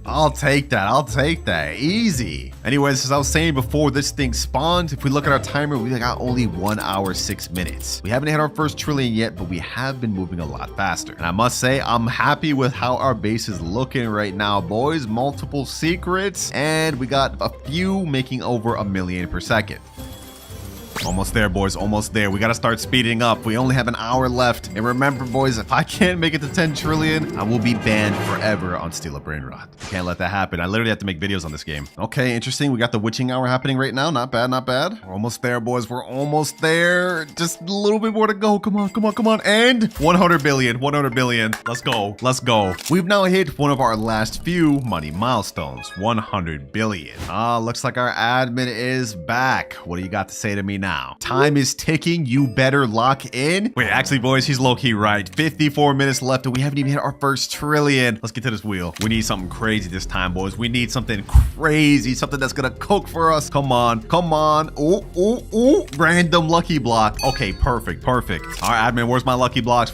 I'll take that. Easy. Anyways, as I was saying before, this thing spawned. If we look at our timer, we got only 1 hour, 6 minutes. We haven't hit our first trillion yet, but we have been moving a lot faster. And I must say, I'm happy with how our base is looking right now, boys. Multiple secrets, and we got a few making over 1 million per second. Almost there, boys. Almost there. We got to start speeding up. We only have an hour left. And remember, boys, if I can't make it to 10 trillion, I will be banned forever on Steal a Brain Rot. Can't let that happen. I literally have to make videos on this game. Okay, interesting. We got the witching hour happening right now. Not bad, not bad. We're almost there, boys. We're almost there. Just a little bit more to go. Come on. And 100 billion. Let's go. We've now hit one of our last few money milestones. 100 billion. Looks like our admin is back. What do you got to say to me now? Time is ticking. You better lock in. Wait, actually, boys, he's low-key right. 54 minutes left, and we haven't even hit our first trillion. Let's get to this wheel. We need something crazy this time, boys. We need something crazy, something that's gonna cook for us. Come on. Ooh. Random lucky block. Okay, perfect. All right, admin, where's my lucky blocks?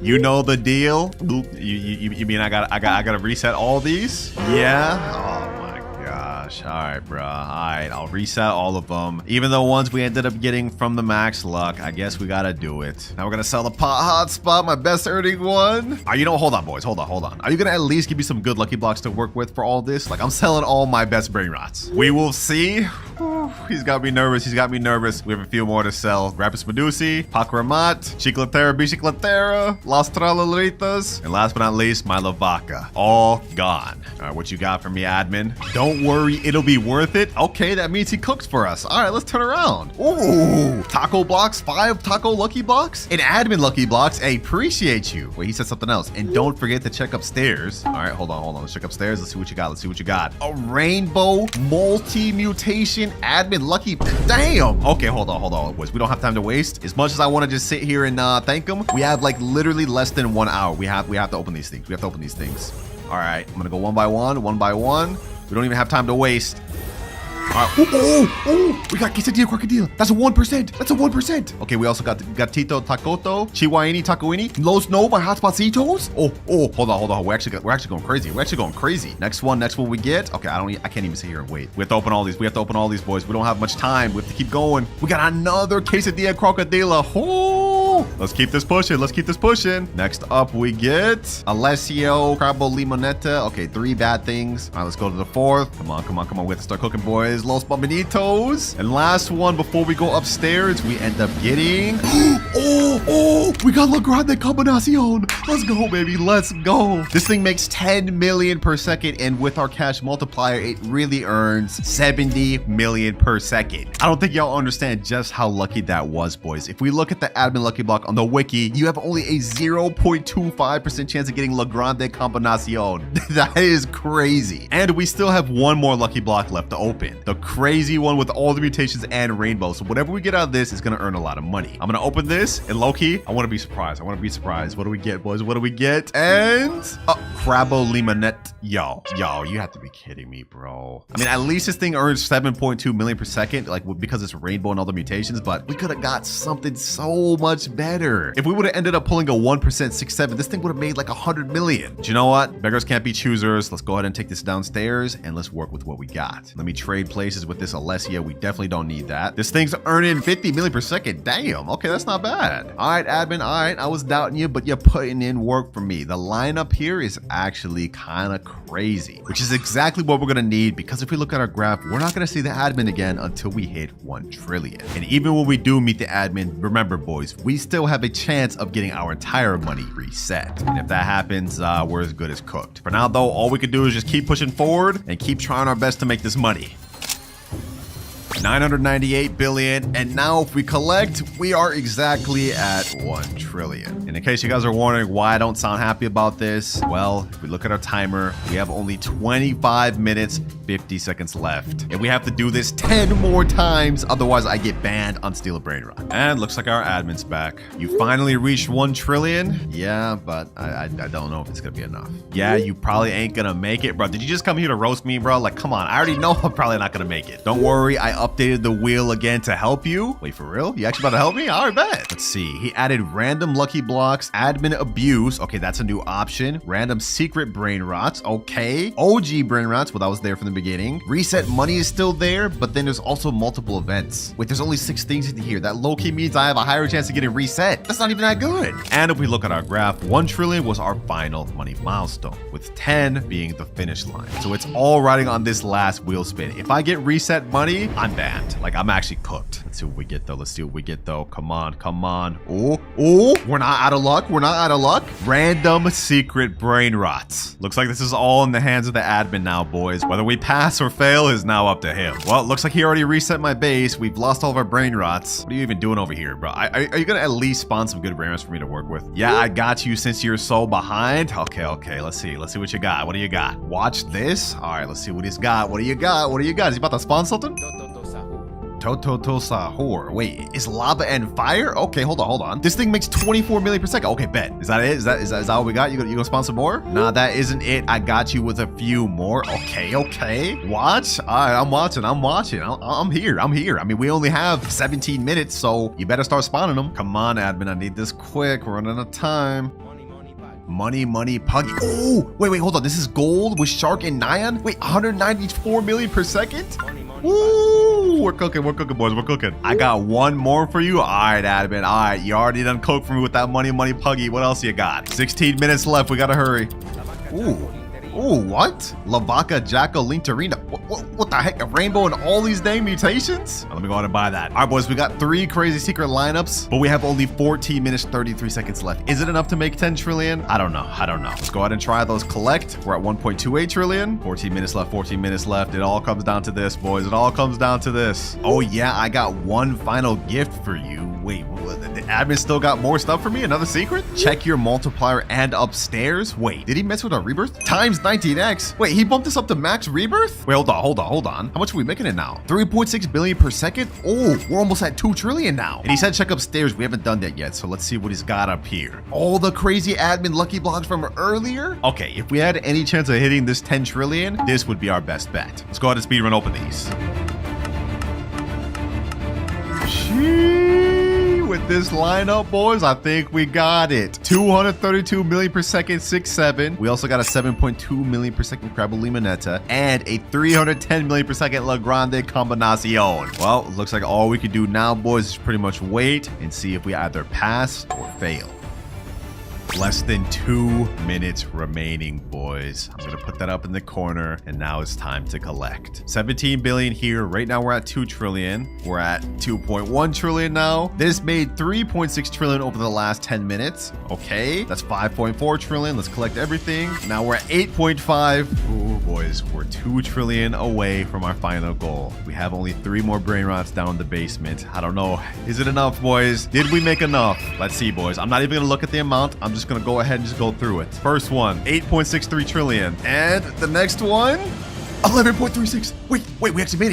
You know the deal. You mean I gotta reset all these? Yeah. All right, bro. All right, I'll reset all of them. Even the ones we ended up getting from the max luck, I guess we gotta do it. Now we're gonna sell the pot hotspot, my best earning one. Hold on, boys. Hold on. Are you gonna at least give me some good lucky blocks to work with for all this? Like, I'm selling all my best brain rots. We will see He's got me nervous. He's got me nervous. We have a few more to sell. Rapis Medusi, Pakramat, Chiclatera, Biciclatera, Las Tralaleritas, and last but not least, my Lavaca. All gone. All right, what you got for me, admin? Don't worry, it'll be worth it. Okay, that means he cooks for us. All right, let's turn around. Ooh, taco blocks, 5 taco lucky blocks, and admin lucky blocks. I appreciate you. Wait, he said something else. And don't forget to check upstairs. All right, hold on. Let's check upstairs. Let's see what you got. Let's see what you got. A rainbow multi-mutation admin lucky. Damn. Okay, hold on, boys. We don't have time to waste. As much as I want to just sit here and thank him, we have like literally less than 1 hour. We have to open these things. We have to open these things. All right, I'm gonna go one by one. We don't even have time to waste. All right. We got quesadilla crocodile. That's a 1%. That's a 1%. Okay, we also got Gatito Tacoto, Chihuahini Tacoini, Los No by Hotspotsitos. Oh, hold on. We're actually going crazy. Next one we get. Okay, I can't even sit here and wait. We have to open all these. Boys. We don't have much time. We have to keep going. We got another quesadilla crocodile. Oh, let's keep this pushing. Next up we get Alessio Crabo Limonetta. Okay, 3 bad things. All right, let's go to the 4th. Come on. We have to start cooking, boys. Los Bombinitos. And last one before we go upstairs, we end up getting we got La Grande Combinacion. Let's go, baby. Let's go. This thing makes 10 million per second, and with our cash multiplier, it really earns 70 million per second. I don't think y'all understand just how lucky that was, boys. If we look at the admin lucky block on the wiki, you have only a 0.25% chance of getting La Grande Combinacion. That is crazy. And we still have one more lucky block left to open. The crazy one with all the mutations and rainbows. So whatever we get out of this is going to earn a lot of money. I'm going to open this, and low-key, I want to be surprised. What do we get, boys? What do we get? And Crabo Limonette. Yo, you have to be kidding me, bro. I mean, at least this thing earns 7.2 million per second, like because it's rainbow and all the mutations, but we could have got something so much better. If we would have ended up pulling a 1% 6.7, this thing would have made like 100 million. But you know what? Beggars can't be choosers. Let's go ahead and take this downstairs and let's work with what we got. Let me trade places with this Alessia. We definitely don't need that. This thing's earning 50 million per second. Damn. Okay, that's not bad. All right, admin. All right, I was doubting you, but you're putting in work for me. The lineup here is actually kind of crazy, which is exactly what we're gonna need, because if we look at our graph, we're not gonna see the admin again until we hit 1 trillion. And even when we do meet the admin, remember, boys, we still have a chance of getting our entire money reset. And if that happens, we're as good as cooked. For now, though, all we can do is just keep pushing forward and keep trying our best to make this money. 998 billion, and now if we collect, we are exactly at 1 trillion. And in case you guys are wondering why I don't sound happy about this, well, if we look at our timer, we have only 25 minutes 50 seconds left, and we have to do this 10 more times, otherwise I get banned on Steal a Brain Rot. And looks like our admin's back. You finally reached 1 trillion. Yeah, but I don't know if it's gonna be enough. Yeah, you probably ain't gonna make it, bro. Did you just come here to roast me, bro? Like, come on, I already know I'm probably not gonna make it. Don't worry, I updated the wheel again to help you. Wait, for real? You actually about to help me? All right, bet. Let's see. He added random lucky blocks, admin abuse. Okay, that's a new option. Random secret brain rots. Okay. OG brain rots. Well, that was there from the beginning. Reset money is still there, but then there's also multiple events. Wait, there's only 6 things in here. That low-key means I have a higher chance of getting reset. That's not even that good. And if we look at our graph, 1 trillion was our final money milestone, with 10 being the finish line. So it's all riding on this last wheel spin. If I get reset money, I'm banned. Like, I'm actually cooked. Let's see what we get, though. Come on. Oh, we're not out of luck. Random secret brain rots. Looks like this is all in the hands of the admin now, boys. Whether we pass or fail is now up to him. Well, it looks like he already reset my base. We've lost all of our brain rots. What are you even doing over here, bro? Are you gonna at least spawn some good brain rots for me to work with? Yeah, I got you since you're so behind. Okay. Let's see what you got. What do you got? Watch this. All right, let's see what he's got. What do you got? Is he about to spawn something? Toto Sahur. Wait, is lava and fire? Okay, hold on. This thing makes 24 million per second. Okay, bet. Is that it? Is that what we got? You gonna spawn some more? Nah, that isn't it. I got you with a few more. Okay. Watch. All right, I'm watching. I'm here. I mean, we only have 17 minutes, so you better start spawning them. Come on, admin. I need this quick. We're running out of time. Money, puggy. Oh, wait, hold on. This is gold with shark and nyan. Wait, 194 million per second? Ooh, we're cooking, boys. We're cooking. I got one more for you. All right, admin. All right, you already done cooked for me with that money, puggy. What else you got? 16 minutes left. We gotta hurry. Ooh, Ooh, what? Lavaca, Jacko, Linterina. What the heck? A rainbow and all these dang mutations? Let me go ahead and buy that. All right, boys, we got 3 crazy secret lineups, but we have only 14 minutes, 33 seconds left. Is it enough to make 10 trillion? I don't know. Let's go ahead and try those collect. We're at 1.28 trillion. 14 minutes left, 14 minutes left. It all comes down to this, boys. It all comes down to this. Oh, yeah, I got one final gift for you. Wait, the admin still got more stuff for me? Another secret? Check your multiplier and upstairs? Wait, did he mess with our rebirth? Times 19x. Wait, he bumped us up to max rebirth? Wait, hold on. How much are we making it now? 3.6 billion per second? Oh, we're almost at 2 trillion now. And he said check upstairs. We haven't done that yet, so let's see what he's got up here. All the crazy admin lucky blocks from earlier? Okay, if we had any chance of hitting this 10 trillion, this would be our best bet. Let's go ahead and speedrun open these. With this lineup, boys, I think we got it. 232 million per second, 6-7. We also got a 7.2 million per second Crabble Limonetta and a 310 million per second La Grande Combinacion. Well, it looks like all we can do now, boys, is pretty much wait and see if we either pass or fail. Less than 2 minutes remaining, boys. I'm gonna put that up in the corner, and now it's time to collect. 17 billion here. Right now we're at 2 trillion. We're at 2.1 trillion now. This made 3.6 trillion over the last 10 minutes. Okay, that's 5.4 trillion. Let's collect everything. Now we're at 8.5. Ooh, boys, we're 2 trillion away from our final goal. We have only 3 more brain rots down in the basement. I don't know. Is it enough, boys? Did we make enough? Let's see, boys. I'm not even gonna look at the amount. I'm just gonna go ahead and just go through it. First one, 8.63 trillion. And the next one, 11.36. Wait, we actually made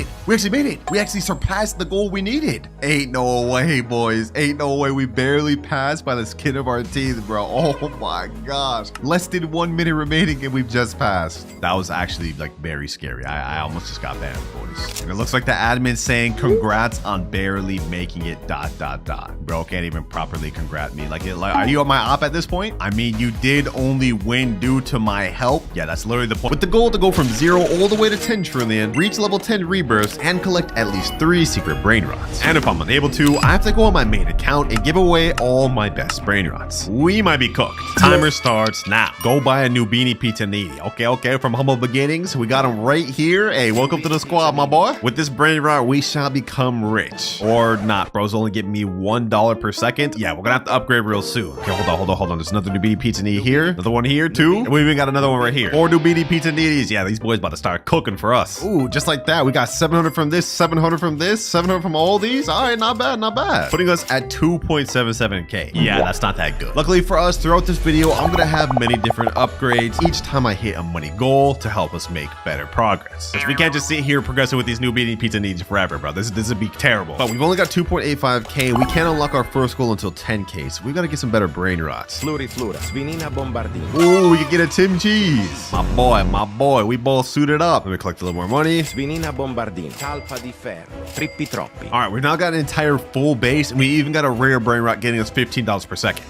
it. We actually surpassed the goal we needed. Ain't no way, boys. Ain't no way. We barely passed by the skin of our teeth, bro. Oh my gosh. Less than 1 minute remaining and we've just passed. That was actually like very scary. I almost just got banned, boys. And it looks like the admin's saying congrats on barely making it ... Bro can't even properly congrat me. Like, are you on my op at this point? I mean, you did only win due to my help. Yeah, that's literally the point. With the goal to go from 0 all the way to 10 trillion, reach level 10 rebirths, and collect at least 3 secret brain rots. And if I'm unable to, I have to go on my main account and give away all my best brain rots. We might be cooked. Timer starts now. Go buy a new beanie pizza needy. Okay, from humble beginnings, we got him right here. Hey, welcome to the squad, my boy. With this brain rot, we shall become rich. Or not, bro's only getting me $1 per second. Yeah, we're gonna have to upgrade real soon. Okay, hold on. There's another new beanie pizza needy here. Another one here, too. And we even got another one right here. 4 new beanie pizza needies. Yeah, these boys about to start cooking for us. Ooh, just like that. We got 700 from this, 700 from this, 700 from all these. All right, not bad. Putting us at 2.77k. Yeah, that's not that good. Luckily for us, throughout this video, I'm gonna have many different upgrades each time I hit a money goal to help us make better progress. Because we can't just sit here progressing with these new beanie pizza needs forever, bro. This would be terrible. But we've only got 2.85k. We can't unlock our first goal until 10k, so we gotta get some better brain rots. Flura, Svinina Bombardino. Ooh, we can get a Tim Cheese. My boy, we both suited up. Let me collect a little more money. Svinina Bombardino. Talpa di ferro. Trippi troppi. All right, we've now got an entire full base, and we even got a rare brain rot getting us $15 per second.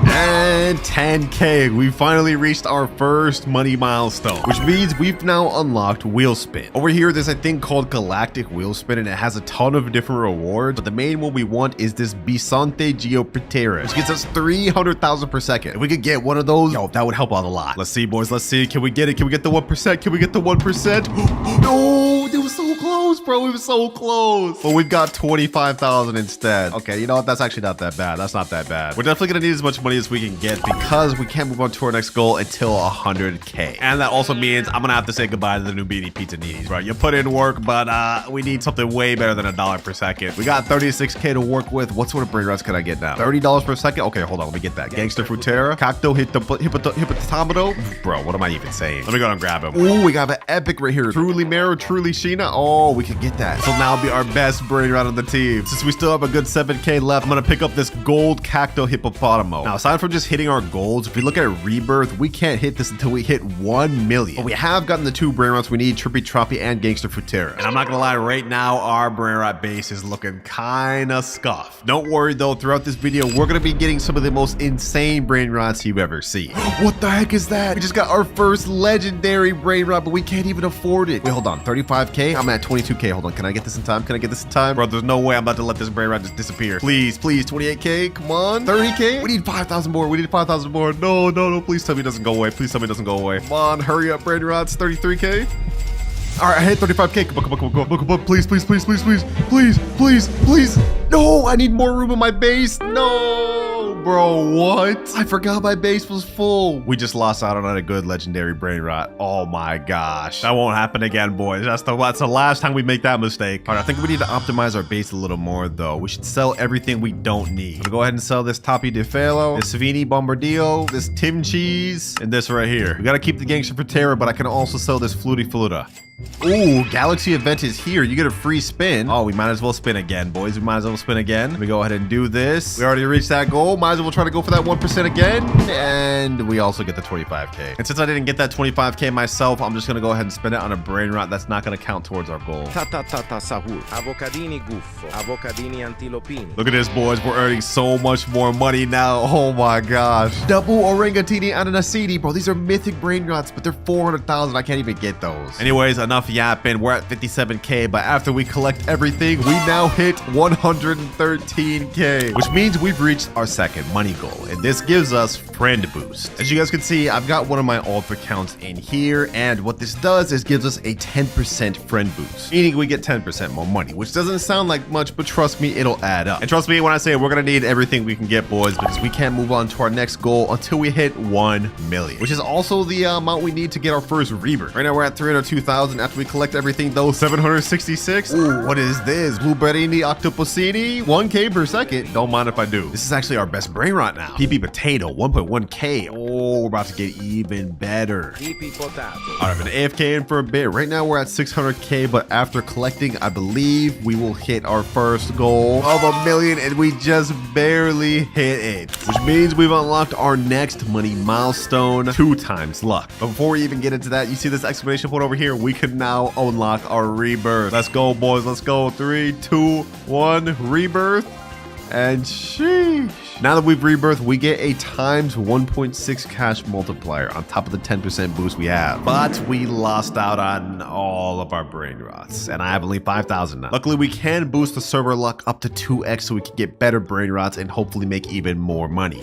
And 10k, we finally reached our first money milestone, which means we've now unlocked wheel spin. Over here, there's a thing called galactic wheel spin, and it has a ton of different rewards, but the main one we want is this Bisonte Geoptera, which gets us 300,000 per second. If we could get one of those, yo, that would help out a lot. Let's see, boys, let's see. Can we get it? Can we get the 1%? Can we get the 1%? No, it was so close, bro. We were so close. But we've got 25,000 instead. Okay, you know what? That's actually not that bad. That's not that bad. We're definitely gonna need as much money as we can get because we can't move on to our next goal until 100k. And that also means I'm gonna have to say goodbye to the new beanie pizza needies, bro. You put in work, but we need something way better than $1 per second. We got 36k to work with. What sort of brain rots can I get now? $30 per second? Okay, hold on. Let me get that. Gangster Frutera, Cacto Hippopotamado. Bro, what am I even saying? Let me go and grab him. Ooh, we got an epic right here. Truly Mero, Truly Sheena. Oh, we can get that. So now be our best brain rot on the team. Since we still have a good 7k left, I'm gonna pick up this gold Cacto Hippopotamo. Now, aside from just hitting our goals, if we look at Rebirth, we can't hit this until we hit 1 million. But we have gotten the 2 brain rots we need, Trippy Troppy and Gangster Frutera. And I'm not gonna lie, right now, our brain rot base is looking kinda scuffed. Don't worry though, throughout this video, we're gonna be getting some of the most insane brain rots you've ever seen. What the heck is that? We just got our first legendary brain rot, but we can't even afford it. Wait, hold on, 35k? I'm at 22k 22K. Hold on. Can I get this in time? Can I get this in time? Bro, there's no way I'm about to let this brain rot just disappear. Please, please. 28K. Come on. 30K. We need 5,000 more. We need 5,000 more. No, no, no. Please tell me it doesn't go away. Please tell me it doesn't go away. Come on. Hurry up, brain rots. 33K. All right, I hit 35K. Come on, come on, come on. Please, please, please, please, please, please, please, please. No, I need more room in my base. No, bro, what? I forgot my base was full. We just lost out on a good legendary brain rot. Oh my gosh. That won't happen again, boys. That's the last time we make that mistake. All right, I think we need to optimize our base a little more, though. We should sell everything we don't need. I'm gonna go ahead and sell this Tapi de Felo, this Savini Bombardillo, this Tim Cheese, and this right here. We gotta keep the Gangster Patera, but I can also sell this Flutie Fluta. Ooh, Galaxy event is here. You get a free spin. Oh, we might as well spin again, boys. We might as well spin again. Let me go ahead and do this. We already reached that goal. Might as well try to go for that 1% again. And we also get the 25K. And since I didn't get that 25K myself, I'm just going to go ahead and spend it on a brain rot. That's not going to count towards our goal. Ta-ta-ta-ta sahur. Avocadini guffo. Avocadini antilopini. Look at this, boys. We're earning so much more money now. Oh my gosh. Double Orangatini Ananasini. Bro, these are mythic brain rots, but they're 400,000. I can't even get those. Anyways, enough yapping. We're at 57K, but after we collect everything, we now hit 113K, which means we've reached our second money goal, and this gives us friend boost. As you guys can see, I've got one of my alt accounts in here, and what this does is gives us a 10% friend boost, meaning we get 10% more money, which doesn't sound like much, but trust me, it'll add up. And trust me when I say we're gonna need everything we can get, boys, because we can't move on to our next goal until we hit 1 million, which is also the amount we need to get our first rebirth. Right now we're at 302,000. After we collect everything, though, 766. Ooh, what is this? Blueberrini Octopusini, 1K per second. Don't mind if I do. This is actually our best brain rot now. PP Potato, 1.1K. Oh, we're about to get even better. PP Potato. All right, I've been AFK in for a bit. Right now, we're at 600K, but after collecting, I believe we will hit our first goal of 1 million, and we just barely hit it, which means we've unlocked our next money milestone, 2 times luck. But before we even get into that, you see this exclamation point over here? We can now unlock our rebirth. Let's go, boys. Let's go. 3, 2, 1, rebirth. And sheesh. Now that we've rebirthed, we get a times 1.6 cash multiplier on top of the 10% boost we have. But we lost out on all of our brain rots, and I have only 5,000 now. Luckily, we can boost the server luck up to 2x so we can get better brain rots and hopefully make even more money.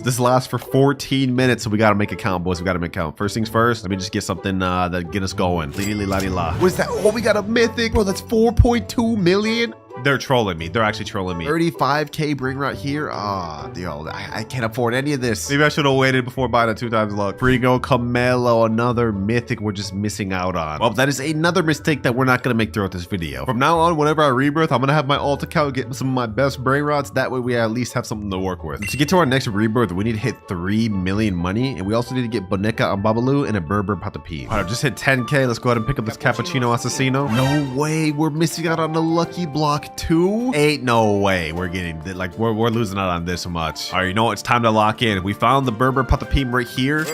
This lasts for 14 minutes, so we gotta make a count, boys. We gotta make a count. First things first, let me just get something that get us going. La. What is that? Oh, we got a mythic. Bro, that's 4.2 million. They're trolling me. They're actually trolling me. 35K brain rot here. Ah, yo, I can't afford any of this. Maybe I should have waited before buying a 2 times luck. Frigo Camelo, another mythic we're just missing out on. Well, that is another mistake that we're not gonna make throughout this video. From now on, whenever I rebirth, I'm gonna have my alt account get some of my best brain rots. That way we at least have something to work with. To get to our next rebirth, we need to hit 3 million money, and we also need to get Boneca on Babalu and a Berber Patapie. All right, I've just hit 10K. Let's go ahead and pick up this Cappuccino Assassino. No way, we're missing out on the lucky block 2. Ain't no way we're getting like we're losing out on this much. All right, you know what? It's time to lock in. We found the Berber Patapim right here.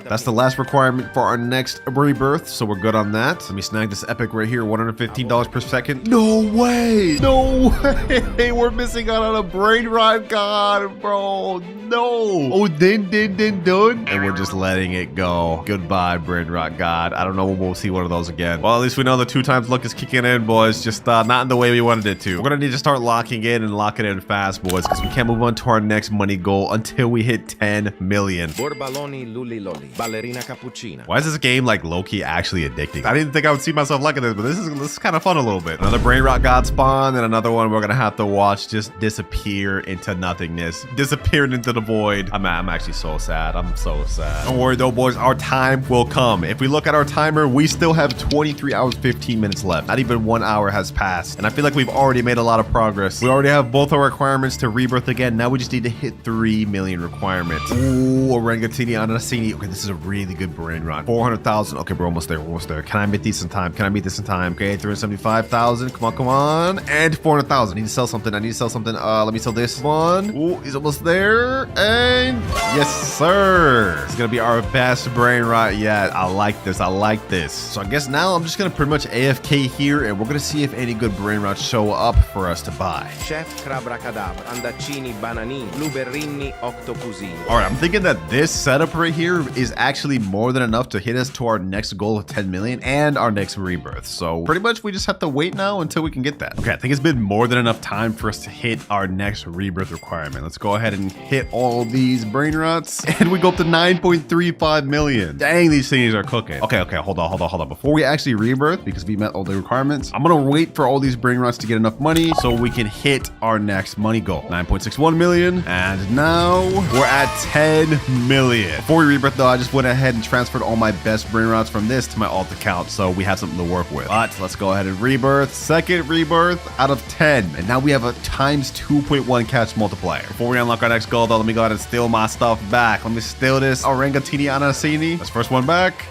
That's the last requirement for our next rebirth, so we're good on that. Let me snag this epic right here, $115 per second. No way! No way! We're missing out on a brain rot, God, bro. No. Oh, dun. And we're just letting it go. Goodbye, brain rot God. I don't know when we'll see one of those again. Well, at least we know the 2 times luck is kicking in, boys. Just not in the way we wanted it to. We're gonna need to start locking in and locking in fast, boys, because we can't move on to our next money goal until we hit 10 million. Borbaloni luliloli. Ballerina cappuccina. Why is this game like low-key actually addicting? I didn't think I would see myself liking this, but this is kind of fun a little bit. Another brain rot God spawn, and another one we're gonna have to watch just disappear into nothingness, disappearing into the void. I'm actually so sad. I'm so sad. Don't worry though, boys. Our time will come. If we look at our timer, we still have 23 hours 15 minutes left. Not even 1 hour has passed, and I feel like we've already made a lot of progress. We already have both our requirements to rebirth again. Now we just need to hit 3 million requirements. Ooh, Orangatini Ananasini. Okay, this is a really good brain rot. 400,000. Okay, we're almost there. We're almost there. Can I meet these in time? Can I meet this in time? Okay, 375,000. Come on. And 400,000. I need to sell something. Let me sell this one. Ooh, he's almost there. And yes, sir. It's gonna be our best brain rot yet. I like this. So I guess now I'm just gonna pretty much AFK here, and we're gonna see if any good brain rots show up for us to buy? Chef Crabracadabra, Andaccini Bananini, Blueberrini Octocusini. All right, I'm thinking that this setup right here is actually more than enough to hit us to our next goal of 10 million and our next rebirth. So pretty much we just have to wait now until we can get that. Okay, I think it's been more than enough time for us to hit our next rebirth requirement. Let's go ahead and hit all these brain rots and we go up to 9.35 million. Dang, these things are cooking. Okay, hold on. Before we actually rebirth, because we met all the requirements, I'm gonna wait for all these brain rots to get enough money so we can hit our next money goal. 9.61 million. And now we're at 10 million. Before we rebirth though, I just went ahead and transferred all my best brain rots from this to my alt account, so we have something to work with. But let's go ahead and rebirth. Second rebirth out of 10. And now we have a times 2.1 catch multiplier. Before we unlock our next goal though, let me go ahead and steal my stuff back. Let me steal this Orangatini Anasini. That's first one back.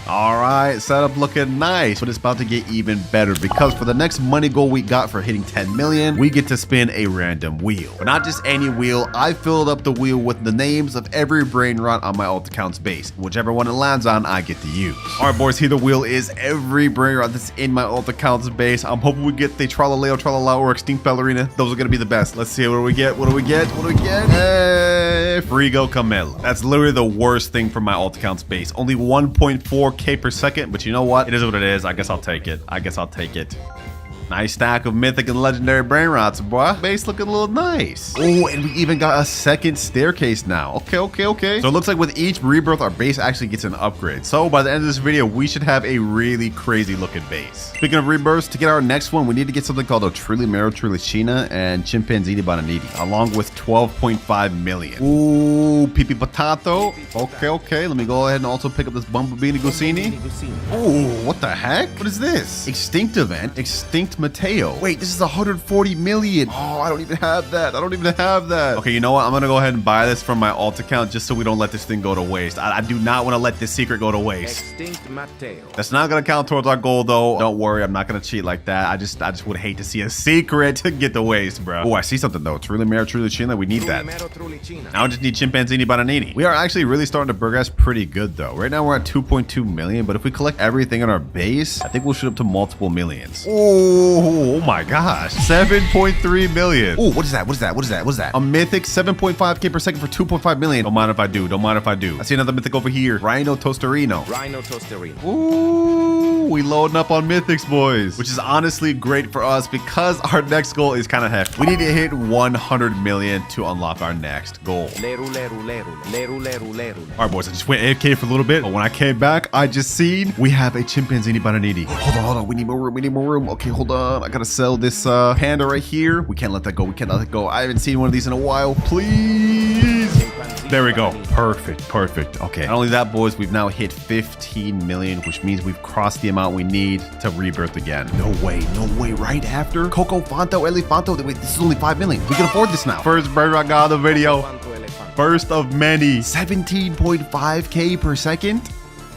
All right, setup looking nice, but it's about to get even better because for the next money goal we got for hitting 10 million, we get to spin a random wheel. But not just any wheel, I filled up the wheel with the names of every brain rot on my alt account's base. Whichever one it lands on, I get to use. All right, boys, here the wheel is every brain rot that's in my alt account's base. I'm hoping we get the Tralaleo, Tralala, or Extinct Ballerina. Those are gonna be the best. Let's see, what do we get? Hey, Frigo Camelo. That's literally the worst thing from my alt account's base. Only 1.4K per second, but you know what? It is what it is. I guess I'll take it. Nice stack of mythic and legendary brain rots, boy. Base looking a little nice. Oh, and we even got a second staircase now. Okay. So it looks like with each rebirth, our base actually gets an upgrade. So by the end of this video, we should have a really crazy looking base. Speaking of rebirths, to get our next one, we need to get something called a Trilimero Trilicina and Chimpanzini Bananiti, along with 12.5 million. Ooh, Pipi Potato. Okay. Let me go ahead and also pick up this Bumblebee Gusini. Ooh, what the heck? What is this? Extinct event. Extinct Mateo. Wait, this is 140 million. Oh, I don't even have that. Okay, you know what? I'm gonna go ahead and buy this from my alt account just so we don't let this thing go to waste. I do not want to let this secret go to waste. Extinct Mateo. That's not gonna count towards our goal though. Don't worry, I'm not gonna cheat like that. I just would hate to see a secret get to waste, bro. Oh, I see something though. Trilimero Trilicina. We need that. Now I just need Chimpanzini Bananini. We are actually really starting to progress pretty good though. Right now we're at 2.2 million, but if we collect everything in our base, I think we'll shoot up to multiple millions. Oh my gosh. 7.3 million. Oh, what is that? A mythic 7.5K per second for 2.5 million. Don't mind if I do. I see another mythic over here. Rhino Toasterino. Ooh, we loading up on mythics, boys, which is honestly great for us because our next goal is kind of hefty. We need to hit 100 million to unlock our next goal. All right, boys, I just went AFK for a little bit, but when I came back, I just seen we have a Chimpanzini Bananiti. Hold on. We need more room. Okay, hold on. I gotta sell this panda right here. We can't let that go. I haven't seen one of these in a while. Please. There we go. Perfect. Okay. Not only that, boys, we've now hit 15 million, which means we've crossed the amount we need to rebirth again. No way. Right after Coco Fanto, Elefanto. Wait, this is only 5 million. We can afford this now. First brain rot got the video. First of many. 17.5K per second.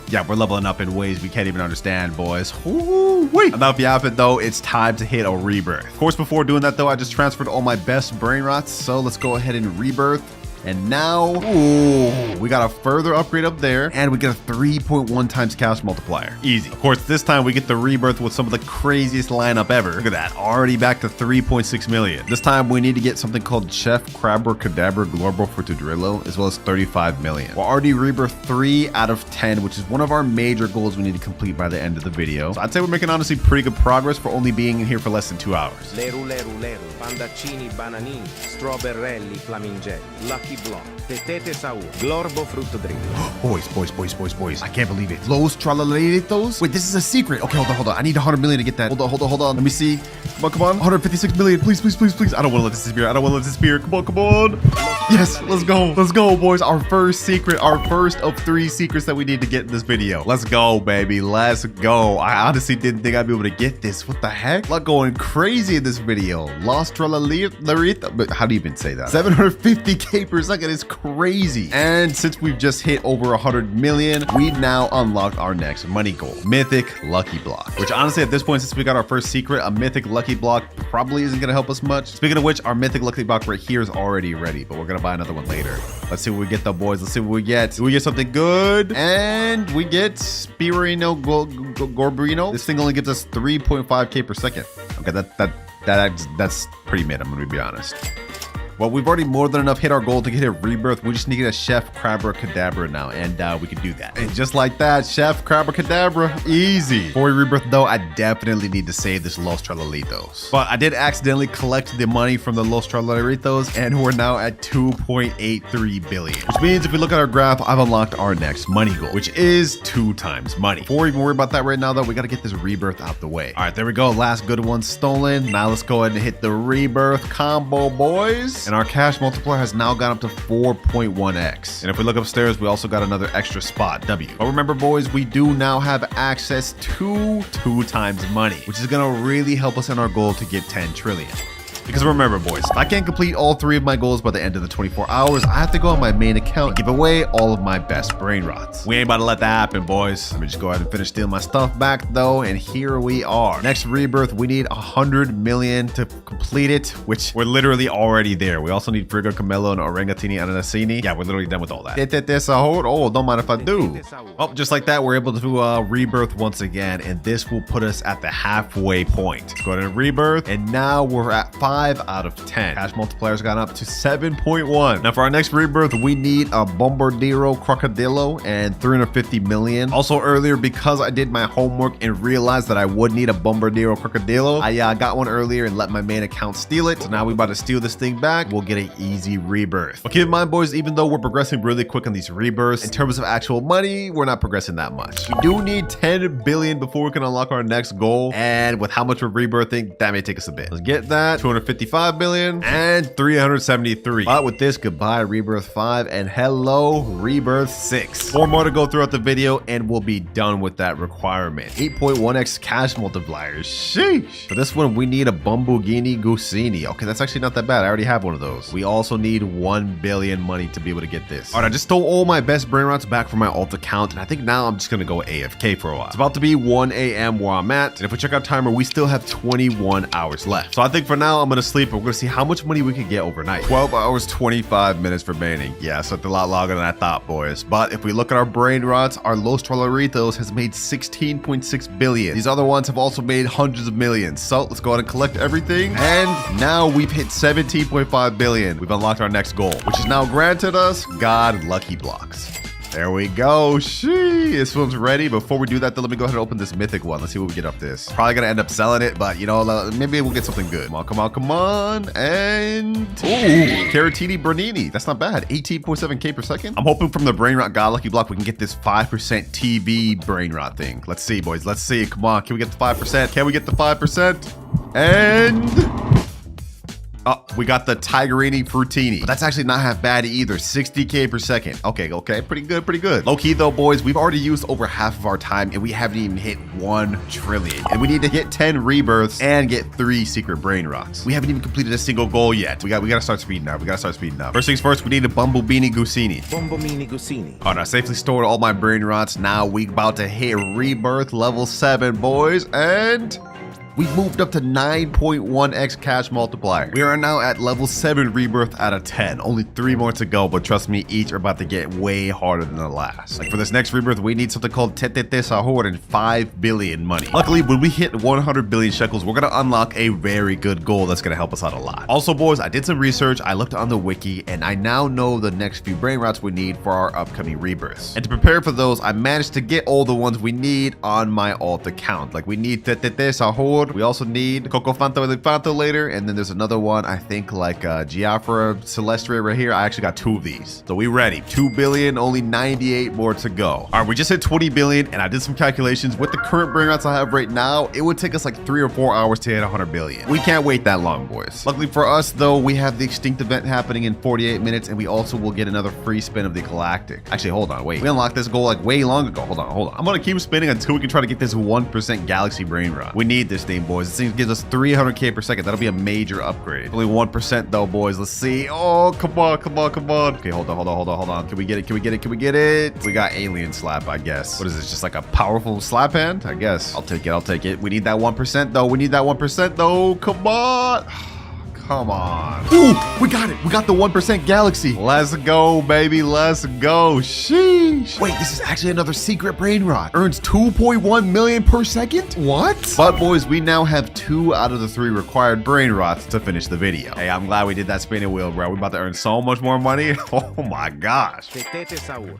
Yeah, we're leveling up in ways we can't even understand, boys. Wait. Enough yapping, though. It's time to hit a rebirth. Of course, before doing that, though, I just transferred all my best brain rots. So let's go ahead and rebirth. And now, ooh, we got a further upgrade up there, and we get a 3.1 times cash multiplier. Easy. Of course, this time we get the rebirth with some of the craziest lineup ever. Look at that. Already back to 3.6 million. This time we need to get something called Chef Crabber Cadabra Glorbo Fortudrillo, as well as 35 million. We're already rebirth 3 out of 10, which is one of our major goals we need to complete by the end of the video. So I'd say we're making honestly pretty good progress for only being in here for less than 2 hours. Pandaccini Bananini, Strawberrelli Flamingelli, Lucky Block, Tetete Saur, Glorbo Frutto Drillo. Boys. I can't believe it. Los Tralaleritos? Wait, this is a secret. Okay, hold on. I need 100 million to get that. Hold on. Let me see. Come on. 156 million. Please. I don't want to let this disappear. Come on. Yes, let's go, boys. Our first secret. Our first of 3 secrets that we need to get in this video. Let's go, baby. Let's go. I honestly didn't think I'd be able to get this. What the heck? Luck going crazy in this video. Los Tralaleritos. But how do you even say that? 750K per second is crazy. And since we've just hit over 100 million, we've now unlocked our next money goal. Mythic Lucky Block. Which honestly, at this point, since we got our first secret, a Mythic Lucky Block probably isn't going to help us much. Speaking of which, our Mythic Lucky Block right here is already ready, but we're going to buy another one later. Let's see what we get though, boys. Let's see what we get. Do we get something good? And we get Spirino Gorbrino. This thing only gives us 3.5K per second. Okay, that's pretty mid, I'm gonna be honest. Well, we've already more than enough hit our goal to get a rebirth. We just need a Chef Crabra now, and we can do that. And just like that, Chef Crabra, easy. Before we rebirth, though, I definitely need to save this Los Tralalitos. But I did accidentally collect the money from the Los Tralalitos, and we're now at 2.83 billion. Which means if we look at our graph, I've unlocked our next money goal, which is 2 times money. Before we even worry about that right now, though, we gotta get this rebirth out the way. All right, there we go. Last good one stolen. Now let's go ahead and hit the rebirth combo, boys. And our cash multiplier has now gone up to 4.1x. And if we look upstairs, we also got another extra spot, W. But remember, boys, we do now have access to 2 times money, which is gonna really help us in our goal to get 10 trillion. Because remember, boys, if I can't complete all 3 of my goals by the end of the 24 hours, I have to go on my main account and give away all of my best brain rots. We ain't about to let that happen, boys. Let me just go ahead and finish stealing my stuff back, though, and here we are. Next rebirth, we need 100 million to complete it, which we're literally already there. We also need Frigo, Camelo, and Orangatini Ananasini. Yeah, we're literally done with all that. Oh, don't mind if I do. Oh, just like that, we're able to do a rebirth once again, and this will put us at the halfway point. Let's go ahead and rebirth, and now we're at 5 out of 10. Cash multiplyer's gone up to 7.1. Now for our next rebirth, we need a Bombardiro Crocodilo and 350 million. Also earlier, because I did my homework and realized that I would need a Bombardiro Crocodilo, I got one earlier and let my main account steal it. So now we're about to steal this thing back. We'll get an easy rebirth. But keep in mind, boys, even though we're progressing really quick on these rebirths, in terms of actual money, we're not progressing that much. We do need 10 billion before we can unlock our next goal. And with how much we're rebirthing, that may take us a bit. Let's get that. 255 billion and 373. But with this, goodbye rebirth 5 and hello rebirth 6. 4 more to go throughout the video and we'll be done with that requirement. 8.1x cash multipliers. Sheesh. For this one, we need a Bumbughini Gusini. Okay, that's actually not that bad. I already have one of those. We also need 1 billion money to be able to get this. All right, I just stole all my best brain rots back from my alt account, and I think now I'm just gonna go AFK for a while. It's about to be 1 a.m. where I'm at, and if we check our timer, we still have 21 hours left. So I think for now, I'm gonna sleep. We're gonna see how much money we can get overnight. 12 hours, 25 minutes remaining. Yeah, so it's a lot longer than I thought, boys. But if we look at our brain rots, our Los Trolaritos has made 16.6 billion. These other ones have also made hundreds of millions. So let's go ahead and collect everything. And now we've hit 17.5 billion. We've unlocked our next goal, which is now granted us God Lucky Blocks. There we go. Shee, this one's ready. Before we do that, though, let me go ahead and open this mythic one. Let's see what we get up this. Probably gonna end up selling it, but you know, maybe we'll get something good. Come on, come on, come on. And ooh, Caratini Bernini. That's not bad. 18.7k per second. I'm hoping from the brain rot God Lucky Block we can get this 5% TV brain rot thing. Let's see, boys. Let's see. Come on. Can we get the 5%? Can we get the 5%? And oh, we got the Tigerini Frutini. But that's actually not half bad either. 60k per second. Okay, pretty good, pretty good. Low key though, boys, we've already used over half of our time and we haven't even hit 1 trillion. And we need to get 10 rebirths and get 3 secret brain rots. We haven't even completed a single goal yet. We gotta start speeding up. First things first, we need a Bumblebini Gusini. Bombomini Gusini. All right, I safely stored all my brain rots. Now we about to hit rebirth level 7, boys. And we've moved up to 9.1x cash multiplier. We are now at level 7 rebirth out of 10. Only 3 more to go, but trust me, each are about to get way harder than the last. Like for this next rebirth, we need something called Tetete Sahur and 5 billion money. Luckily, when we hit 100 billion shekels, we're gonna unlock a very good goal that's gonna help us out a lot. Also, boys, I did some research. I looked on the wiki, and I now know the next few brain rots we need for our upcoming rebirths. And to prepare for those, I managed to get all the ones we need on my alt account. Like we need Tetete Sahur. We also need Coco Fanta Elefanto later, and then there's another one, I think like Giafra Celestria right here. I actually got 2 of these. So we ready. 2 billion, only 98 more to go. All right, we just hit 20 billion, and I did some calculations. With the current brain rots I have right now, it would take us like 3 or 4 hours to hit 100 billion. We can't wait that long, boys. Luckily for us, though, we have the Extinct event happening in 48 minutes, and we also will get another free spin of the Galactic. Actually, hold on, wait. We unlocked this goal like way long ago. Hold on. I'm gonna keep spinning until we can try to get this 1% Galaxy brain rot. We need this thing, boys. This thing gives us 300k per second. That'll be a major upgrade. Only 1% though, boys. Let's see. Oh, come on. Okay, hold on. Can we get it? We got alien slap, I guess. What is this? Just like a powerful slap hand? I guess. I'll take it. We need that 1% though. Come on. Come on. Ooh, we got it. We got the 1% galaxy. Let's go, baby. Let's go. Sheesh. Wait, this is actually another secret brain rot. Earns 2.1 million per second? What? But boys, we now have 2 out of the 3 required brain rots to finish the video. Hey, I'm glad we did that spinning wheel, bro. We're about to earn so much more money. Oh my gosh.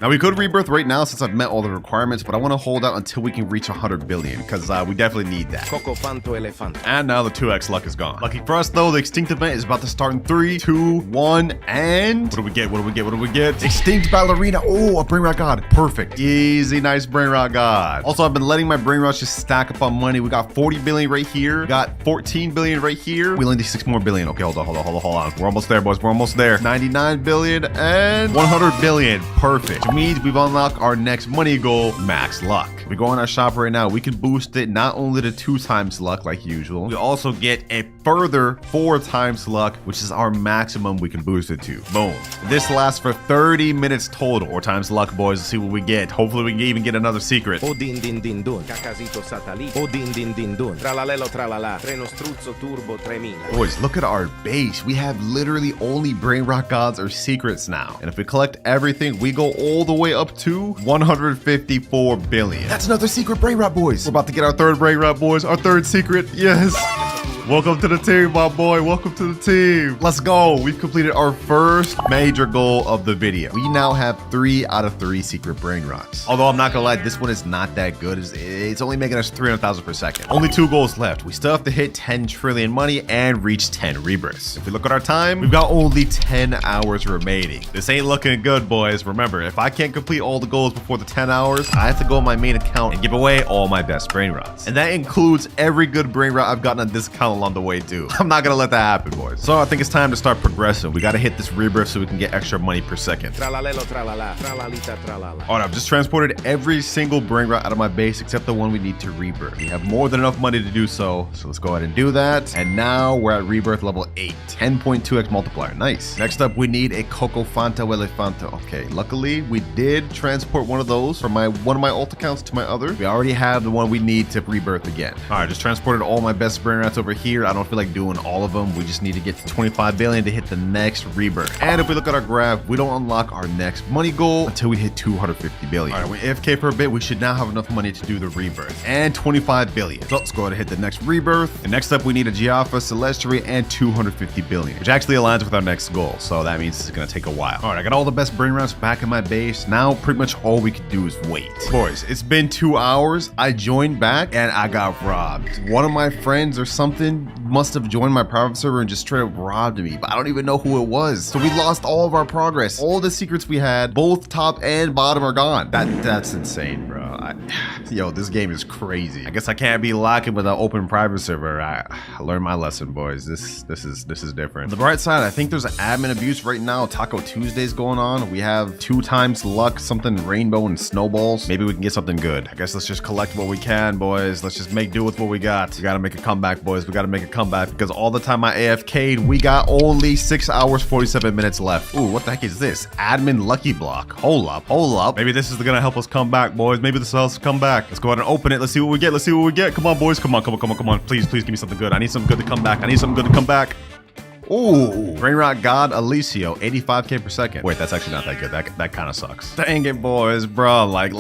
Now we could rebirth right now since I've met all the requirements, but I want to hold out until we can reach 100 billion because we definitely need that. And now the 2x luck is gone. Lucky for us though, the extinct event is about to start in 3, 2, 1, and what do we get? What do we get? What do we get? Extinct ballerina. Oh, a brain rot god. Perfect. Easy, nice brain rot god. Also, I've been letting my brain rots just stack up on money. We got 40 billion right here. We got 14 billion right here. We only need 6 more billion. Okay, hold on. We're almost there, boys. We're almost there. 99 billion and 100 billion. Perfect. Which means we've unlocked our next money goal, max luck. If we go on our shop right now, we can boost it not only to 2 times luck like usual, we also get a further 4 times luck, which is our maximum we can boost it to. Boom. This lasts for 30 minutes total, or times luck, boys. Let's see what we get. Hopefully we can even get another secret. O din din din dun, cacasito satellite. O din din din dun, tralalelo tralala, treno struzzo turbo 3000. Boys, look at our base. We have literally only brain rot gods or secrets now. And if we collect everything, we go all the way up to 154 billion. That's another secret brain rot, boys. We're about to get our 3rd brain rot, boys. Our 3rd secret. Yes. Welcome to the team, my boy. Welcome to the team. Let's go. We've completed our first major goal of the video. We now have 3 out of 3 secret brain rots. Although I'm not gonna lie, this one is not that good. It's only making us 300,000 per second. Only 2 goals left. We still have to hit 10 trillion money and reach 10 rebirths. If we look at our time, we've got only 10 hours remaining. This ain't looking good, boys. Remember, if I can't complete all the goals before the 10 hours, I have to go on my main account and give away all my best brain rots. And that includes every good brain rot I've gotten on this account along the way too. I'm not gonna let that happen, boys. So I think it's time to start progressing. We gotta hit this rebirth so we can get extra money per second. Tralalelo tralala, tralalita tralala. All right, I've just transported every single brain rot out of my base except the one we need to rebirth. We have more than enough money to do so, so let's go ahead and do that. And now we're at rebirth level 8, 10.2x multiplier. Nice. Next up, we need a Coco Fanta Elefanta. Okay, luckily we did transport one of those from one of my alt accounts to my other. We already have the one we need to rebirth again. All right, just transported all my best brain rots over here. I don't feel like doing all of them. We just need to get to 25 billion to hit the next rebirth. And if we look at our graph, we don't unlock our next money goal until we hit 250 billion. All right, we AFK for a bit. We should now have enough money to do the rebirth and 25 billion. So let's go ahead and hit the next rebirth. And next up, we need a Giaffa, Celestri, and 250 billion, which actually aligns with our next goal. So that means it's gonna take a while. All right, I got all the best brain rots back in my base. Now pretty much all we can do is wait. Boys, it's been 2 hours. I joined back and I got robbed. One of my friends or something must have joined my private server and just straight up robbed me, but I don't even know who it was. So we lost all of our progress. All the secrets we had, both top and bottom, are gone. That's insane, bro. Yo, this game is crazy. I guess I can't be locking with an open private server. I learned my lesson, boys. This is different. On the bright side, I think there's an admin abuse right now. Taco Tuesday's going on. We have 2 times luck, something rainbow and snowballs. Maybe we can get something good. I guess let's just collect what we can, boys. Let's just make do with what we got. We gotta make a comeback, boys. We gotta make a comeback because all the time I AFK'd, we got only 6 hours, 47 minutes left. Ooh, what the heck is this? Admin lucky block. Hold up. Maybe this is gonna help us come back, boys. Maybe this will help us come back. Let's go ahead and open it. Let's see what we get. Come on, boys. Come on. Please give me something good. I need something good to come back. Ooh, brain rot god Alicio, 85k per second. Wait, that's actually not that good. That kind of sucks. Dang it, boys, bro. Like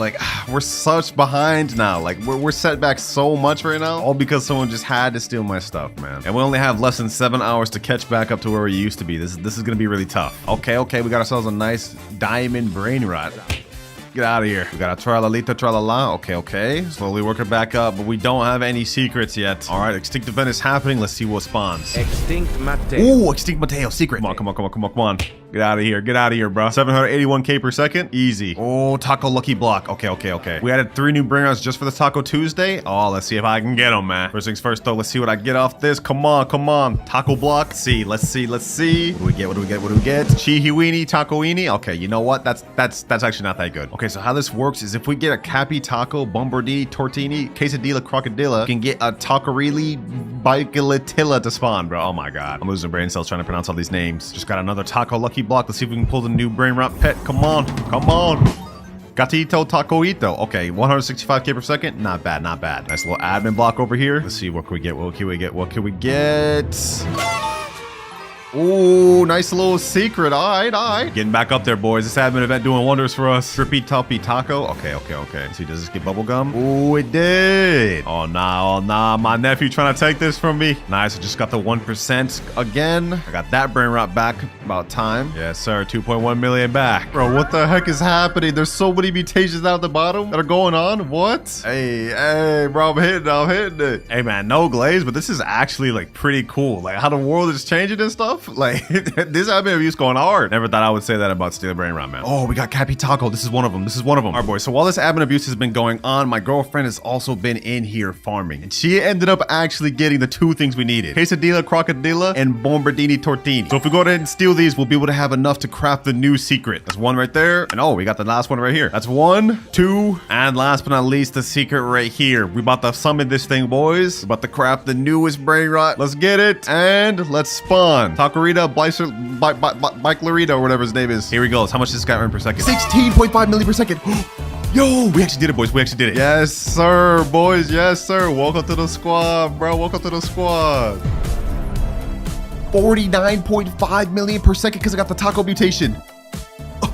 we're such behind now. Like we're set back so much right now, all because someone just had to steal my stuff, man. And we only have less than 7 hours to catch back up to where we used to be. This is gonna be really tough. Okay, we got ourselves a nice diamond brain rot. Get out of here. We got a tralalita tralala. Okay. Slowly working back up, but we don't have any secrets yet. All right, extinct event is happening. Let's see what spawns. Extinct Mateo. Ooh, extinct Mateo secret. Come on. Get out of here, bro. 781k per second. Easy. Oh, taco lucky block. Okay. We added 3 new brain rots just for the Taco Tuesday. Oh, let's see if I can get them, man. First things first, though. Let's see what I get off this. Come on. Taco block. Let's see. What do we get? Chihiwini, tacoini. Okay, you know what? That's actually not that good. Okay, so how this works is if we get a Cappy Taco, Bombardi, Tortini, Quesadilla, Crocodilla, we can get a Tacorilli, Bicalatilla to spawn, bro. Oh my god. I'm losing brain cells trying to pronounce all these names. Just got another Taco lucky block. Let's see if we can pull the new brain rot pet. Come on. Gatito Tacoito. Okay, 165k per second. Not bad. Nice little admin block over here. Let's see, what can we get? Ooh, nice little secret. All right. Getting back up there, boys. This admin event doing wonders for us. Trippy Toppy Taco. Okay. See, does this get bubblegum? Ooh, it did. Oh, nah. My nephew trying to take this from me. Nice. I just got the 1% again. I got that brain rot back about time. Yes, sir. 2.1 million back. Bro, what the heck is happening? There's so many mutations down at the bottom that are going on. What? Hey, bro, I'm hitting it. Hey, man, no glaze, but this is actually like pretty cool. Like how the world is changing and stuff. Like this admin abuse going hard. Never thought I would say that about Stealing Brain Rot, man. Oh, we got Cappy Taco. This is one of them. All right, boys. So while this admin abuse has been going on, my girlfriend has also been in here farming, and she ended up actually getting the 2 things we needed: quesadilla, crocodilla, and bombardini tortini. So if we go ahead and steal these, we'll be able to have enough to craft the new secret. That's 1 right there. And oh, we got the last one right here. That's 1, 2, and last but not least, the secret right here. We about to summon this thing, boys. We're about to craft the newest brain rot. Let's get it, and let's spawn Taquerita, Bike Larita, or whatever his name is. Here we go. How much does this guy earn per second? 16.5 million per second. Yo, we actually did it, boys. We actually did it. Yes, sir, boys. Yes, sir. Welcome to the squad, bro. Welcome to the squad. 49.5 million per second because I got the taco mutation.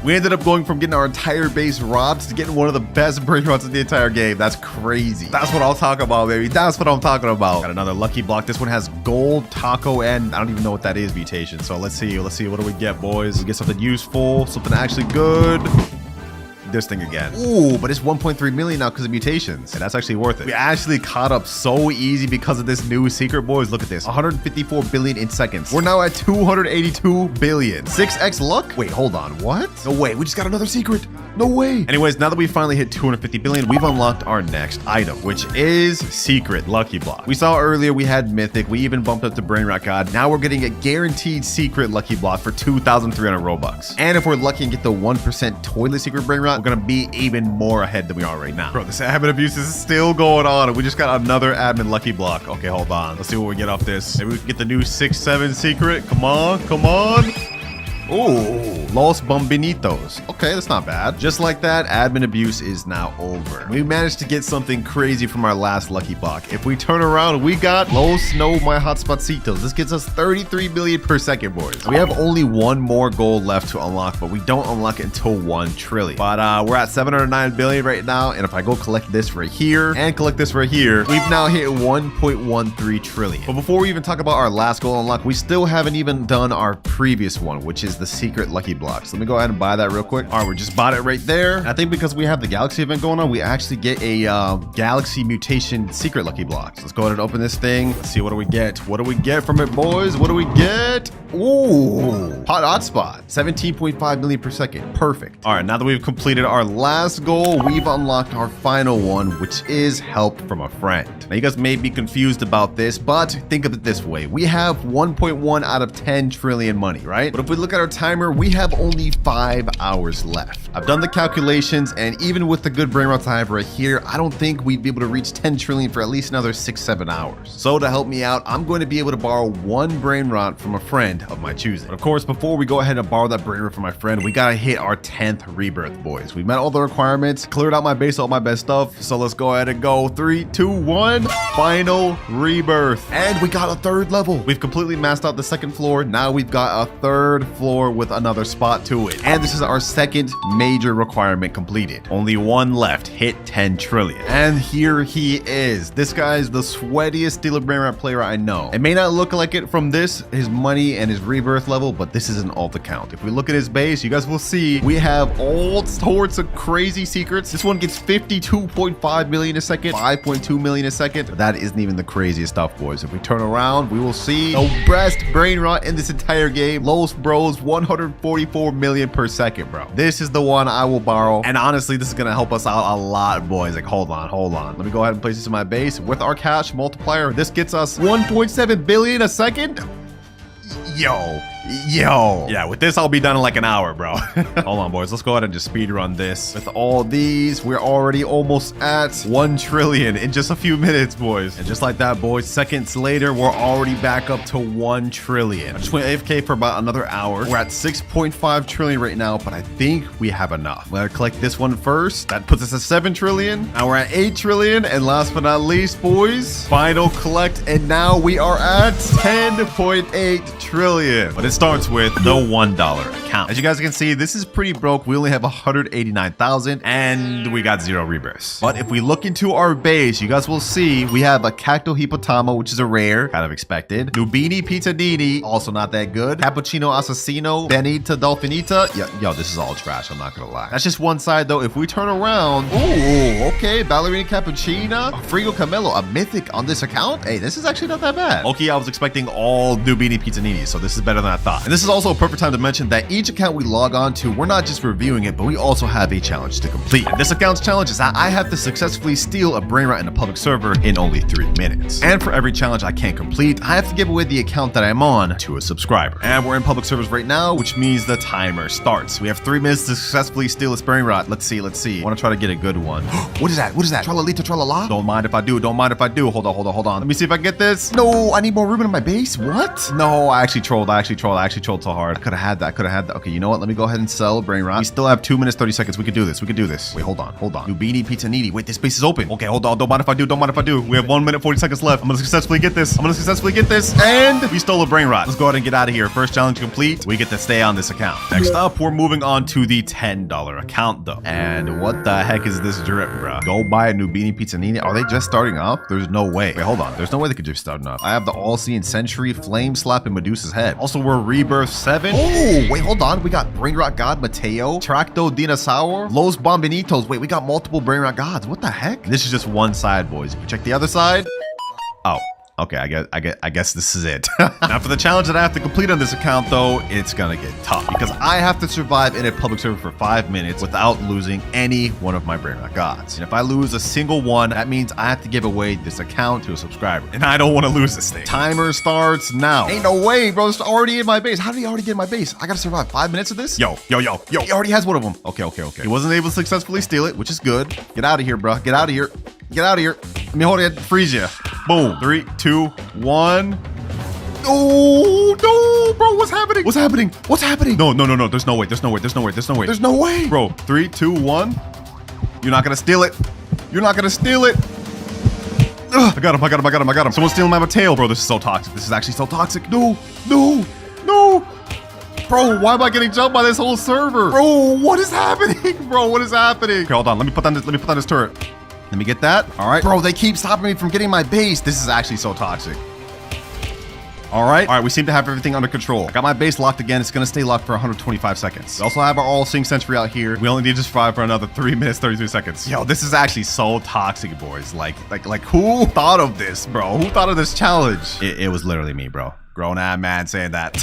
We ended up going from getting our entire base robbed to getting one of the best brain rots in the entire game. That's crazy. That's what I'll talk about, baby. That's what I'm talking about. Got another lucky block. This one has gold, taco, and I don't even know what that is mutation. So let's see. What do we get, boys? We get something useful, something actually good. This thing again. Ooh, but it's 1.3 million now because of mutations. And that's actually worth it. We actually caught up so easy because of this new secret, boys. Look at this. 154 billion in seconds. We're now at 282 billion. 6x luck? Wait, hold on. What? No way. We just got another secret. No way. Anyways, now that we finally hit 250 billion, we've unlocked our next item, which is secret lucky block. We saw earlier we had mythic. We even bumped up to brain rot god. Now we're getting a guaranteed secret lucky block for 2,300 Robux. And if we're lucky and get the 1% toilet secret brain rot, we're gonna be even more ahead than we are right now. Bro, this admin abuse is still going on, and we just got another admin lucky block. Okay, hold on. Let's see what we get off this. Maybe we can get the new 6-7 secret. Come on. Ooh, Los Bombinitos. Okay, that's not bad. Just like that, admin abuse is now over. We managed to get something crazy from our last lucky block. If we turn around, we got Los No My Hotspotsitos. This gets us 33 million per second, boys. We have only 1 more gold left to unlock, but we don't unlock it until 1 trillion. But we're at 709 billion right now, and if I go collect this right here and collect this right here, we've now hit 1.13 trillion. But before we even talk about our last gold unlock, we still haven't even done our previous one, which is the secret lucky blocks. Let me go ahead and buy that real quick. All right, we just bought it right there. I think because we have the galaxy event going on, we actually get a galaxy mutation secret lucky blocks. Let's go ahead and open this thing. Let's see, what do we get? What do we get from it, boys? What do we get? Ooh, hotspot. 17.5 million per second. Perfect. All right, now that we've completed our last goal, we've unlocked our final one, which is help from a friend. Now, you guys may be confused about this, but think of it this way. We have 1.1 out of 10 trillion money, right? But if we look at our timer, we have only 5 hours left. I've done the calculations, and even with the good brain rots I have right here, I don't think we'd be able to reach 10 trillion for at least another 6-7 hours. So to help me out, I'm going to be able to borrow 1 brain rot from a friend of my choosing. But of course, before we go ahead and borrow that brain rot from my friend, we gotta hit our 10th rebirth, boys. We met all the requirements, cleared out my base, all my best stuff. So let's go ahead and go 3, 2, 1, final rebirth. And we got a 3rd level. We've completely maxed out the 2nd floor. Now we've got a 3rd floor with another spot to it. And this is our 2nd major requirement completed. Only 1 left. Hit 10 trillion. And here he is. This guy is the sweatiest Stealing Brain Rot player I know. It may not look like it from this, his money and his rebirth level, but this is an alt account. If we look at his base, you guys will see we have all sorts of crazy secrets. This one gets 52.5 million a second, 5.2 million a second. But that isn't even the craziest stuff, boys. If we turn around, we will see the best brain rot in this entire game. Los Bros, 144 million per second, bro. This is the one I will borrow. And honestly, this is gonna help us out a lot, boys. Like, hold on. Let me go ahead and place this in my base. With our cash multiplier, this gets us 1.7 billion a second. Yo. Yeah, with this, I'll be done in like an hour, bro. Hold on, boys. Let's go ahead and just speed run this. With all these, we're already almost at 1 trillion in just a few minutes, boys. And just like that, boys, seconds later, we're already back up to 1 trillion. I just went AFK for about another hour. We're at 6.5 trillion right now, but I think we have enough. I'm gonna collect this one first. That puts us at 7 trillion. Now we're at 8 trillion. And last but not least, boys, final collect. And now we are at 10.8 trillion. But it starts with the $1 account. As you guys can see, this is pretty broke. We only have 189,000 and we got 0 rebirths. But if we look into our base, you guys will see we have a Cacto Hippotamo, which is a rare, kind of expected. Nubini Pizzadini, also not that good. Cappuccino Assassino, Benita Dolfinita. Yo, this is all trash, I'm not gonna lie. That's just one side though. If we turn around, ooh, okay, Ballerina Cappuccina, Frigo Camelo, a mythic on this account. Hey, this is actually not that bad. Okay, I was expecting all Nubini Pizzanini, so this is better than I thought. And this is also a perfect time to mention that each account we log on to, we're not just reviewing it, but we also have a challenge to complete. And this account's challenge is that I have to successfully steal a brain rot in a public server in only 3 minutes. And for every challenge I can't complete, I have to give away the account that I'm on to a subscriber. And we're in public servers right now, which means the timer starts. We have 3 minutes to successfully steal this brain rot. Let's see. I want to try to get a good one. What is that? Tralalita tralala? Don't mind if I do. Hold on. Let me see if I can get this. No, I need more room in my base. What? No, I actually trolled so hard. I could have had that. Okay, you know what? Let me go ahead and sell brain rot. We still have 2 minutes, 30 seconds. We can do this. Wait, hold on. Nubini Pizzanini. Wait, this base is open. Okay, hold on. Don't mind if I do. We have 1 minute, 40 seconds left. I'm gonna successfully get this. And we stole a brain rot. Let's go ahead and get out of here. First challenge complete. We get to stay on this account. Next up, we're moving on to the $10 account though. And what the heck is this drip, bro? Go buy a Nubini Pizzanini. Are they just starting off? There's no way. Wait, hold on. There's no way they could just start off. I have the All-Seeing Sentry, Flame Slap, and Medusa's Head. Also, we're Rebirth 7. Oh, wait, hold on. We got Brain Rot God Mateo, Tracto Dinosaur, Los Bombinitos. Wait, we got multiple Brain Rot Gods. What the heck? This is just one side, boys. If we check the other side. Oh. Okay, I guess this is it. Now for the challenge that I have to complete on this account though, it's gonna get tough because I have to survive in a public server for 5 minutes without losing any one of my brain rot gods. And if I lose a single one, that means I have to give away this account to a subscriber. And I don't want to lose this thing. Timer starts now. Ain't no way, bro. It's already in my base. How did he already get in my base? I gotta survive 5 minutes of this? Yo. He already has one of them. Okay. He wasn't able to successfully steal it, which is good. Get out of here, bro. Get out of here. Let me hold it, freeze you. Boom. 3, 2, 1. Oh, no, bro. What's happening? No. There's no way. Bro, 3, 2, 1. You're not gonna steal it. Ugh, I got him. Someone's stealing my Mateo, bro. This is so toxic. This is actually so toxic. No. Bro, why am I getting jumped by this whole server? Bro, what is happening? Okay, hold on. Let me put down this turret. Let me get that. All right. Bro, they keep stopping me from getting my base. This is actually so toxic. All right, we seem to have everything under control. I got my base locked again. It's gonna stay locked for 125 seconds. We also have our All-Seeing Sentry out here. We only need to survive for another 3 minutes, 33 seconds. Yo, this is actually so toxic, boys. Like who thought of this, bro? Who thought of this challenge? It was literally me, bro. Grown-ass man saying that.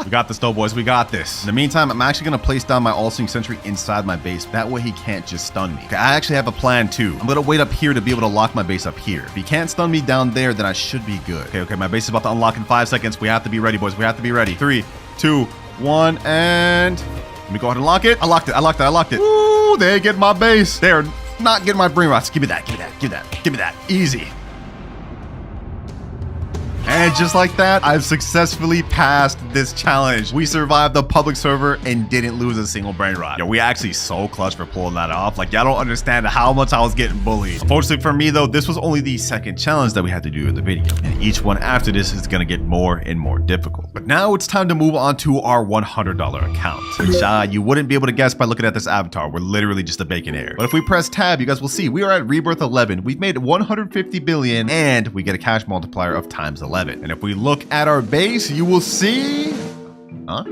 We got this though, boys. We got this. In the meantime, I'm actually going to place down my All-Seeing Sentry inside my base. That way he can't just stun me. Okay, I actually have a plan too. I'm going to wait up here to be able to lock my base up here. If he can't stun me down there, then I should be good. Okay, my base is about to unlock in 5 seconds. We have to be ready, boys. 3, 2, 1, and... Let me go ahead and lock it. I locked it. Ooh, they get my base. They're not getting my brain rots. Give me that. Easy. And just like that, I've successfully passed this challenge. We survived the public server and didn't lose a single brain rot. Yo, we actually so clutch for pulling that off. Like, y'all don't understand how much I was getting bullied. Unfortunately for me though, this was only the second challenge that we had to do in the video. And each one after this is gonna get more and more difficult. But now it's time to move on to our $100 account, which you wouldn't be able to guess by looking at this avatar. We're literally just a bacon hair. But if we press tab, you guys will see we are at Rebirth 11. We've made 150 billion and we get a cash multiplier of times 11. And if we look at our base, you will see... Huh?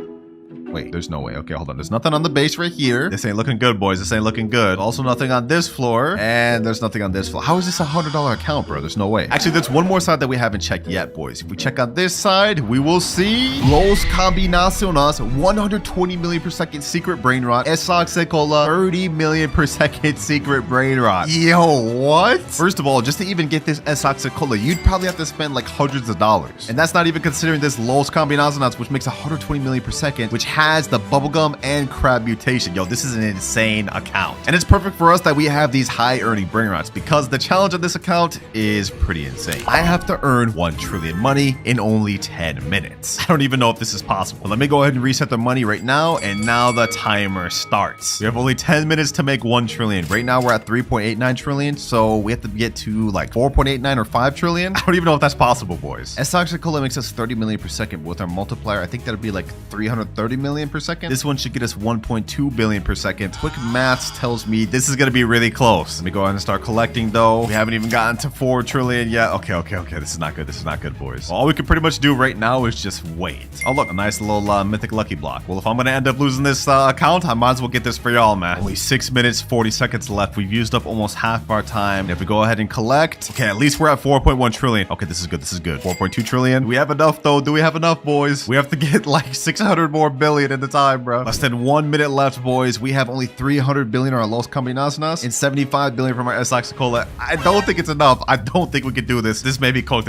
Wait, there's no way. Okay, hold on. There's nothing on the base right here. This ain't looking good, boys. This ain't looking good. Also nothing on this floor. And there's nothing on this floor. How is this a $100 account, bro? There's no way. Actually, there's one more side that we haven't checked yet, boys. If we check on this side, we will see Los Combinaciones, 120 million per second secret brain rot. Esoxicola, 30 million per second secret brain rot. Yo, what? First of all, just to even get this Esoxicola, you'd probably have to spend like hundreds of dollars. And that's not even considering this Los Combinaciones, which makes 120 million per second, which has the bubblegum and crab mutation. Yo, this is an insane account. And it's perfect for us that we have these high earning brain rots because the challenge on this account is pretty insane. I have to earn 1 trillion money in only 10 minutes. I don't even know if this is possible. But let me go ahead and reset the money right now. And now the timer starts. We have only 10 minutes to make 1 trillion. Right now we're at 3.89 trillion. So we have to get to like 4.89 or 5 trillion. I don't even know if that's possible, boys. S-Toxicola makes us 30 million per second. With our multiplier, I think that'd be like 330 million per second. This one should get us 1.2 billion per second. Quick maths tells me this is going to be really close. Let me go ahead and start collecting though. We haven't even gotten to 4 trillion yet. Okay. This is not good. This is not good, boys. All we can pretty much do right now is just wait. Oh, look, a nice little mythic lucky block. Well, if I'm going to end up losing this account, I might as well get this for y'all, man. Only 6 minutes, 40 seconds left. We've used up almost half of our time. And if we go ahead and collect, okay, at least we're at 4.1 trillion. Okay, this is good. 4.2 trillion. Do we have enough though? Do we have enough, boys? We have to get like 600 more billion in the time, bro. Less than 1 minute left, boys. We have only 300 billion on our Los Combinaciones and 75 billion from our S-Toxicola. I don't think it's enough. I don't think we can do this. This may be cooked.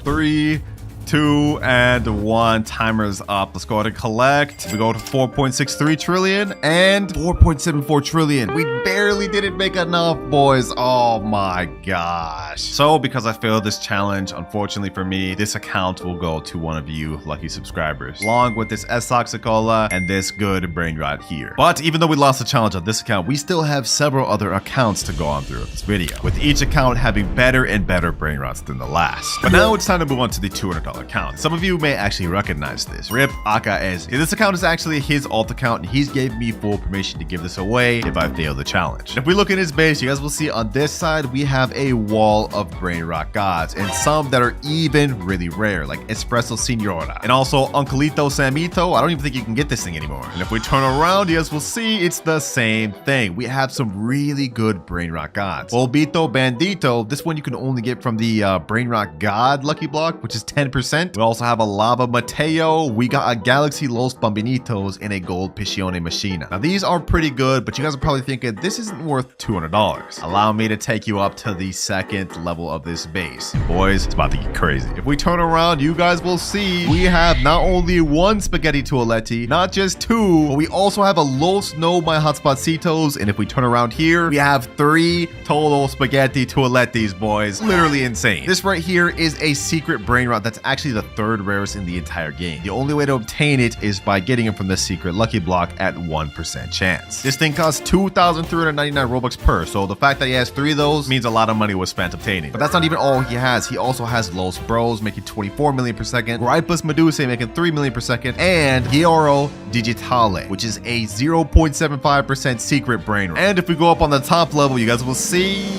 3, 2, and 1. Timer's up. Let's go ahead and collect. We go to 4.63 trillion and 4.74 trillion. We barely didn't make enough, boys. Oh my gosh. So because I failed this challenge, unfortunately for me, this account will go to one of you lucky subscribers, along with this S-Toxicola and this good brain rot here. But even though we lost the challenge on this account, we still have several other accounts to go on through this video, with each account having better and better brain rots than the last. But now it's time to move on to the $200 account. Some of you may actually recognize this. Rip Akaez. This account is actually his alt account, and he's gave me full permission to give this away if I fail the challenge. And if we look at his base, you guys will see on this side we have a wall of brain rot gods, and some that are even really rare, like Espresso Signora, and also Uncleito Samito. I don't even think you can get this thing anymore. And if we turn around, you guys will see it's the same thing. We have some really good brain rot gods. Polvito Bandito, this one you can only get from the brain rot god lucky block, which is 10%. We also have a Lava Mateo. We got a Galaxy Los Bambinitos and a Gold Piscione Machina. Now these are pretty good, but you guys are probably thinking this isn't worth $200. Allow me to take you up to the second level of this base. Boys, it's about to get crazy. If we turn around, you guys will see we have not only 1 Spaghetti Toaletti, not just 2, but we also have a Los No My Hotspotcitos. And if we turn around here, we have 3 total Spaghetti Toalettis, boys. Literally insane. This right here is a secret brain rot that's actually the 3rd rarest in the entire game. The only way to obtain it is by getting it from the secret lucky block at 1% chance. This thing costs 2,399 Robux per, so the fact that he has 3 of those means a lot of money was spent obtaining. But that's not even all he has. He also has Los Bros making 24 million per second, Gripus Medusa making 3 million per second, and Gioro Digitale, which is a 0.75% secret brain rot. And if we go up on the top level, you guys will see...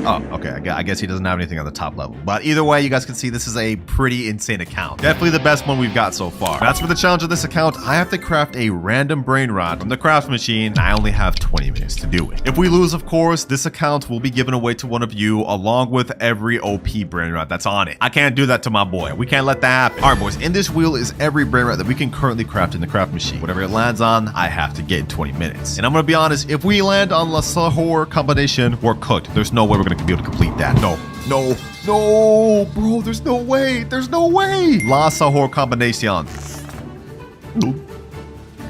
Oh, okay. I guess he doesn't have anything on the top level. But either way, you guys can see this is a pretty insane account. Definitely the best one we've got so far. That's for the challenge of this account. I have to craft a random brain rot from the craft machine. I only have 20 minutes to do it. If we lose, of course, this account will be given away to one of you along with every OP brain rot that's on it. I can't do that to my boy. We can't let that happen. All right, boys. In this wheel is every brain rot that we can currently craft in the craft machine. Whatever it lands on, I have to get in 20 minutes. And I'm going to be honest, if we land on La Sahur combination, we're cooked. There's no way we're going to be able to complete that. No, bro, there's no way. La Sahur combination.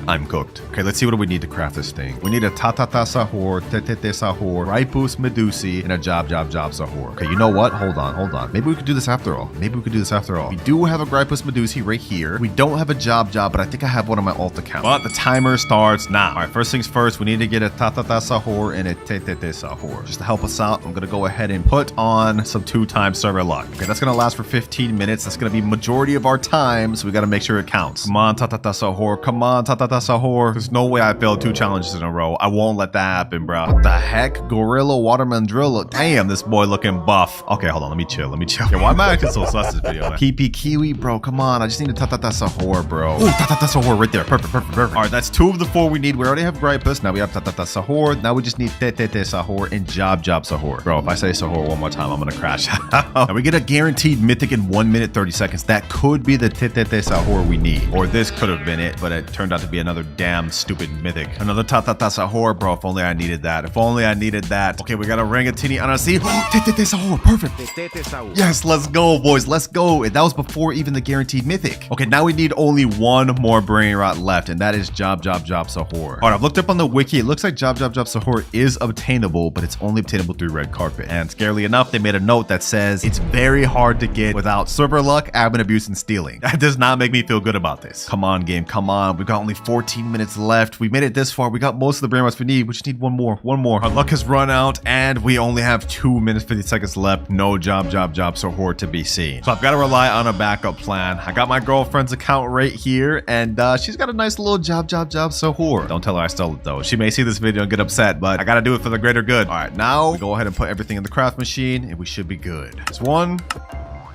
I'm cooked. Okay, let's see what do we need to craft this thing. We need a Tatata Sahur, Tetete Sahur, Ripus Medusi, and a Job Sahur. Okay, you know what? Hold on. Maybe we could do this after all. We do have a Gripus Medusi right here. We don't have a Job, but I think I have one on my alt account. But the timer starts now. All right, first things first, we need to get a Tatata Sahur and a Tetete Sahur. Just to help us out, I'm going to go ahead and put on some 2-time server luck. Okay, that's going to last for 15 minutes. That's going to be majority of our time, so we got to make sure it counts. Come on, Tatata Sahur. Come on, Tatata Sahur. There's no way I failed 2 challenges in a row. I won't let that happen, bro. What the heck? Gorilla Waterman Drill. Damn, this boy looking buff. Okay, hold on. Let me chill. Yeah, why am I acting so sus this video, man? PP Kiwi, bro. Come on. I just need a Tatata Sahur, bro. Ooh, Tatata Sahur right there. Perfect. All right, that's 2 of the 4 we need. We already have Gripus. Now we have Tatata Sahur. Now we just need Tetete Sahur and Job Sahur. Bro, if I say Sahur one more time, I'm gonna crash. Now we get a guaranteed mythic in 1 minute 30 seconds. That could be the Tetete Sahur we need. Or this could have been it, but it turned out to be be another damn stupid mythic. Another Tata Sahur, bro. If only I needed that. If only I needed that. Okay, we got a Rangatini Anasi. Tete Sahur, perfect. Yes, let's go, boys. Let's go. And that was before even the guaranteed mythic. Okay, now we need only one more brain rot left, and that is Job Sahur. All right, I've looked up on the wiki. It looks like Job Sahur is obtainable, but it's only obtainable through red carpet. And scarily enough, they made a note that says it's very hard to get without server luck, admin abuse, and stealing. That does not make me feel good about this. Come on, game. Come on. We've got only 14 minutes left. We made it this far. We got most of the brain rots we need. We just need one more. One more. Our luck has run out, and we only have 2 minutes, 50 seconds left. No Job Sahur to be seen. So I've got to rely on a backup plan. I got my girlfriend's account right here, and she's got a nice little Job Sahur. Don't tell her I stole it, though. She may see this video and get upset, but I got to do it for the greater good. All right, now we go ahead and put everything in the craft machine, and we should be good. This one.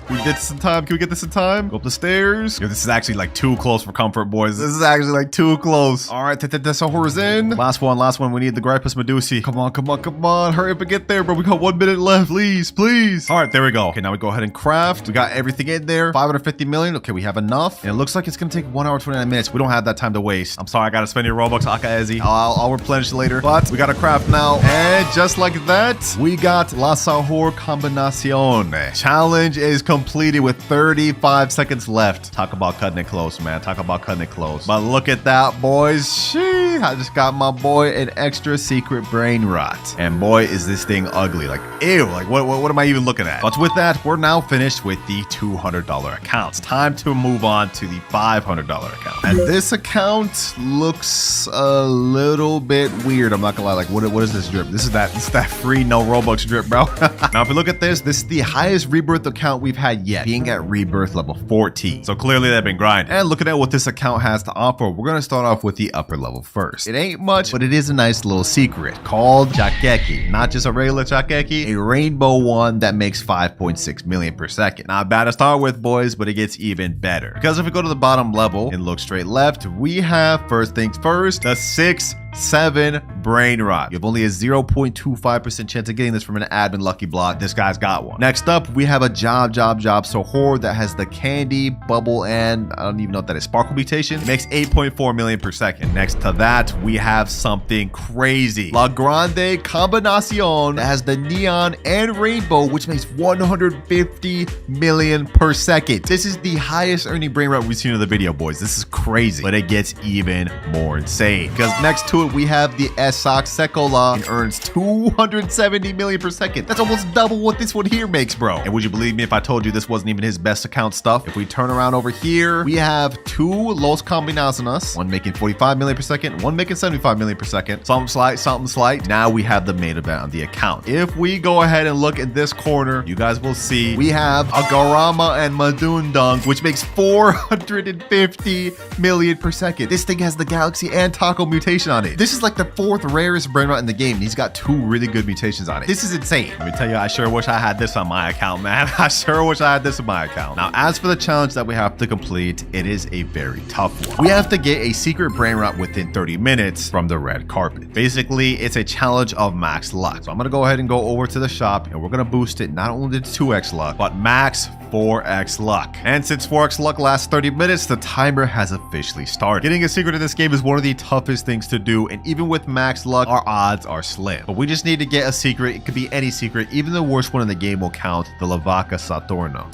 Can we get this in time? Can we get this in time? Go up the stairs. Yo, this is actually like too close for comfort, boys. This is actually like too close. All right, Sahur is in. Last one. We need the Gripus Medusi. Come on. Hurry up and get there, bro. We got 1 minute left. Please. All right, there we go. Okay, now we go ahead and craft. We got everything in there. 550 million. Okay, we have enough. And it looks like it's going to take 1 hour, 29 minutes. We don't have that time to waste. I'm sorry, I got to spend your Robux, Akaezi. I'll replenish later. But we got to craft now. And just like that, we got La Sahur Combinacion. Challenge is completed with 35 seconds left. Talk about cutting it close, man. Talk about cutting it close. But look at that, boys. Sheesh, I just got my boy an extra secret brain rot. And boy, is this thing ugly. Like, ew. Like, what am I even looking at? But with that, we're now finished with the $200 accounts. Time to move on to the $500 account. And this account looks a little bit weird. I'm not gonna lie. Like, what is this drip? This is that free no Robux drip, bro. Now, if you look at this is the highest rebirth account we've had yet, being at rebirth level 14. So clearly they've been grinding. And looking at what this account has to offer, we're going to start off with the upper level first. It ain't much, but it is a nice little secret called Chakeki. Not just a regular Chakeki, a rainbow one that makes 5.6 million per second. Not bad to start with, boys, but it gets even better. Because if we go to the bottom level and look straight left, we have, first things first, the 6-7 brain rot. You have only a 0.25% chance of getting this from an admin lucky block. This guy's got one. Next up, we have a Job Sahur that has the candy, bubble, and I don't even know what that is, sparkle mutation. It makes 8.4 million per second. Next to that, we have something crazy. La Grande Combinacion that has the neon and rainbow, which makes 150 million per second. This is the highest earning brain rot we've seen in the video, boys. This is crazy, but it gets even more insane because next to it, we have the Esak Sekola and earns 270 million per second. That's almost double what this one here makes, bro. And would you believe me if I told you this wasn't even his best account stuff? If we turn around over here, we have 2 Los Combinaciones, one making 45 million per second, one making 75 million per second. Something slight. Now we have the main event on the account. If we go ahead and look at this corner, you guys will see we have a Garama and Madundung, which makes 450 million per second. This thing has the Galaxy and Taco mutation on it. This is like the 4th rarest brain rot in the game. He's got 2 really good mutations on it. This is insane. Let me tell you, I sure wish I had this on my account, man. I sure wish I had this in my account. Now, as for the challenge that we have to complete, it is a very tough one. We have to get a secret brain rot within 30 minutes from the red carpet. Basically, it's a challenge of max luck. So I'm gonna go ahead and go over to the shop and we're gonna boost it not only to 2x luck, but max 4x luck. And since 4x luck lasts 30 minutes, the timer has officially started. Getting a secret in this game is one of the toughest things to do, and even with max luck, our odds are slim. But we just need to get a secret. It could be any secret. Even the worst one in the game will count, the Lavaca Saturno.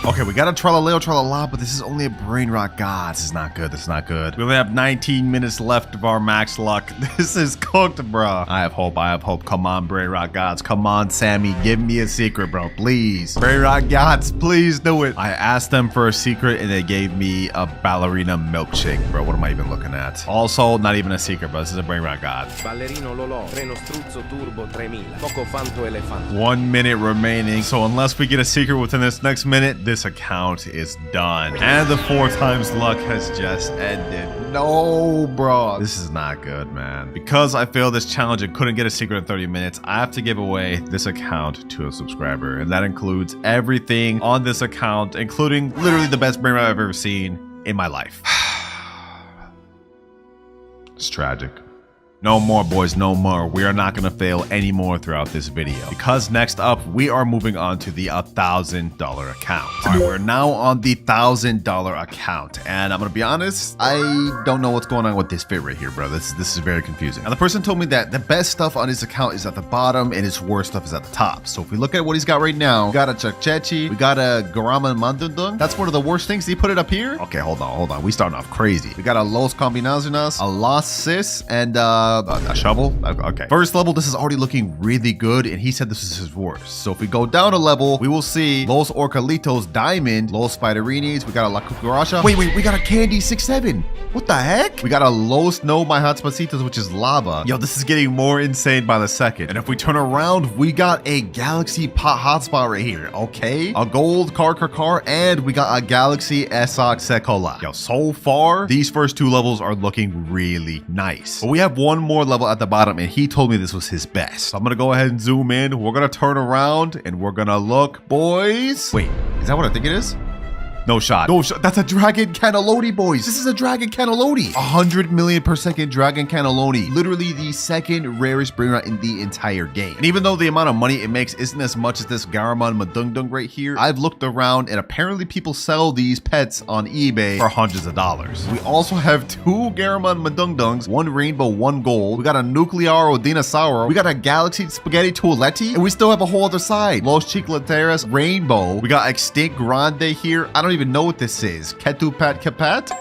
Okay, we got a Tralaleo Tralala, but this is only a brain rot. God, this is not good. This is not good. We only have 19 minutes left of our max luck. This is cooked, bro. I have hope. I have hope. Come on, brain rot gods. Come on, Sammy. Give me a secret, bro. Please. Brain rot gods, please do it. I asked them for a secret and they gave me a ballerina milkshake, bro. What am I even looking at? Also, not even a secret, bro. This is a brain rot god. Ballerino Lolo, Treno Struzzo Turbo 3000, Poco Fanto Elefante. 1 minute remaining. So unless we get a secret within this next minute, this account is done. And the 4 times luck has just ended. No, bro. This is not good, man. Because I failed this challenge and couldn't get a secret in 30 minutes, I have to give away this account to a subscriber. And that includes everything on this account, including literally the best brain rot I've ever seen in my life. It's tragic. No more, boys, no more. We are not going to fail anymore throughout this video. Because next up, we are moving on to the $1,000 account. All right, we're now on the $1,000 account. And I'm going to be honest, I don't know what's going on with this fit right here, bro. This is very confusing. Now, the person told me that the best stuff on his account is at the bottom and his worst stuff is at the top. So if we look at what he's got right now, we got a Chakchechi, we got a Garama Mandundung. That's one of the worst things. He put it up here. Okay, hold on. We starting off crazy. We got a Los Combinaciones, a Los Cis, and a shovel. Okay. First level, this is already looking really good, and he said this is his worst. So if we go down a level, we will see Los Orcalitos Diamond, Los Spiderinis, we got a La Cucaracha. Wait, we got a Candy 6-7. What the heck? We got a Los No My Hotspacitos, which is lava. Yo, this is getting more insane by the second. And if we turn around, we got a Galaxy Pot Hotspot right here. Okay. A Gold Car, and we got a Galaxy Esoc Sekola. Yo, so far, these first two levels are looking really nice. But we have one more level at the bottom, and he told me this was his best. So I'm gonna go ahead and zoom in. We're gonna turn around, and we're gonna look, boys. Wait, is that what I think it is? No shot. That's a Dragon Cannelloni, boys. This is a Dragon Cannelloni. 100 million per second Dragon Cannelloni. Literally the second rarest brain rot in the entire game. And even though the amount of money it makes isn't as much as this Garamon Madungdung right here, I've looked around and apparently people sell these pets on eBay for hundreds of dollars. We also have two Garamon Madungdungs, one rainbow, one gold. We got a Nuclearo Dinosauro. We got a Galaxy Spaghetti Tualetti. And we still have a whole other side. Los Chicleteras Rainbow. We got Extinct Grande here. I don't even know what this is. Ketupat Kapat?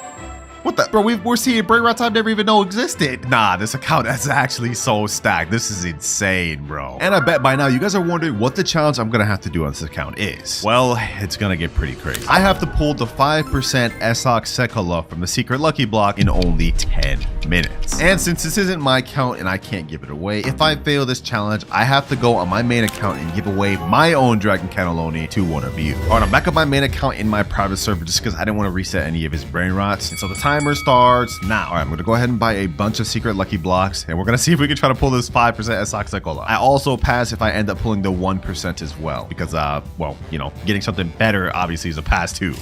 What the? Bro, we're seeing brain rots I've never even know existed. Nah, this account is actually so stacked. This is insane, bro. And I bet by now you guys are wondering what the challenge I'm gonna have to do on this account is. Well, it's gonna get pretty crazy. I have to pull the 5% Esoc Sekola from the secret lucky block in only 10 minutes. And since this isn't my account and I can't give it away, if I fail this challenge, I have to go on my main account and give away my own Dragon Cannelloni to one of you. All right, I'm back on my main account in my private server just because I didn't want to reset any of his brain rots. And so the timer starts now. All right, I'm gonna go ahead and buy a bunch of secret lucky blocks, and we're gonna see if we can try to pull this 5% Esoc Sekola. I also pass if I end up pulling the 1% as well, because well, you know, getting something better obviously is a pass too.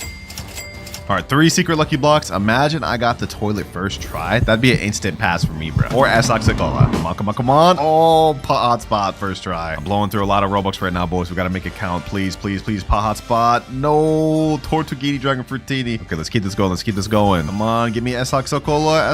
All right, 3 secret lucky blocks. Imagine I got the toilet first try. That'd be an instant pass for me, bro. Or Esoc Sekola. Come on. Oh, pot hotspot first try. I'm blowing through a lot of Robux right now, boys. We gotta make it count. Please, pot hotspot. No, Tortuguini Dragon Fruitini. Okay, let's keep this going. Come on, give me Esoc Sekola.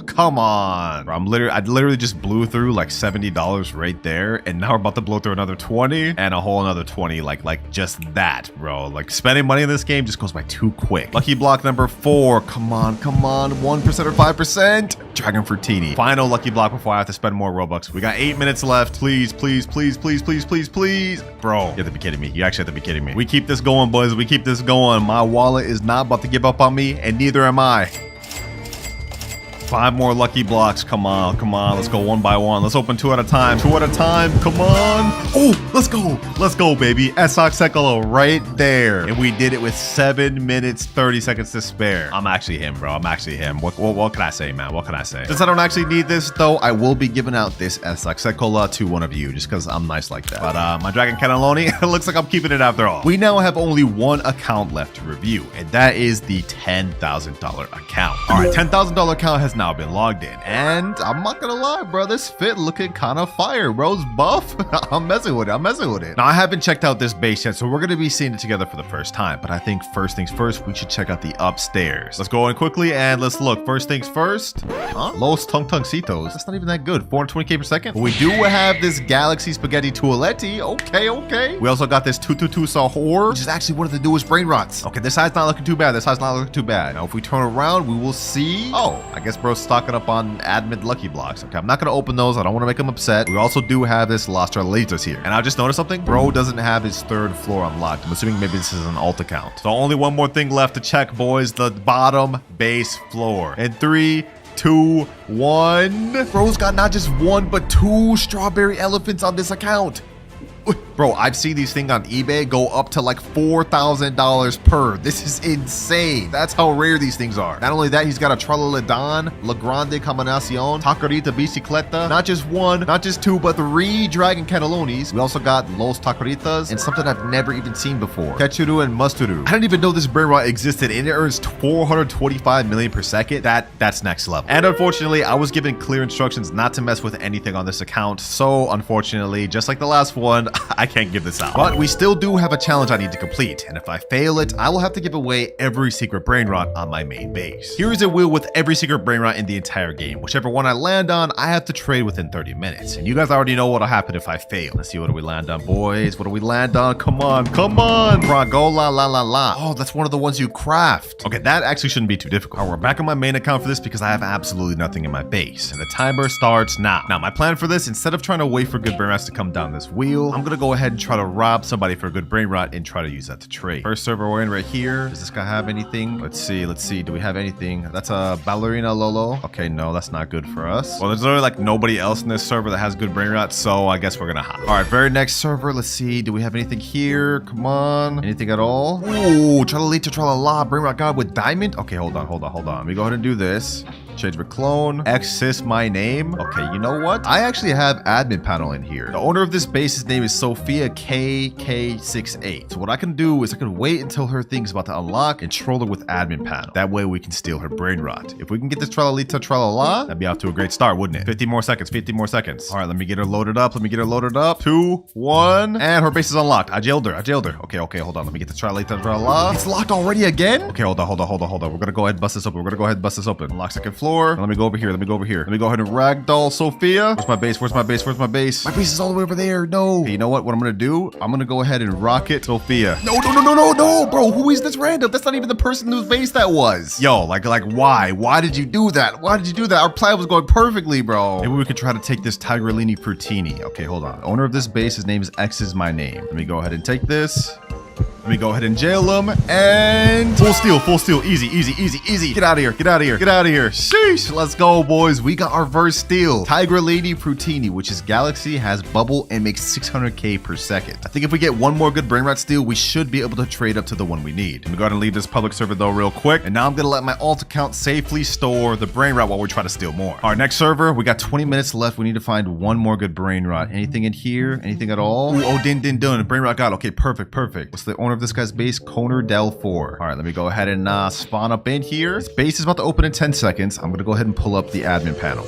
Come on, bro. I literally just blew through like $70 right there, and now we're about to blow through another 20 and a whole another 20, like just that, bro. Like spending money in this game just goes by too quick. Lucky block number 4. Come on, 1% or 5%. Dragon Fruitini. Final lucky block before I have to spend more Robux. We got 8 minutes left. Please. Bro, you have to be kidding me. You actually have to be kidding me. We keep this going, boys. We keep this going. My wallet is not about to give up on me, and neither am I. 5 more lucky blocks. Come on. Let's go one by one. Let's open 2 at a time. Come on. Oh, let's go, baby. Esoc Sekola right there. And we did it with 7 minutes, 30 seconds to spare. I'm actually him, bro. What can I say, man? What can I say? Since I don't actually need this, though, I will be giving out this Esoc Sekola to one of you just because I'm nice like that. But my Dragon Cannelloni, it looks like I'm keeping it after all. We now have only one account left to review, and that is the $10,000 account. All right, $10,000 account has now been logged in, and I'm not gonna lie, bro, this fit looking kind of fire. Bro's buff. I'm messing with it. Now, I haven't checked out this base yet, so we're gonna be seeing it together for the first time, but I think first things first, we should check out the upstairs. Let's go in quickly and let's look. First things first. Los Tungtungcitos. That's not even that good. 420k per second. But we do have this Galaxy Spaghetti Tualetti. Okay. We also got this 222 Sahur, which is actually one of the newest brain rots. Okay, this side's not looking too bad. Now, if we turn around, we will see. Oh, I guess bro's stocking up on admin lucky blocks. Okay, I'm not gonna open those. I don't want to make him upset. We also do have this Las Tralitas here, and I just noticed something. Bro doesn't have his 3rd floor unlocked. I'm assuming maybe this is an alt account. So only one more thing left to check, boys. The bottom base floor. In 3, 2, 1. Bro's got not just 1 but 2 strawberry elephants on this account. Bro, I've seen these things on eBay go up to like $4,000 per. This is insane. That's how rare these things are. Not only that, he's got a Tralaledon, La Grande Combinacion, Taquerita Bicicleta. Not just one, not just two, but 3 Dragon Cannellonis. We also got Los Taqueritas and something I've never even seen before. Ketchuru and Musturu. I didn't even know this brain rot existed, and it earns 425 million per second. That's next level. And unfortunately, I was given clear instructions not to mess with anything on this account. So unfortunately, just like the last one, I can't give this out. But we still do have a challenge I need to complete. And if I fail it, I will have to give away every secret brain rot on my main base. Here is a wheel with every secret brain rot in the entire game. Whichever one I land on, I have to trade within 30 minutes. And you guys already know what'll happen if I fail. Let's see, what do we land on, boys? What do we land on? Come on, come on. Fragola la la la. Oh, that's one of the ones you craft. Okay, that actually shouldn't be too difficult. All right, we're back on my main account for this because I have absolutely nothing in my base. And the timer starts now. Now, my plan for this, instead of trying to wait for good brain rots to come down this wheel, I'm gonna go ahead and try to rob somebody for a good brain rot and try to use that to trade. First server we're in right here. Does this guy have anything? Let's see. Do we have anything? That's a Ballerina Lolo. Okay, no, that's not good for us. Well, there's literally like nobody else in this server that has good brain rot, so I guess we're gonna hop. All right, very next server. Let's see. Do we have anything here? Come on. Anything at all? Ooh, Tralalita Tralala, brain rot god with diamond. Okay, hold on. Let me go ahead and do this. Change my clone. Access my name. Okay, you know what? I actually have admin panel in here. The owner of this base's name is Sophia KK68. So what I can do is I can wait until her thing's about to unlock and troll her with admin panel. That way we can steal her brain rot. If we can get this Tralalita Tralala, that'd be off to a great start, wouldn't it? 50 more seconds. All right, let me get her loaded up. 2, 1, and her base is unlocked. I jailed her. Okay, hold on. Let me get the Tralalita Tralala. It's locked already again? Okay, hold on. We're gonna go ahead and bust this open. Unlock second floor. Now let me go over here. Let me go ahead and ragdoll Sophia. Where's my base? My base is all the way over there. No. Okay, you know what I'm gonna do? I'm gonna go ahead and rocket Sophia. No, bro. Who is this random? That's not even the person whose base that was. Yo, like why? Why did you do that? Our plan was going perfectly, bro. Maybe we could try to take this Tigrellini Frutini. Okay, hold on. The owner of this base, his name is X is my name. Let me go ahead and take this. Let me go ahead and jail him, and full steal, easy. Get out of here. Sheesh, let's go, boys. We got our first steal. Tigrellini Frutini, which is Galaxy, has bubble, and makes 600k per second. I think if we get one more good brain rot steal, we should be able to trade up to the one we need. Let me go ahead and leave this public server though real quick, and now I'm gonna let my alt account safely store the brain rot while we try to steal more. Our next server, we got 20 minutes left. We need to find one more good brain rot. Anything in here? Anything at all? Ooh, oh, din. Brain rot god. Okay, perfect. What's the owner of this guy's base? Conor Del 4. All right, let me go ahead and spawn up in here. His base is about to open in 10 seconds. I'm gonna go ahead and pull up the admin panel.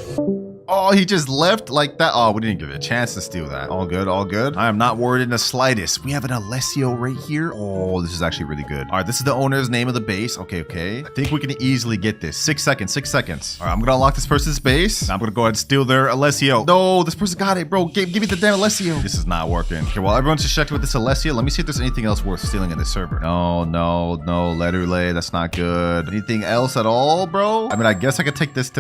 Oh, he just left like that. Oh, we didn't give it a chance to steal that. All good. I am not worried in the slightest. We have an Alessio right here. Oh, this is actually really good. All right, this is the owner's name of the base. Okay. I think we can easily get this. 6 seconds. All right, I'm gonna unlock this person's base. Now I'm gonna go ahead and steal their Alessio. No, this person got it, bro. Give me the damn Alessio. This is not working. Okay, while everyone's just checked with this Alessio, let me see if there's anything else worth stealing in this server. No. Letterlay, that's not good. Anything else at all, bro? I mean, I guess I could take this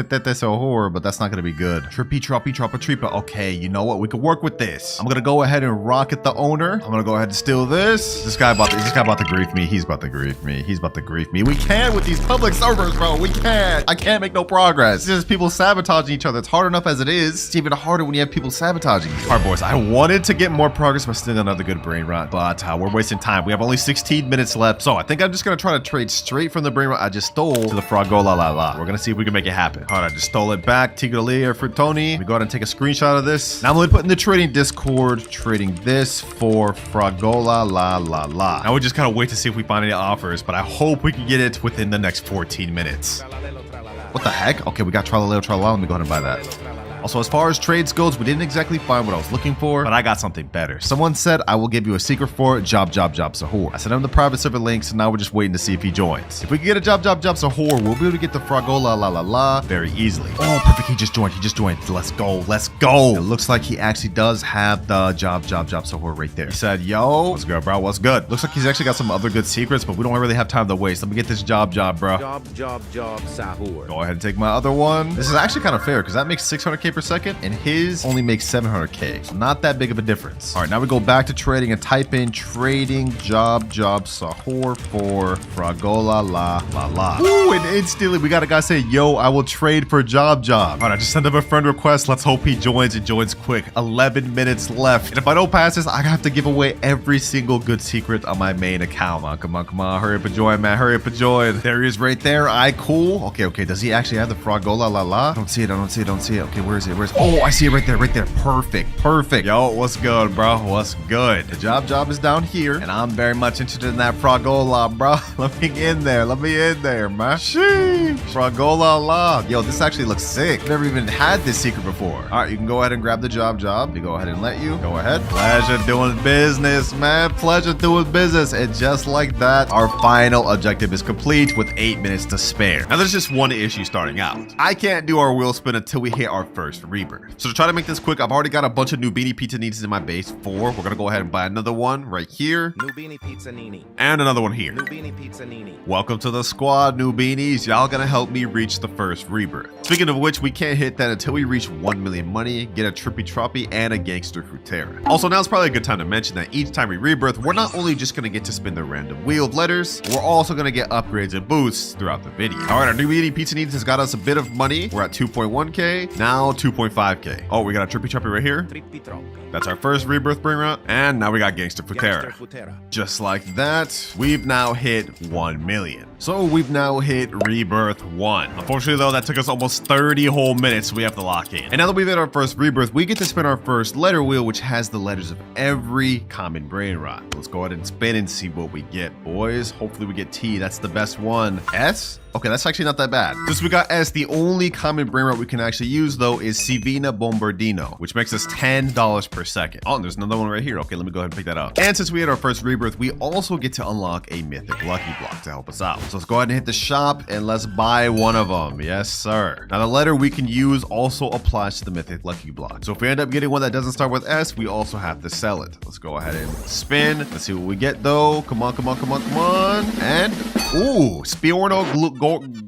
Horror, but that's not gonna be good. Trippy Tripa. Okay, you know what? We could work with this. I'm gonna go ahead and rocket the owner. I'm gonna go ahead and steal this. This guy about to grief me. He's about to grief me. We can't with these public servers, bro. We can't. I can't make no progress. It's just people sabotaging each other. It's hard enough as it is. It's even harder when you have people sabotaging you. All right, boys. I wanted to get more progress by stealing another good brain rot, but we're wasting time. We have only 16 minutes left, so I think I'm just gonna try to trade straight from the brain rot I just stole to the Fragola la la. We're gonna see if we can make it happen. All right, I just stole it back. Tigrellini Frutoni. Let me go ahead and take a screenshot of this. Now I'm going to put in the trading Discord, trading this for Fragola la la la. Now we just gotta wait to see if we find any offers, but I hope we can get it within the next 14 minutes. What the heck? Okay, we got Tralaleo Tralala. Let me go ahead and buy that. Also, as far as trades goes, we didn't exactly find what I was looking for, but I got something better. Someone said, I will give you a secret for it, job Sahur. I sent him the private server link, so now we're just waiting to see if he joins. If we can get a job Sahur, we'll be able to get the Fragola la la la very easily. Oh, perfect, he just joined. Let's go. It looks like he actually does have the job Sahur right there. He said, yo, what's good, bro? What's good? Looks like he's actually got some other good secrets, but we don't really have time to waste. Let me get this job, bro. Job Sahur. Go ahead and take my other one. This is actually kind of fair, because that makes 600k 5k per second, and his only makes 700k. So not that big of a difference. All right, now we go back to trading and type in trading job sahur for fragola la. Ooh, and instantly we got a guy say, yo, I will trade for job. All right, I just sent him a friend request. Let's hope he joins and joins quick. 11 minutes left. And if I don't pass this, I have to give away every single good secret on my main account. Come on. Hurry up and join, man. Hurry up and join. There he is right there. Cool. Okay. Does he actually have the fragola la? I don't see it. Okay, where is it? Oh, I see it right there. Perfect. Yo, what's good, bro? What's good? The job is down here, and I'm very much interested in that fragola, bro. Let me in there, man. Sheesh. Fragola la. Yo, this actually looks sick. Never even had this secret before. All right, you can go ahead and grab the job. We go ahead and let you. Go ahead. Pleasure doing business, man. And just like that, our final objective is complete with 8 minutes to spare. Now, there's just one issue starting out. I can't do our wheel spin until we hit our first rebirth. So to try to make this quick, I've already got a bunch of Nubini pizza needs in my base. 4. We're gonna go ahead and buy another one right here. Nubini pizza nini. And another one here. Nubini pizza nini. Welcome to the squad, Nubinis. Y'all gonna help me reach the first rebirth. Speaking of which, we can't hit that until we reach 1 million money, get a Trippy Troppy, and a Gangster Fruitera. Also, now's probably a good time to mention that each time we rebirth, we're not only just gonna get to spin the random wheel of letters, we're also gonna get upgrades and boosts throughout the video. All right, our Nubini pizza needs has got us a bit of money. We're at 2.1k, now 2.5k. Oh, we got a Trippy Troppy right here. Trippi troppi. That's our first rebirth bring route, and now we got Gangster Fruitera. Just like that, we've now hit 1 million. So we've now hit rebirth 1. Unfortunately though, that took us almost 30 whole minutes, so we have to lock in. And now that we've hit our first rebirth, we get to spin our first letter wheel, which has the letters of every common brain rot. Let's go ahead and spin and see what we get, boys. Hopefully we get T, that's the best one. S? Okay, that's actually not that bad. Since we got S, the only common brain rot we can actually use though is Sivina Bombardino, which makes us $10 per second. Oh, and there's another one right here. Okay, let me go ahead and pick that up. And since we had our first rebirth, we also get to unlock a mythic lucky block to help us out. So let's go ahead and hit the shop and let's buy one of them. Yes, sir. Now the letter we can use also applies to the mythic lucky block. So if we end up getting one that doesn't start with S, we also have to sell it. Let's go ahead and spin. Let's see what we get though. Come on. And ooh, Spiorno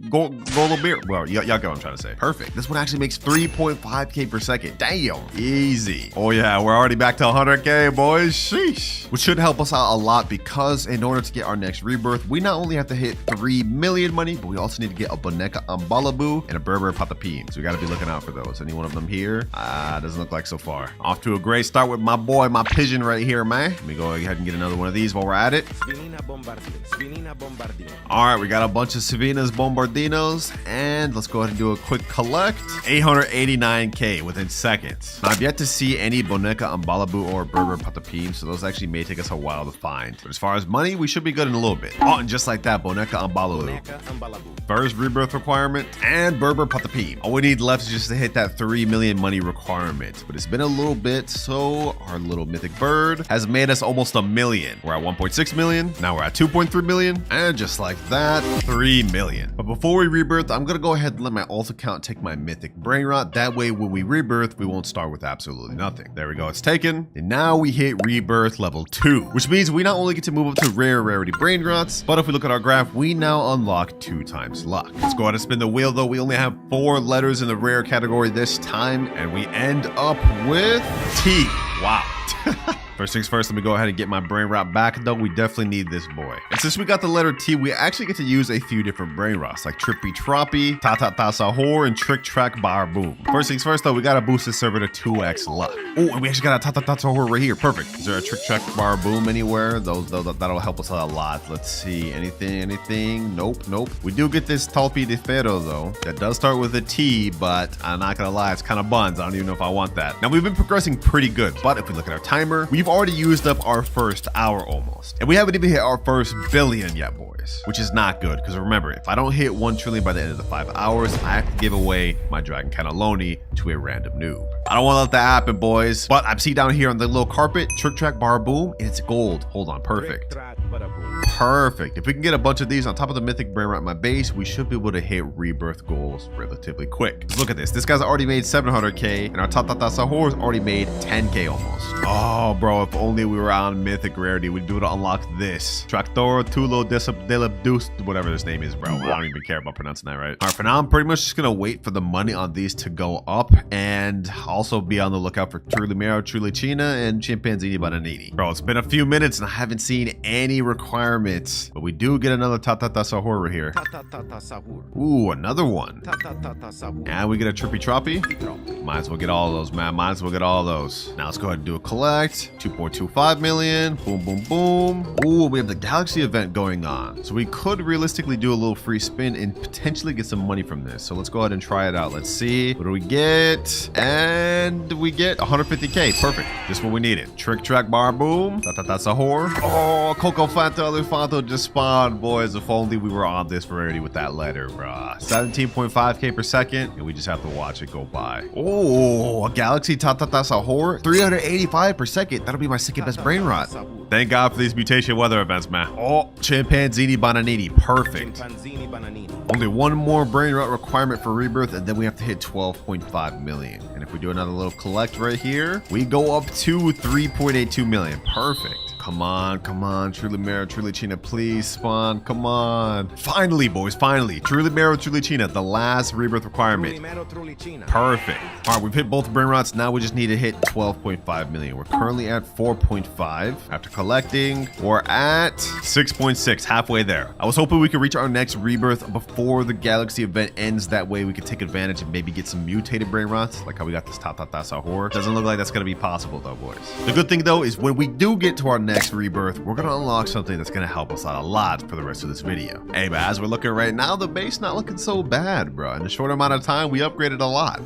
Golobir. Well, y'all get what I'm trying to say. Perfect. This one actually makes 3.5k per second. Damn. Easy. Oh yeah, we're already back to 100k, boys. Sheesh. Which should help us out a lot because in order to get our next rebirth, we not only have to hit 3 million money, but we also need to get a Boneca Ambalabu and a Berber Patapim. So we got to be looking out for those. Any one of them here? Doesn't look like so far. Off to a great start with my boy, my pigeon right here, man. Let me go ahead and get another one of these while we're at it. All right, we got a bunch of Savinas Bombardinos, and let's go ahead and do a quick collect. 889k within seconds. Now, I've yet to see any Boneca Ambalabu or Berber Patapim, so those actually may take us a while to find. But as far as money, we should be good in a little bit. Oh, and just like that, Boneca Ambalabu. First rebirth requirement, and Berber Patapim. All we need left is just to hit that 3 million money requirement. But it's been a little bit, so our little mythic bird has made us almost a million. We're at 1.6 million, now we're at 2.3 million, and just like that, 3 million. But before we rebirth, I'm gonna go ahead and let my alt account take my mythic brain rot. That way, when we rebirth, we won't start with absolutely nothing. There we go, it's taken. And now we hit rebirth level 2, which means we not only get to move up to rare rarity brain rots, but if we look at our graph, we now unlock 2 times luck. Let's go ahead and spin the wheel though. We only have 4 letters in the rare category this time, and we end up with T. Wow. First things first, let me go ahead and get my brain rot back though. We definitely need this boy. And since we got the letter T, we actually get to use a few different brain rots like Trippy Troppy, Ta Sahur, and Trick Track Bar Boom. First things first though, we gotta boost this server to 2x luck. Oh, and we actually got a Ta Sahur right here. Perfect. Is there a Trick Track Bar Boom anywhere? That'll help us out a lot. Let's see. Anything? Nope. We do get this Talpi de Ferro though. That does start with a T, but I'm not gonna lie, it's kind of buns. I don't even know if I want that. Now we've been progressing pretty good, but if we look at our timer, we've already used up our first hour almost. And we haven't even hit our first billion yet, boys, which is not good. Because remember, if I don't hit 1 trillion by the end of the 5 hours, I have to give away my Dragon Cannelloni to a random noob. I don't want to let that happen, boys. But I'm seeing down here on the little carpet, Trick Track Bar Boom, and it's gold. Hold on, perfect. Perfect. If we can get a bunch of these on top of the mythic brain rot in my base, we should be able to hit rebirth goals relatively quick. Let's look at this. This guy's already made 700k, and our Tatata Sahur's already made 10k almost. Oh, bro, if only we were on mythic rarity, we'd be able to unlock this. Tractor Tulo Delabdus, whatever this name is, bro. I don't even care about pronouncing that right. All right, for now, I'm pretty much just gonna wait for the money on these to go up, and also be on the lookout for Trulimero, Trulicina, and Chimpanzini Bananini. Bro, it's been a few minutes, and I haven't seen any requirements, but we do get another Tatata Sahur right here. Ooh, another one. And we get a Trippy Troppy. Might as well get all of those, man. Might as well get all of those. Now let's go ahead and do a collect. 2.25 million. Boom, boom, boom. Ooh, we have the Galaxy event going on. So we could realistically do a little free spin and potentially get some money from this. So let's go ahead and try it out. Let's see. What do we get? And we get 150k. Perfect. Just what we needed. Trick Track Bar Boom. Tatata Sahur. Oh, Coco Fanta Elefanto just spawned, boys. If only we were on this rarity with that letter, bruh. 17.5k per second, and we just have to watch it go by. Oh, a Galaxy Tatata Sahur. 385 per second. That'll be my second best brain rot. Thank God for these mutation weather events, man. Oh, Chimpanzini Bananini. Perfect. Only one more brain rot requirement for rebirth, and then we have to hit 12.5 million. And if we do another little collect right here, we go up to 3.82 million. Perfect. Come on, Trulimero, Trulicina, please spawn. Come on. Finally, boys, finally. Trulimero, Trulicina, the last rebirth requirement. Perfect. All right, we've hit both brain rots. Now we just need to hit 12.5 million. We're currently at 4.5. After collecting, we're at 6.6, halfway there. I was hoping we could reach our next rebirth before the Galaxy event ends. That way we could take advantage and maybe get some mutated brain rots, like how we got this Tatata Sahur. Doesn't look like that's going to be possible though, boys. The good thing though is when we do get to our next rebirth, we're going to unlock something that's going to help us out a lot for the rest of this video. Hey, but as we're looking right now, the base not looking so bad, bro. In a short amount of time, we upgraded a lot.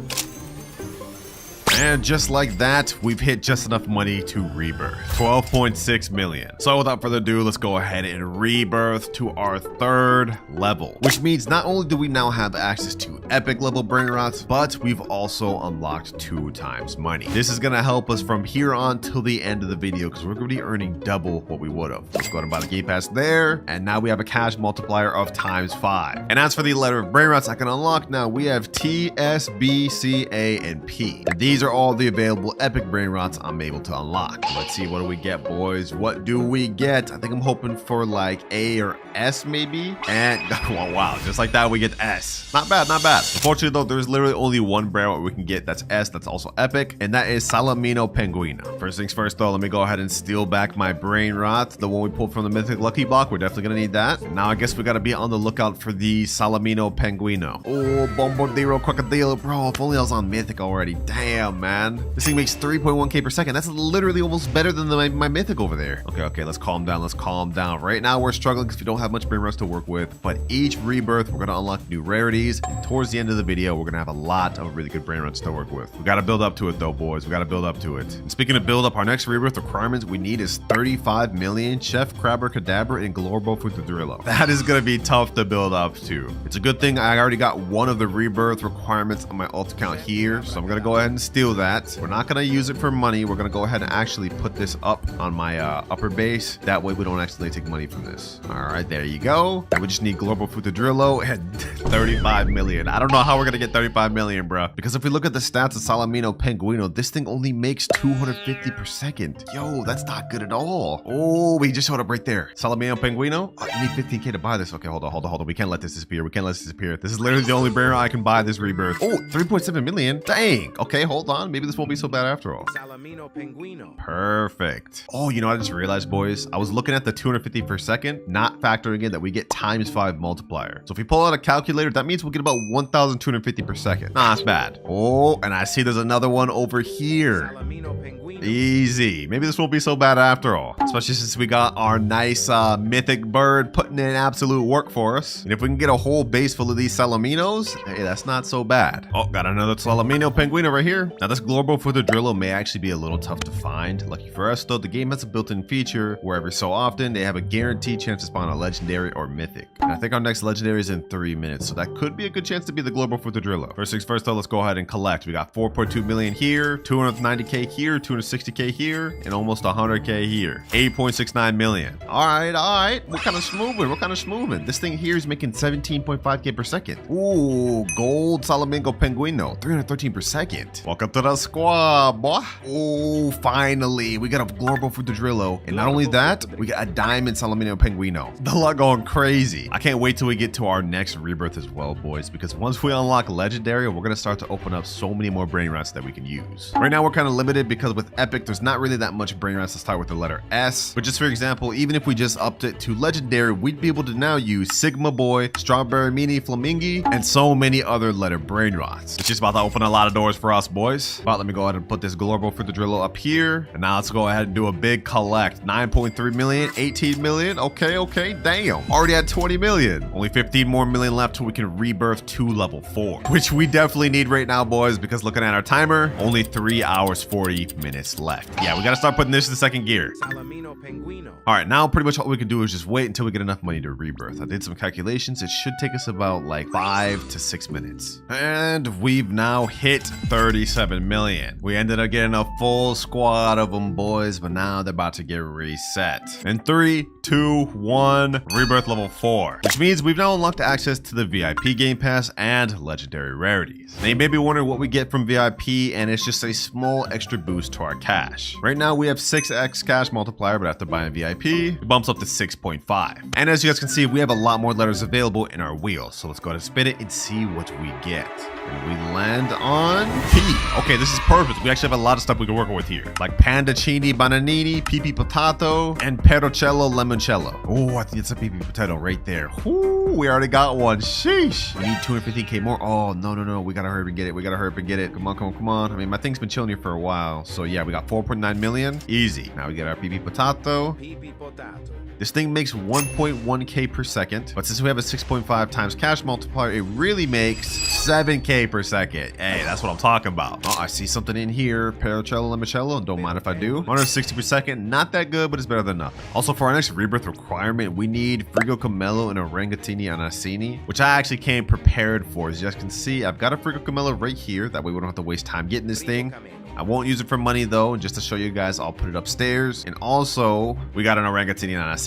And just like that, we've hit just enough money to rebirth. 12.6 million. So without further ado, let's go ahead and rebirth to our third level. Which means not only do we now have access to epic level brain rots, but we've also unlocked 2 times money. This is gonna help us from here on till the end of the video because we're gonna be earning double what we would have. Let's go ahead and buy the gate pass there. And now we have a cash multiplier of ×5. And as for the letter of brain rots I can unlock now, we have T, S, B, C, A, and P. And these are all the available epic brain rots I'm able to unlock. Let's see, what do we get, boys? What do we get? I think I'm hoping for like A or S maybe. And oh, wow, just like that we get S. Not bad, not bad. Unfortunately though, there's literally only one brain rot we can get that's S, that's also epic, and that is Salamino Penguino. First things first though, let me go ahead and steal back my brain rot, the one we pulled from the mythic lucky block. We're definitely gonna need that. Now I guess we gotta be on the lookout for the Salamino Penguino. Oh, Bombardiro Crocodile, bro. If only I was on mythic already. Damn, man. This thing makes 3.1k per second. That's literally almost better than my mythic over there. Okay, let's calm down. Let's calm down. Right now, we're struggling because we don't have much brain rots to work with, but each rebirth, we're going to unlock new rarities, and towards the end of the video, we're going to have a lot of really good brain rots to work with. We got to build up to it, though, boys. We got to build up to it. And speaking of build up, our next rebirth requirements we need is 35 million Chef Crabber Cadabra and Glorbo Futadrillo. That is going to be tough to build up to. It's a good thing I already got one of the rebirth requirements on my alt account here, so I'm going to go ahead and steal that. We're not going to use it for money. We're going to go ahead and actually put this up on my upper base. That way we don't actually take money from this. All right, there you go. And we just need Global Futadrillo and 35 million. I don't know how we're going to get 35 million, bro. Because if we look at the stats of Salamino Penguino, this thing only makes 250 per second. Yo, that's not good at all. Oh, we just showed up right there. Salamino Penguino. Oh, you need 15k to buy this. Okay, hold on. We can't let this disappear. This is literally the only brain rot I can buy this rebirth. Oh, 3.7 million. Dang. Okay, hold on. Maybe this won't be so bad after all. Salamino Penguino. Perfect. Oh, you know what I just realized, boys? I was looking at the 250 per second, not factoring in that we get ×5 multiplier. So if we pull out a calculator, that means we'll get about 1,250 per second. Nah, that's bad. Oh, and I see there's another one over here. Salamino Penguino. Easy. Maybe this won't be so bad after all. Especially since we got our nice mythic bird putting in absolute work for us. And if we can get a whole base full of these Salaminos, hey, that's not so bad. Oh, got another Salamino Penguino right here. Now this Global for the Drillo may actually be a little tough to find. Lucky for us though, the game has a built-in feature where every so often they have a guaranteed chance to spawn a legendary or mythic. And I think our next legendary is in 3 minutes, so that could be a good chance to be the Global for the Drillo. First things first though, let's go ahead and collect. We got 4.2 million here, 290k here, 260k here, and almost 100k here. 8.69 million. All right. We're kind of smoothing. This thing here is making 17.5k per second. Ooh, gold Salamingo Penguino, 313 per second. Welcome to the squad, boy. Oh, finally, we got a Global for the Drillo. And not only that, we got a diamond Salamino Penguino. The luck going crazy. I can't wait till we get to our next rebirth as well, boys, because once we unlock legendary, we're gonna start to open up so many more brain rats that we can use. Right now, we're kind of limited because with epic, there's not really that much brain rats to start with the letter S. But just for example, even if we just upped it to legendary, we'd be able to now use Sigma Boy, Strawberry Mini Flamingi, and so many other letter brain rots. It's just about to open a lot of doors for us, boys. But let me go ahead and put this Global for the Drillo up here. And now let's go ahead and do a big collect. 9.3 million, 18 million. Okay, damn. Already at 20 million. Only 15 more million left till we can rebirth to level 4, which we definitely need right now, boys, because looking at our timer, only 3 hours, 40 minutes left. Yeah, we gotta start putting this in the second gear. Salamino Penguino. All right, now pretty much all we can do is just wait until we get enough money to rebirth. I did some calculations. It should take us about like 5 to 6 minutes. And we've now hit 37 million. We ended up getting a full squad of them, boys, but now they're about to get reset. In 3, 2, 1, rebirth level 4, which means we've now unlocked access to the VIP Game Pass and legendary rarities. Now you may be wondering what we get from VIP, and it's just a small extra boost to our cash. Right now we have 6x cash multiplier, but after buying VIP, it bumps up to 6.5. And as you guys can see, we have a lot more letters available in our wheel. So let's go ahead and spin it and see what we get. And we land on P. Okay, this is perfect. We actually have a lot of stuff we can work with here, like Pandacini Bananini, PP Potato, and Perocello Limoncello. Oh, I think it's a PP Potato right there. Ooh, we already got one. Sheesh. We need 250k more. Oh, no. We gotta hurry and get it. Come on. I mean, my thing's been chilling here for a while. So yeah, we got 4.9 million. Easy. Now we get our PP Potato. This thing makes 1.1k per second, but since we have a 6.5 times cash multiplier, it really makes 7k per second. Hey, that's what I'm talking about. Oh, I see something in here. Perocello Limoncello, don't mind if I do. 160 per second, not that good, but it's better than nothing. Also, for our next rebirth requirement, we need Frigo Camello and Orangatini Anassini, which I actually came prepared for. As you guys can see, I've got a Frigo Camello right here. That way we don't have to waste time getting this thing. I won't use it for money though, just to show you guys, I'll put it upstairs. And also, we got an Orangatini Anassini.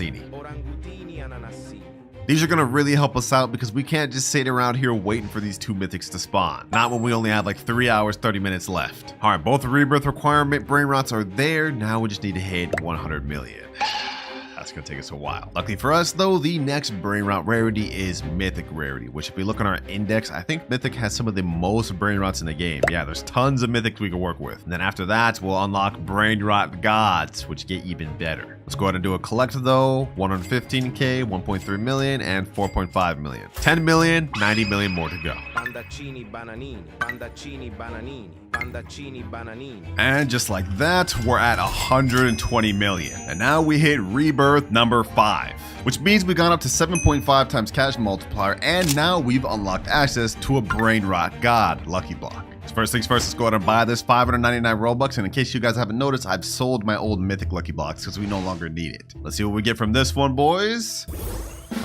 These are gonna really help us out because we can't just sit around here waiting for these 2 mythics to spawn. Not when we only have like 3 hours, 30 minutes left. All right, both rebirth requirement brain rots are there. Now we just need to hit 100 million. That's gonna take us a while. Luckily for us though, the next brain rot rarity is mythic rarity, which if we look on our index, I think mythic has some of the most brain rots in the game. Yeah, there's tons of mythics we can work with. And then after that, we'll unlock brain rot gods, which get even better. Let's go ahead and do a collect though. 115k, 1.3 million, and 4.5 million. 10 million, 90 million more to go. Pandacini Bananini, Pandacini Bananini, Pandacini Bananini. And just like that, we're at 120 million. And now we hit rebirth number 5, which means we got up to 7.5 times cash multiplier, and now we've unlocked access to a brain rot god lucky block. First things first, let's go ahead and buy this 599 Robux. And in case you guys haven't noticed, I've sold my old mythic lucky blocks because we no longer need it. Let's see what we get from this one, boys.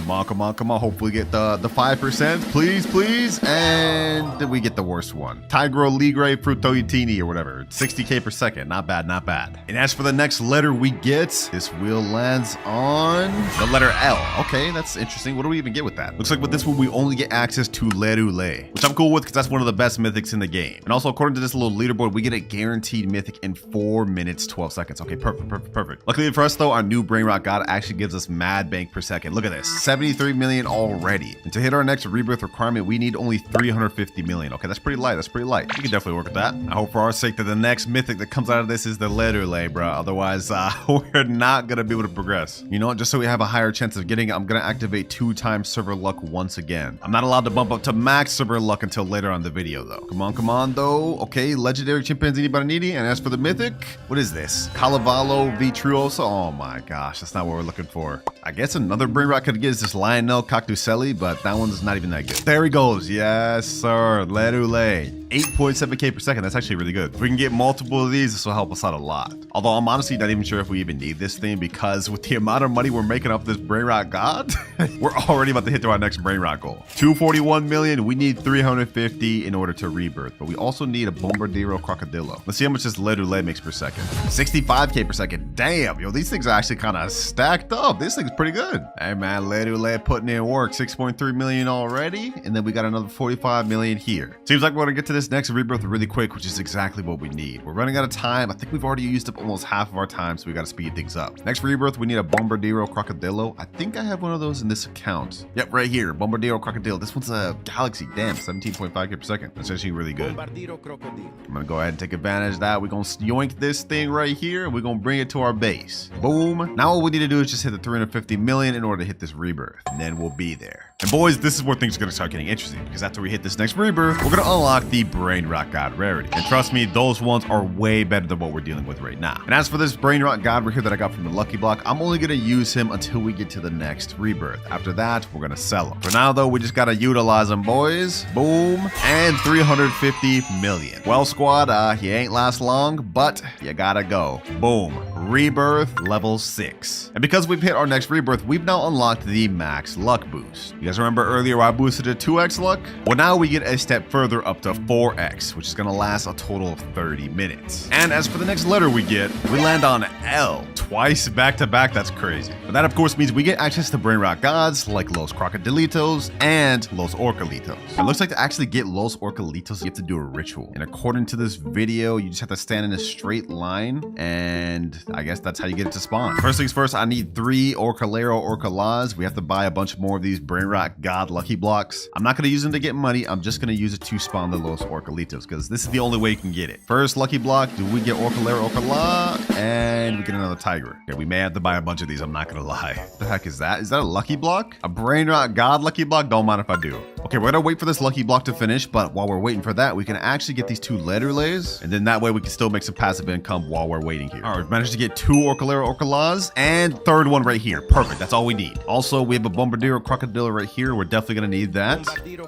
Come on. Hopefully get the 5%. Please. And did we get the worst one? Tigro Ligre Frutoitini or whatever. 60k per second. Not bad. And as for the next letter we get, this wheel lands on the letter L. Okay, that's interesting. What do we even get with that? Looks like with this one, we only get access to Lerule, which I'm cool with because that's one of the best mythics in the game. And also, according to this little leaderboard, we get a guaranteed mythic in 4 minutes, 12 seconds. Okay, perfect. Luckily for us though, our new brain rot god actually gives us mad bank per second. Look at this. 73 million already. And to hit our next rebirth requirement, we need only 350 million. Okay, that's pretty light. That's pretty light. We can definitely work with that. I hope for our sake that the next mythic that comes out of this is the Letterlay, bro. Otherwise, we're not gonna be able to progress. You know what? Just so we have a higher chance of getting it, I'm gonna activate 2x server luck once again. I'm not allowed to bump up to max server luck until later on the video, though. Come on, though. Okay, legendary chimpanzee Bananini. And as for the mythic, what is this? Calavalo Vitruoso. Oh my gosh, that's not what we're looking for. I guess another brain rot could get is this Lionel Cactuselli, but that one's not even that good. There he goes. Yes, sir. Letterlay. 8.7k per second. That's actually really good. If we can get multiple of these, this will help us out a lot. Although I'm honestly not even sure if we even need this thing, because with the amount of money we're making off this brain rot god, we're already about to hit to our next brain rot goal. 241 million. We need 350 in order to rebirth, but we also need a Bombardiro Crocodilo. Let's see how much this Letterlay makes per second. 65k per second. Damn, yo, these things are actually kind of stacked up. This thing's pretty good. Hey man, Letterlay putting in work. 6.3 million already, and then we got another 45 million here. Seems like we're gonna get to this next rebirth really quick, which is exactly what we need. We're running out of time. I think we've already used up almost half of our time, so we got to speed things up. Next rebirth, we need a Bombardiro Crocodilo. I think I have one of those in this account. Yep, right here, Bombardiro Crocodilo. This one's a Galaxy. Damn, 17.5k per second. That's actually really good. I'm gonna go ahead and take advantage of that. We're gonna yoink this thing right here, and we're gonna bring it to our base. Boom. Now all we need to do is just hit the 350 million in order to hit this rebirth, and then we'll be there. And boys, this is where things are gonna start getting interesting, because after we hit this next rebirth, we're gonna unlock the Brain Rot God rarity. And trust me, those ones are way better than what we're dealing with right now. And as for this Brain Rot God right here that I got from the Lucky Block, I'm only gonna use him until we get to the next rebirth. After that, we're gonna sell him. For now though, we just gotta utilize him, boys. Boom. And 350 million. Well, squad, he ain't last long, but you gotta go. Boom. Rebirth level 6. And because we've hit our next rebirth, we've now unlocked the max luck boost. You guys remember earlier I boosted to 2x luck? Well, now we get a step further up to 4x, which is gonna last a total of 30 minutes. And as for the next letter we get, we land on L. Twice back to back. That's crazy. But that of course means we get access to Brain Rot gods like Los Crocodilitos and Los Orcalitos. It looks like to actually get Los Orcalitos, you have to do a ritual. And according to this video, you just have to stand in a straight line, and I guess that's how you get it to spawn. First things first, I need 3 Orcalero Orcalaz. We have to buy a bunch more of these Brain Rot God lucky blocks. I'm not going to use them to get money. I'm just going to use it to spawn the Los Orcalitos, because this is the only way you can get it. First lucky block, do we get Orcalero Orcala? And we get another tiger. Okay, we may have to buy a bunch of these. I'm not going to lie. What the heck is that? Is that a lucky block? A Brain Rot God lucky block? Don't mind if I do. Okay, we're going to wait for this lucky block to finish, but while we're waiting for that, we can actually get these 2 Letterlays, and then that way we can still make some passive income while we're waiting here. All right, we've managed to get 2 Orcalero Orcalaz, and third one right here. Perfect, that's all we need. Also, we have a Bombardiro Crocodilo right here. We're definitely going to need that,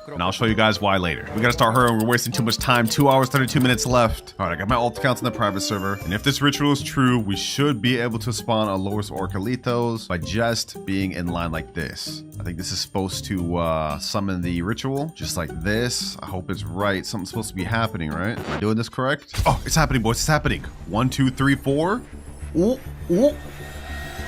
and I'll show you guys why later. We got to start hurrying. We're wasting too much time. 2 hours, 32 minutes left. All right, I got my alt accounts in the private server, and if this ritual is true, we should be able to spawn a Los Orcalitos by just being in line like this. I think this is supposed to summon the ritual, just like this. I hope it's right. Something's supposed to be happening, right? Am I doing this correct? Oh, it's happening, boys. It's happening. 1, 2, 3, 4. Ooh, ooh.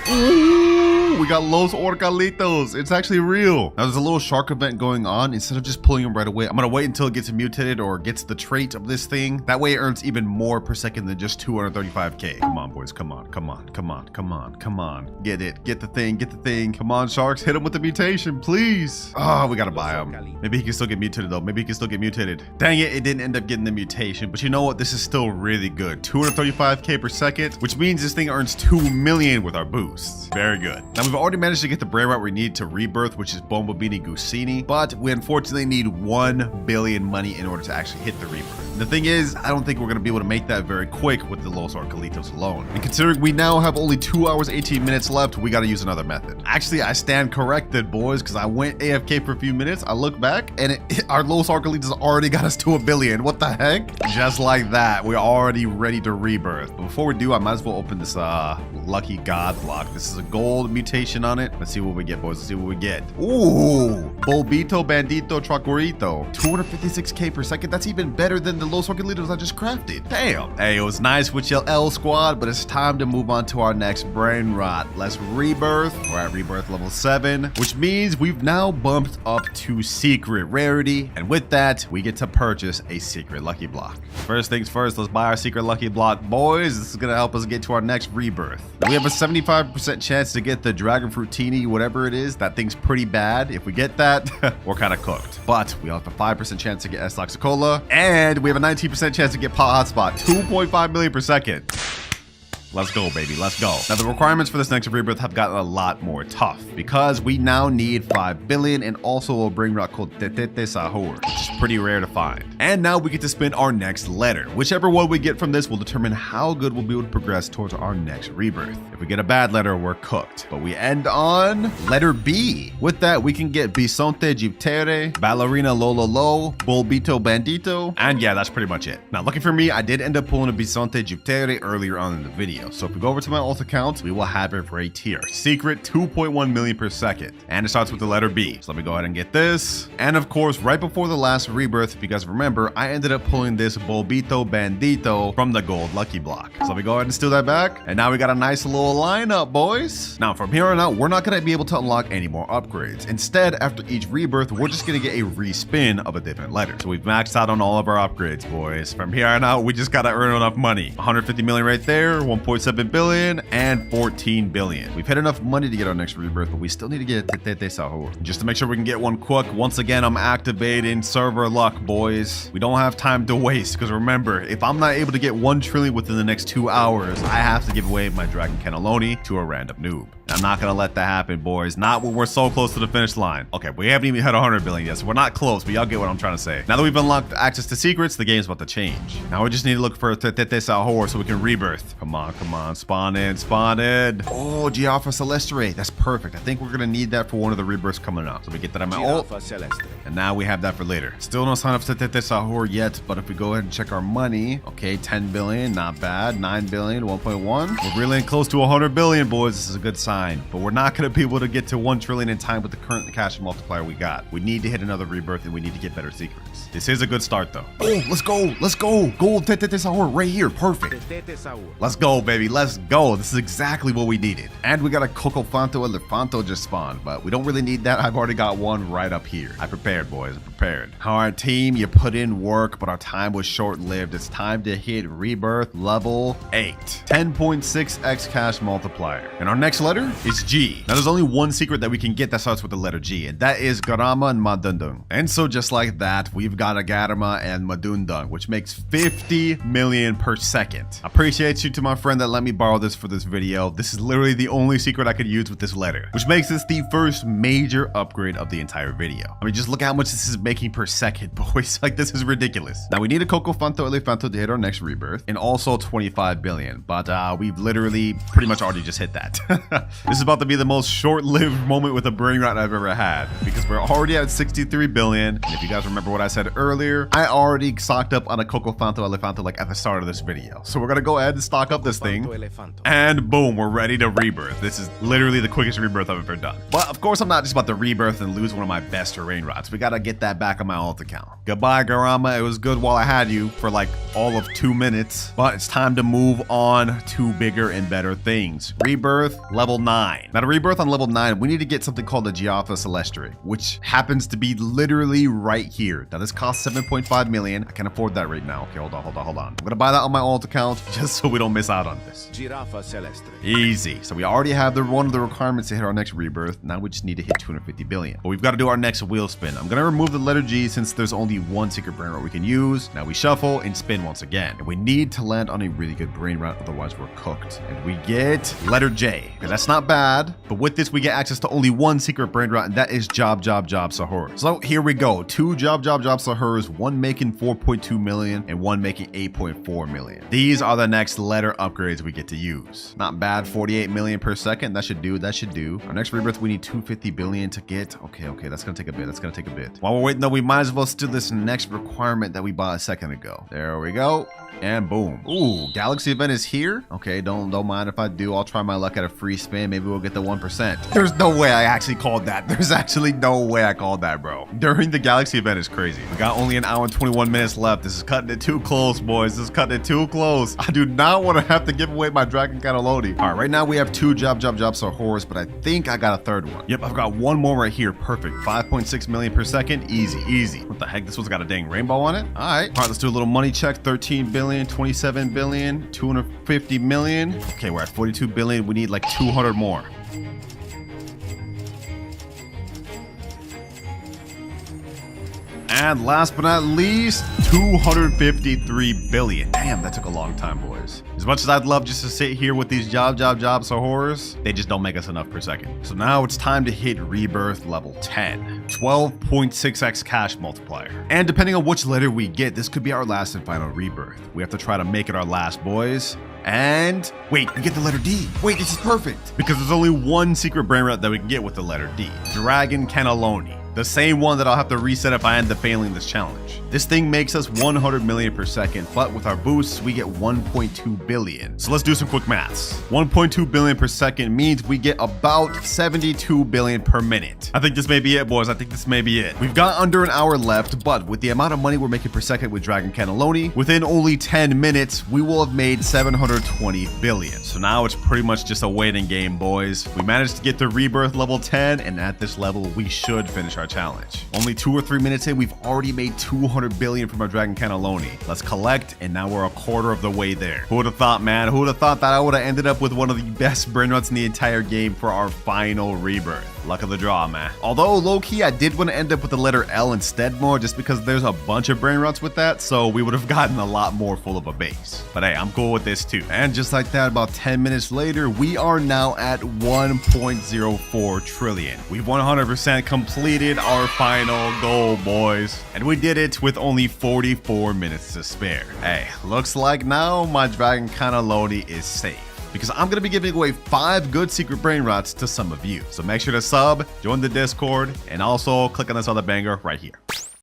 Ooh, we got Los Orcalitos. It's actually real. Now there's a little shark event going on. Instead of just pulling them right away, I'm gonna wait until it gets mutated or gets the trait of this thing. That way it earns even more per second than just 235k. Come on, boys. Come on. Come on. Come on. Come on. Come on. Get it. Get the thing. Get the thing. Come on, sharks. Hit him with the mutation, please. Oh, we gotta buy him. Maybe he can still get mutated though. Maybe he can still get mutated. Dang it. It didn't end up getting the mutation. But you know what? This is still really good. 235k per second, which means this thing earns 2 million with our boost. Very good. Now we've already managed to get the brain rot we need to rebirth, which is Bombobini Gusini, but we unfortunately need 1 billion money in order to actually hit the rebirth. The thing is, I don't think we're going to be able to make that very quick with the Los Orcalitos alone. And considering we now have only 2 hours, 18 minutes left, we got to use another method. Actually, I stand corrected, boys, because I went AFK for a few minutes. I look back and our Los Orcalitos already got us to 1 billion. What the heck? Just like that, we're already ready to rebirth. But before we do, I might as well open this lucky god block. This is a gold mutation on it. Let's see what we get, boys. Let's see what we get. Ooh, Bulbito Bandito Tracorito. 256k per second. That's even better than the Los Orcalitos I just crafted. Damn. Hey, it was nice with your L squad, but it's time to move on to our next brain rot. Let's rebirth. We're at rebirth level 7, which means we've now bumped up to secret rarity. And with that, we get to purchase a secret lucky block. First things first, let's buy our secret lucky block, boys. This is going to help us get to our next rebirth. We have a 75% chance to get the Dragon Fruitini, whatever it is, that thing's pretty bad. If we get that, we're kind of cooked. But we have a 5% chance to get S Laxicola, and we have a 19% chance to get Pot Hotspot. 2.5 million per second. Let's go, baby. Let's go. Now, the requirements for this next rebirth have gotten a lot more tough because we now need 5 billion and also a brain rot called Tetete Sahur, which is pretty rare to find. And now we get to spin our next letter. Whichever one we get from this will determine how good we'll be able to progress towards our next rebirth. If we get a bad letter, we're cooked. But we end on letter B. With that, we can get Bisonte Giptere, Ballerina Lololo, Bulbito Bandito, and yeah, that's pretty much it. Now, lucky for me, I did end up pulling a Bisonte Giptere earlier on in the video. So if we go over to my alt account, we will have it right here. Secret 2.1 million per second. And it starts with the letter B. So let me go ahead and get this. And of course, right before the last rebirth, if you guys remember, I ended up pulling this Bulbito Bandito from the gold lucky block. So let me go ahead and steal that back. And now we got a nice little lineup, boys. Now from here on out, we're not going to be able to unlock any more upgrades. Instead, after each rebirth, we're just going to get a respin of a different letter. So we've maxed out on all of our upgrades, boys. From here on out, we just got to earn enough money. 150 million right there, 1.7 billion, and 14 billion. We've hit enough money to get our next rebirth, but we still need to get Tetete Sahur. Just to make sure we can get one quick, once again, I'm activating server luck, boys. We don't have time to waste, because remember, if I'm not able to get 1 trillion within the next 2 hours, I have to give away my Dragon Cannelloni to a random noob. I'm not gonna let that happen, boys. Not when we're so close to the finish line. Okay, we haven't even hit 100 billion yet, so we're not close, but y'all get what I'm trying to say. Now that we've unlocked access to secrets, the game's about to change. Now we just need to look for Tetete Sahur so we can rebirth. Come on, come on. Spawn in, spawn in. Oh, Giaffa Celestre. That's perfect. I think we're gonna need that for one of the rebirths coming up. So we get that on my ult. And now we have that for later. Still no sign of Tetete Sahur yet, but if we go ahead and check our money, okay, 10 billion, not bad. 9 billion, 1.1. We're really close to 100 billion, boys. This is a good sign. But we're not going to be able to get to 1 trillion in time with the current cash multiplier we got. We need to hit another rebirth and we need to get better secrets. This is a good start though. Oh, let's go. Let's go. Gold Tetete Sahur right here. Perfect. Let's go, baby. Let's go. This is exactly what we needed. And we got a Cocofanto Elefanto just spawned, but we don't really need that. I've already got one right up here. I prepared, boys. I prepared. All right, team, you put in work, but our time was short-lived. It's time to hit rebirth level 8. 10.6x cash multiplier. And our next letter is G. Now, there's only one secret that we can get that starts with the letter G, and that is Garama and Madundung. And so just like that, we've got a Garama and Madundung, which makes 50 million per second. I appreciate you to my friend that let me borrow this for this video. This is literally the only secret I could use with this letter, which makes this the first major upgrade of the entire video. I mean, just look at how much this is making per second, boys. Like, this is ridiculous. Now, we need a Cocofanto Elefanto to hit our next rebirth, and also 25 billion, but we've literally pretty much already just hit that. This is about to be the most short-lived moment with a brain rot I've ever had, because we're already at 63 billion. And if you guys remember what I said earlier, I already stocked up on a Cocofanto Elefanto like at the start of this video. So we're gonna go ahead and stock up this thing, and boom, we're ready to rebirth. This is literally the quickest rebirth I've ever done. But of course, I'm not just about to rebirth and lose one of my best brain rots. We gotta get that back on my alt account. Goodbye, Garama. It was good while I had you for like all of 2 minutes, but it's time to move on to bigger and better things. Rebirth level 9. Now, to rebirth on level 9, we need to get something called the Giaffa Celestre, which happens to be literally right here. Now, this costs 7.5 million. I can't afford that right now. Okay, hold on. I'm gonna buy that on my alt account just so we don't miss out on this. Giraffa Celestre. Easy. So we already have one of the requirements to hit our next rebirth. Now we just need to hit 250 billion. But we've got to do our next wheel spin. I'm gonna remove the letter G since there's only one secret brain rot we can use. Now we shuffle and spin once again. And we need to land on a really good brain rot, otherwise we're cooked. And we get letter J. Okay, that's not bad. But with this, we get access to only one secret brain rot, and that is Job Sahur. So here we go. 2 Job Sahurs, one making 4.2 million and one making 8.4 million. These are the next letter upgrades we get to use. Not bad. 48 million per second. That should do. Our next rebirth, we need 250 billion to get. Okay, that's gonna take a bit. While we're waiting though, we might as well steal this next requirement that we bought a second ago. There we go. And boom. Ooh, Galaxy event is here. Okay, don't mind if I do. I'll try my luck at a free spin. Maybe we'll get the 1%. There's no way I actually called that. There's actually no way I called that, bro. During the Galaxy event is crazy. We got only an hour and 21 minutes left. This is cutting it too close, boys. This is cutting it too close. I do not want to have to give away my Dragon Cannelloni. All right, right now we have 2 Job Sahurs, but I think I got a third one. Yep, I've got one more right here. Perfect. 5.6 million per second. Easy. What the heck? This one's got a dang rainbow on it. All right, let's do a little money check. 13 billion, 27 billion, 250 million. Okay, we're at 42 billion. We need like 200 more. And last but not least, 253 billion. Damn, that took a long time, boys. As much as I'd love just to sit here with these jobs or horrors, they just don't make us enough per second. So now it's time to hit rebirth level 10. 12.6x cash multiplier. And depending on which letter we get, this could be our last and final rebirth. We have to try to make it our last, boys. And wait, we get the letter D. Wait, this is perfect. Because there's only one secret brain rot that we can get with the letter D. Dragon Cannelloni. The same one that I'll have to reset if I end up failing this challenge. This thing makes us 100 million per second, but with our boosts, we get 1.2 billion. So let's do some quick maths. 1.2 billion per second means we get about 72 billion per minute. I think this may be it, boys. I think this may be it. We've got under an hour left, but with the amount of money we're making per second with Dragon Cannelloni, within only 10 minutes, we will have made 720 billion. So now it's pretty much just a waiting game, boys. We managed to get to rebirth level 10, and at this level, we should finish our challenge. Only 2 or 3 minutes in, we've already made 200 billion from our Dragon Cannelloni. Let's collect, and now we're a quarter of the way there. Who would have thought, man? Who would have thought that I would have ended up with one of the best brain rots in the entire game for our final rebirth? Luck of the draw, man. Although, low-key, I did want to end up with the letter L instead more, just because there's a bunch of brain rots with that, so we would have gotten a lot more full of a base. But hey, I'm cool with this too. And just like that, about 10 minutes later, we are now at 1.04 trillion. We've 100% completed our final goal, boys. And we did it with only 44 minutes to spare. Hey, looks like now my Dragon Cannelloni is safe, because I'm going to be giving away 5 good secret brain rots to some of you. So make sure to sub, join the Discord, and also click on this other banger right here.